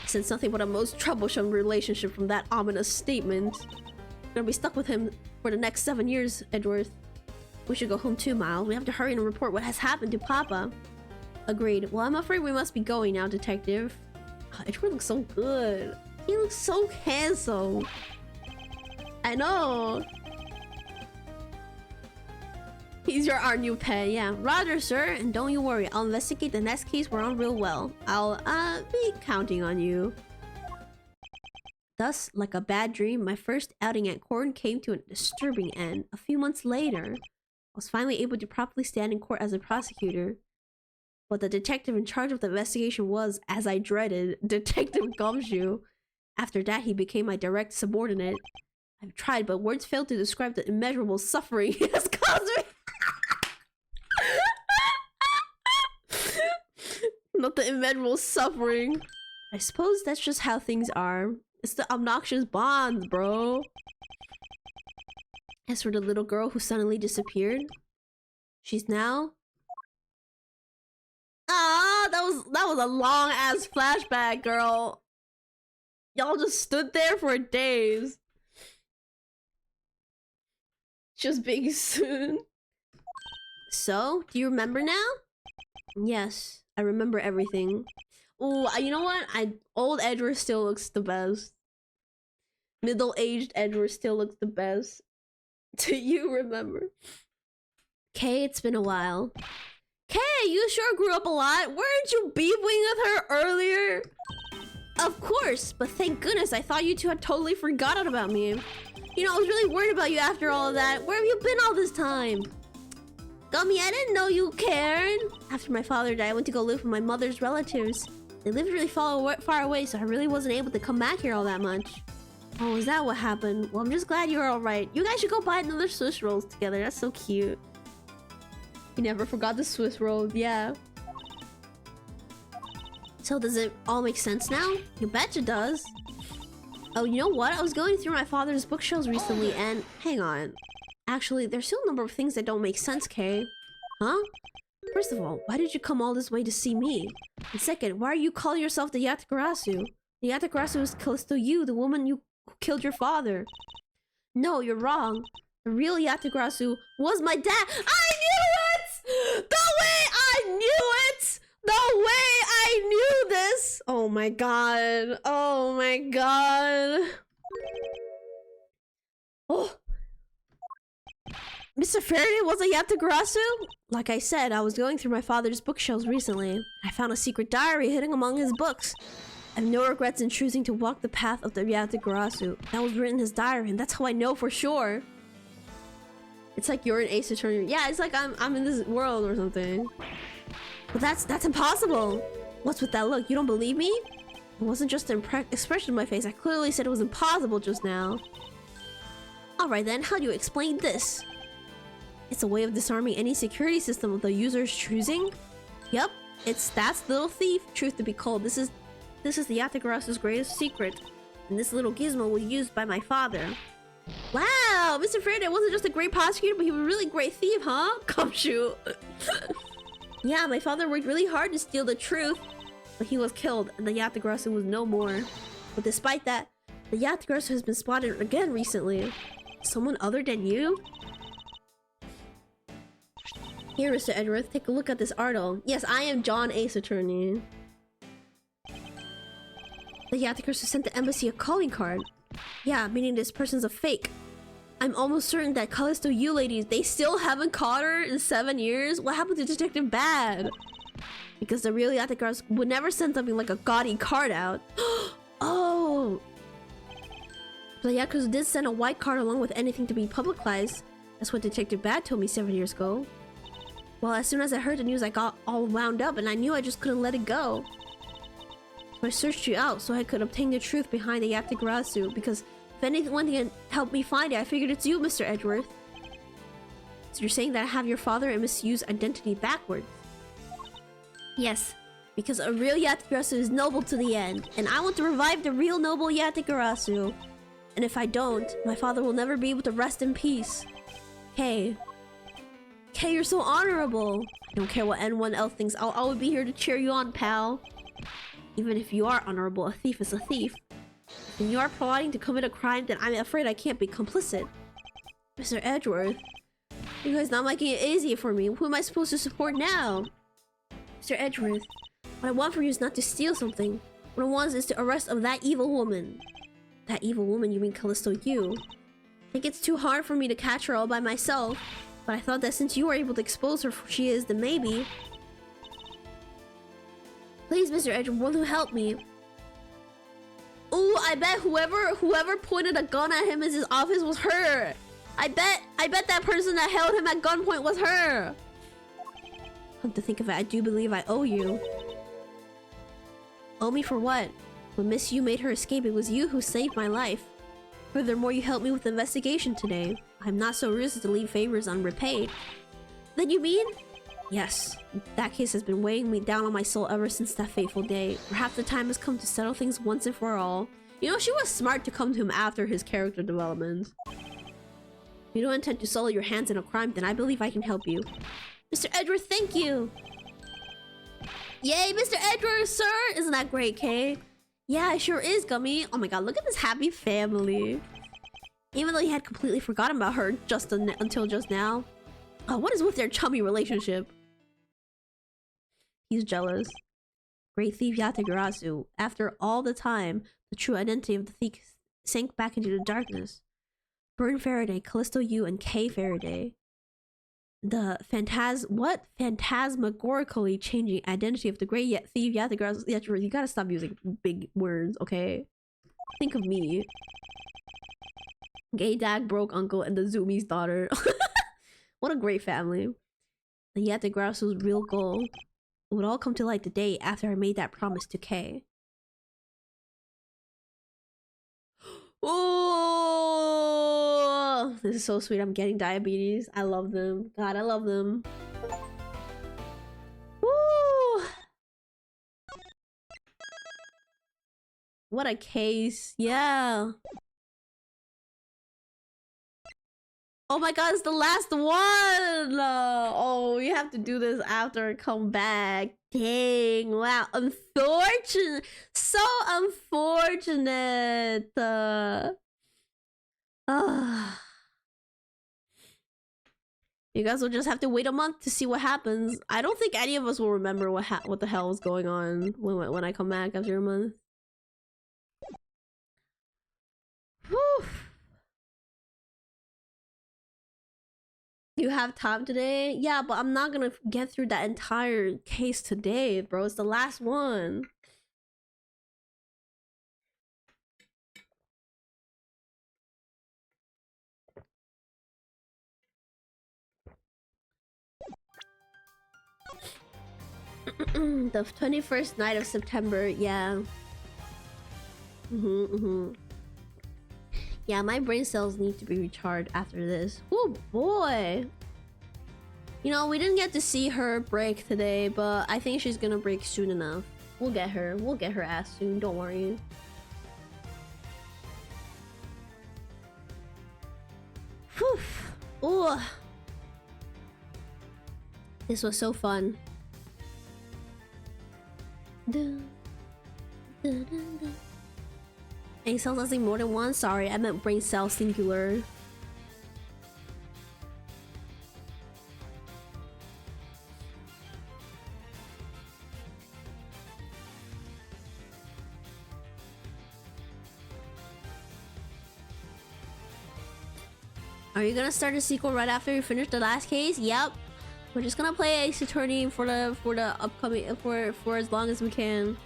[SPEAKER 1] Since nothing but a most troublesome relationship from that ominous statement. We're gonna be stuck with him for the next 7 years, Edgeworth. We should go home too, Miles. We have to hurry and report what has happened to Papa. Agreed. Well, I'm afraid we must be going now, Detective. Oh, Edgeworth looks so good. He looks so handsome. I know. He's our new pet, yeah. Roger, sir. And don't you worry. I'll investigate the next case we're on real well. I'll, be counting on you. Thus, like a bad dream, my first outing at court came to a disturbing end. A few months later, I was finally able to properly stand in court as a prosecutor. But the detective in charge of the investigation was, as I dreaded, Detective Gumshoe. After that, he became my direct subordinate. I've tried, but words fail to describe the immeasurable suffering he has caused me. Not the immeasurable suffering. I suppose that's just how things are. It's the obnoxious bonds, bro. As for the little girl who suddenly disappeared, she's now... Ah, that was a long ass flashback, girl. Y'all just stood there for days. Just being soon. So, do you remember now? Yes, I remember everything. Oh, you know what? Old Edward still looks the best. Middle-aged Edward still looks the best. Do you remember? Kay, it's been a while. Kay, you sure grew up a lot. Weren't you beefing with her earlier? Of course, but thank goodness I thought you two had totally forgotten about me. You know, I was really worried about you after all of that. Where have you been all this time? Gummy, I didn't know you cared. After my father died, I went to go live with my mother's relatives. They lived really far away, so I really wasn't able to come back here all that much. Oh, is that what happened? Well, I'm just glad you're alright. You guys should go buy another Swiss rolls together. That's so cute. You never forgot the Swiss rolls, yeah. So does it all make sense now? You bet it does. Oh, you know what? I was going through my father's bookshelves recently and... Hang on. Actually, there's still a number of things that don't make sense, Kay. Huh? First of all, why did you come all this way to see me? And second, why are you calling yourself the Yatagarasu? The Yatagarasu is close to you, the woman who killed your father. No, you're wrong. The real Yatagarasu was my dad. I knew it! The way I knew it! The way I knew this! Oh my god. Oh my god. Oh. Mr. Faraday was a Yatagarasu? Like I said, I was going through my father's bookshelves recently. I found a secret diary hidden among his books. I have no regrets in choosing to walk the path of the Yatagarasu. That was written in his diary, and that's how I know for sure. It's like you're an Ace Attorney. Yeah, it's like I'm in this world or something. But that's impossible. What's with that look? You don't believe me? It wasn't just an expression on my face. I clearly said it was impossible just now. Alright then, how do you explain this? It's a way of disarming any security system of the user's choosing? Yep, that's little thief, truth to be called. This is the Yatagarasu's greatest secret. And this little gizmo was used by my father. Wow, Mr. Faraday wasn't just a great prosecutor, but he was a really great thief, huh? Come shoot. Yeah, my father worked really hard to steal the truth, but he was killed, and the Yatagarasu was no more. But despite that, the Yatagarasu has been spotted again recently. Someone other than you? Here, Mr. Edgeworth, take a look at this article. Yes, I am John Ace Attorney. The Yatagarasu sent the embassy a calling card. Yeah, meaning this person's a fake. I'm almost certain that Callisto you ladies, they still haven't caught her in 7 years? What happened to Detective Bad? Because the real Yatagarasu would never send something like a gaudy card out. Oh! The Yatagarasu did send a white card along with anything to be publicized. That's what Detective Bad told me 7 years ago. Well, as soon as I heard the news, I got all wound up and I knew I just couldn't let it go. So I searched you out so I could obtain the truth behind the Yatagarasu, because if anyone can help me find it, I figured it's you, Mr. Edgeworth. So you're saying that I have your father and misuse identity backwards? Yes, because a real Yatagarasu is noble to the end, and I want to revive the real noble Yatagarasu. And if I don't, my father will never be able to rest in peace. Kay, you're so honorable. I don't care what anyone else thinks. I'll always be here to cheer you on, pal. Even if you are honorable, a thief is a thief. When you are plotting to commit a crime, then I'm afraid I can't be complicit. Mr. Edgeworth, you guys not making it easy for me. Who am I supposed to support now? Mr. Edgeworth, what I want from you is not to steal something. What I want is the arrest of that evil woman. That evil woman, you mean Callisto you. I think it's too hard for me to catch her all by myself, but I thought that since you were able to expose her for who she is, then maybe... Please, Mr. Edgeworth, won't you help me? Ooh, I bet whoever pointed a gun at him in his office was her. I bet that person that held him at gunpoint was her. Come to think of it, I do believe I owe you. Owe me for what? When Miss Yu made her escape, it was you who saved my life. Furthermore, you helped me with the investigation today. I'm not so rude as to leave favors unrepaid. Then you mean? Yes. That case has been weighing me down on my soul ever since that fateful day. Perhaps the time has come to settle things once and for all. You know, she was smart to come to him after his character development. If you don't intend to soil your hands in a crime, then I believe I can help you. Mr. Edward, thank you! Yay, Mr. Edward, sir! Isn't that great, Kay? Yeah, it sure is, Gummy. Oh my god, look at this happy family. Even though he had completely forgotten about her until just now. Oh, what is with their chummy relationship? He's jealous. Great thief Yatagarasu. After all the time, the true identity of the thief sank back into the darkness. Burn Faraday, Callisto Yu, and Kay Faraday. The phantasmagorically changing identity of the great thief Yatagarasu. You gotta stop using big words, okay? Think of me. Gay dad, broke uncle, and the Zumi's daughter. What a great family. The Yatagarasu's real goal. It would all come to light the day after I made that promise to Kay. Oh, this is so sweet. I'm getting diabetes. I love them. God, I love them. Woo! What a case. Yeah. Oh my god, it's the last one! Oh, you have to do this after I come back. Dang, wow. Unfortunate. So unfortunate. You guys will just have to wait a month to see what happens. I don't think any of us will remember what the hell was going on when I come back after a month. Whew. You have time today? Yeah, but I'm not gonna get through that entire case today, bro. It's the last one. The 21st night of September, yeah. Yeah, my brain cells need to be recharged after this. Oh boy! You know, we didn't get to see her break today, but I think she's gonna break soon enough. We'll get her. We'll get her ass soon, don't worry. Whew! Ooh. This was so fun. A cell doesn't more than one? Sorry, I meant brain cell singular. Are you gonna start a sequel right after you finish the last case? Yep. We're just gonna play Ace Attorney for the upcoming for as long as we can.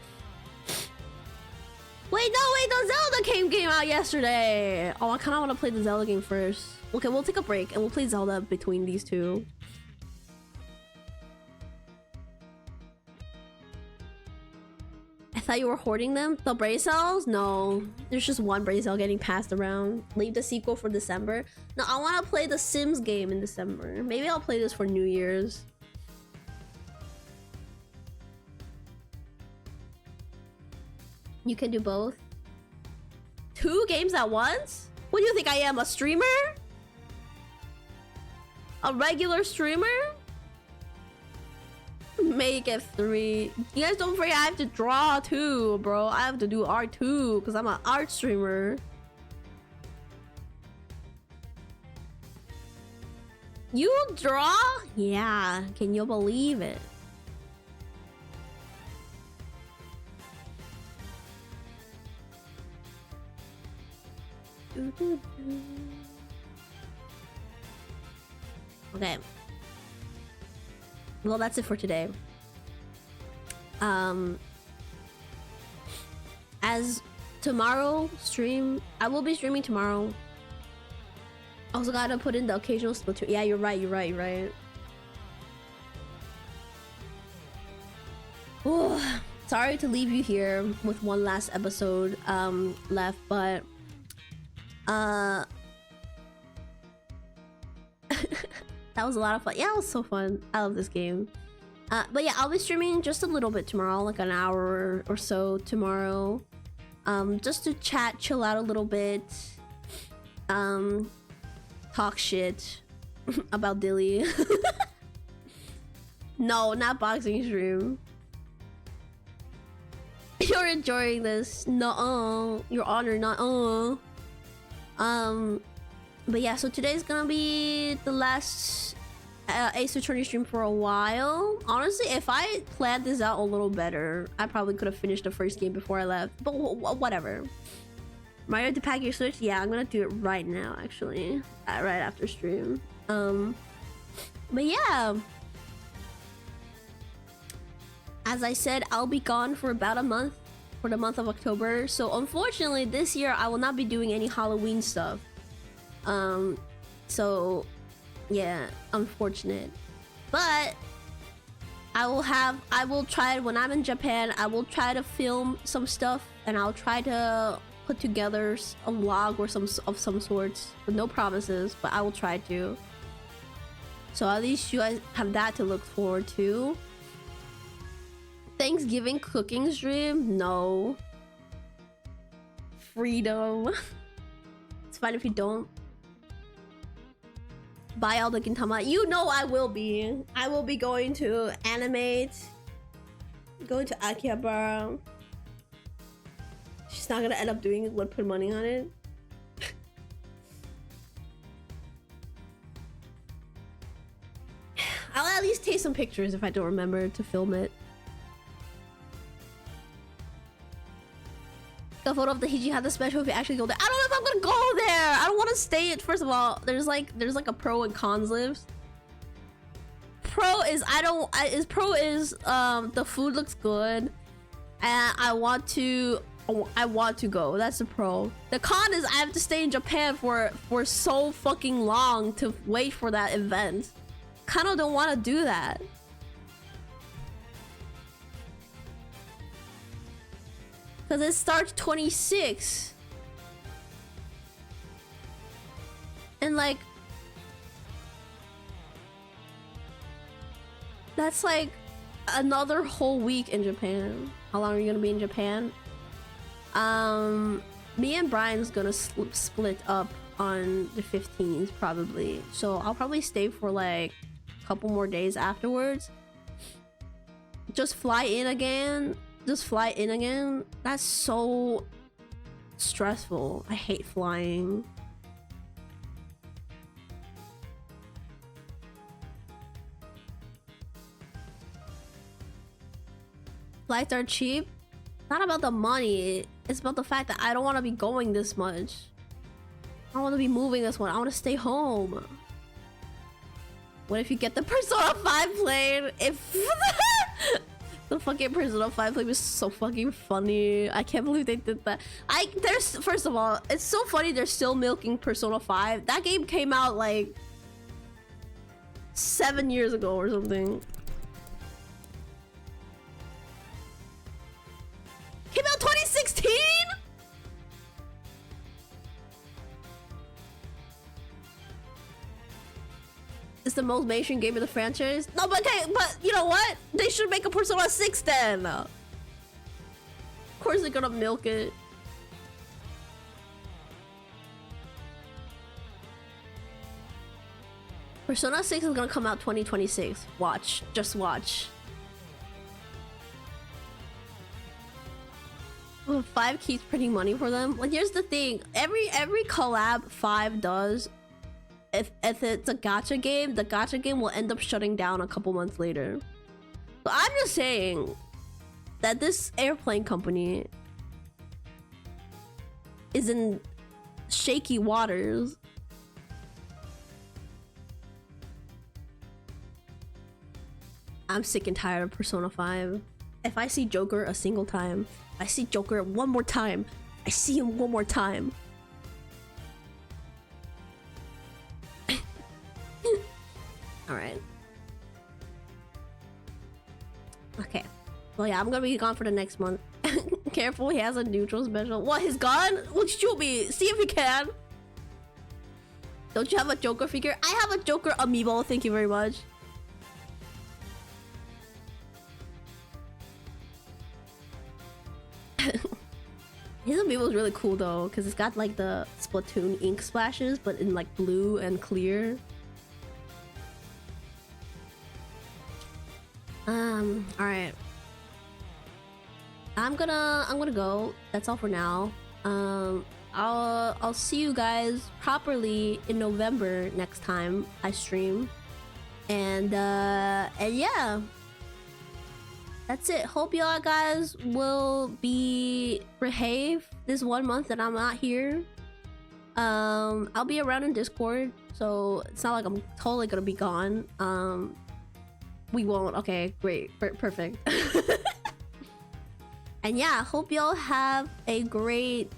[SPEAKER 1] Wait, no, wait, the Zelda came out yesterday. Oh, I kind of want to play the Zelda game first. Okay, we'll take a break and we'll play Zelda between these two. I thought you were hoarding them? The brain cells? No, there's just one brain cell getting passed around. Leave the sequel for December. No, I want to play the Sims game in December. Maybe I'll play this for New Year's. You can do both. 2 games at once? What do you think I am, a streamer? A regular streamer? Make it 3. You guys don't forget I have to draw too, bro. I have to do art too, because I'm an art streamer. You draw? Yeah, can you believe it? Okay. Well, that's it for today. As tomorrow stream, I will be streaming tomorrow. Also gotta put in the occasional Splatoon. Yeah, you're right. sorry to leave you here with one last episode left, but that was a lot of fun. Yeah, it was so fun. I love this game. But yeah, I'll be streaming just a little bit tomorrow, like an hour or so tomorrow, just to chat, chill out a little bit, talk shit about Dilly. No, not boxing stream. You're enjoying this. No, Your Honor, not but yeah, so today's gonna be the last Ace Attorney stream for a while. Honestly, if I planned this out a little better, I probably could have finished the first game before I left. But whatever. Mario, to pack your Switch? Yeah, I'm gonna do it right now, actually, right after stream. But yeah. As I said, I'll be gone for about a month, for the month of October. So unfortunately, this year I will not be doing any Halloween stuff. So yeah, unfortunate. But I will try, when I'm in Japan, I will try to film some stuff, and I'll try to put together a vlog or some sorts. With no promises, but I will try to. So at least you guys have that to look forward to. Thanksgiving cooking stream? No. Freedom. It's fine if you don't. Buy all the Gintama. You know I will be. I will be going to Animate. Going to Akihabara. She's not gonna end up doing it, but put money on it. I'll at least take some pictures if I don't remember to film it. The photo of the Hiji had the special if you actually go there. I don't know if I'm gonna go there. I don't want to stay it. First of all, there's like a pro and cons list. Pro is the food looks good, and I want to go. That's the pro. The con is I have to stay in Japan for so fucking long to wait for that event. Kind of don't want to do that. Because it starts 26. And like, that's like another whole week in Japan. How long are you gonna be in Japan? Me and Brian's gonna split up on the 15th probably. So I'll probably stay for like a couple more days afterwards. Just fly in again. That's so stressful. I hate flying. Flights are cheap. Not about the money. It's about the fact that I don't want to be going this much. I don't want to be moving this one. I want to stay home. What if you get the Persona 5 plane? If the fucking Persona 5 plane was so fucking funny. I can't believe they did that. First of all, it's so funny they're still milking Persona 5. That game came out like 7 years ago or something. Came out 2016? It's the most mainstream game in the franchise. No, but okay, but you know what? They should make a Persona 6 then. Of course they're gonna milk it. Persona 6 is gonna come out 2026. Watch. Just watch. Well, 5 keeps printing money for them. Like, here's the thing. Every collab 5 does, if it's a gacha game, the gacha game will end up shutting down a couple months later. So I'm just saying that this airplane company is in shaky waters. I'm sick and tired of Persona 5. If I see Joker a single time, I see Joker one more time, I see him one more time. Alright. Okay. Well, yeah, I'm gonna be gone for the next month. Careful, he has a neutral special. What, he's gone? Well, shoot me. See if he can. Don't you have a Joker figure? I have a Joker amiibo. Thank you very much. His amiibo is really cool though, because it's got like the Splatoon ink splashes, but in like blue and clear. All right. I'm gonna go. That's all for now. I'll see you guys properly in November next time I stream. And yeah. That's it. Hope y'all guys will behave this 1 month that I'm not here. I'll be around in Discord, so it's not like I'm totally gonna be gone. We won't. Okay, great, perfect. And yeah, hope y'all have a great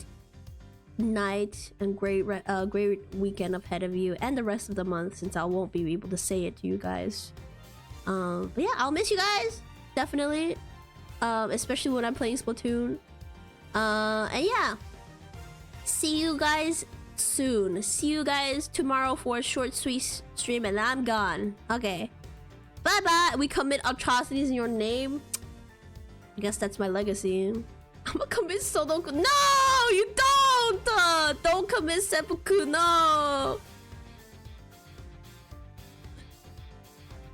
[SPEAKER 1] night and great weekend ahead of you, and the rest of the month, since I won't be able to say it to you guys. But yeah, I'll miss you guys. Definitely, especially when I'm playing Splatoon. And yeah, see you guys soon. See you guys tomorrow for a short sweet stream, and I'm gone. Okay, bye bye. We commit atrocities in your name. I guess that's my legacy. I'm gonna commit Sudoku. No, you don't. Don't commit seppuku. No.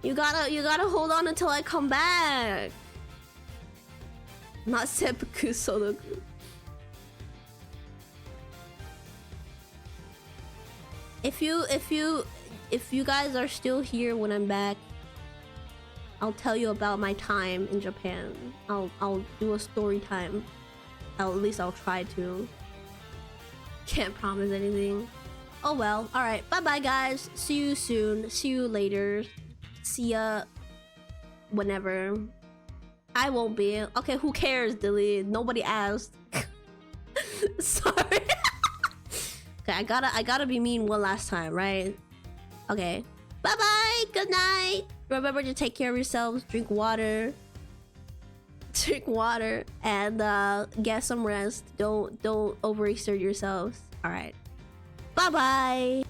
[SPEAKER 1] You gotta hold on until I come back. Not seppuku, Sudoku. If you guys are still here when I'm back, I'll tell you about my time in Japan. I'll do a story time. At least I'll try to. Can't promise anything. Oh well. Alright, bye bye guys. See you soon. See you later. See ya whenever. I won't be. Okay, who cares, Dilly? Nobody asked. Sorry. Okay, I gotta be mean one last time, right? Okay. Bye bye. Good night. Remember to take care of yourselves. Drink water. Drink water and get some rest. Don't overexert yourselves. All right. Bye bye.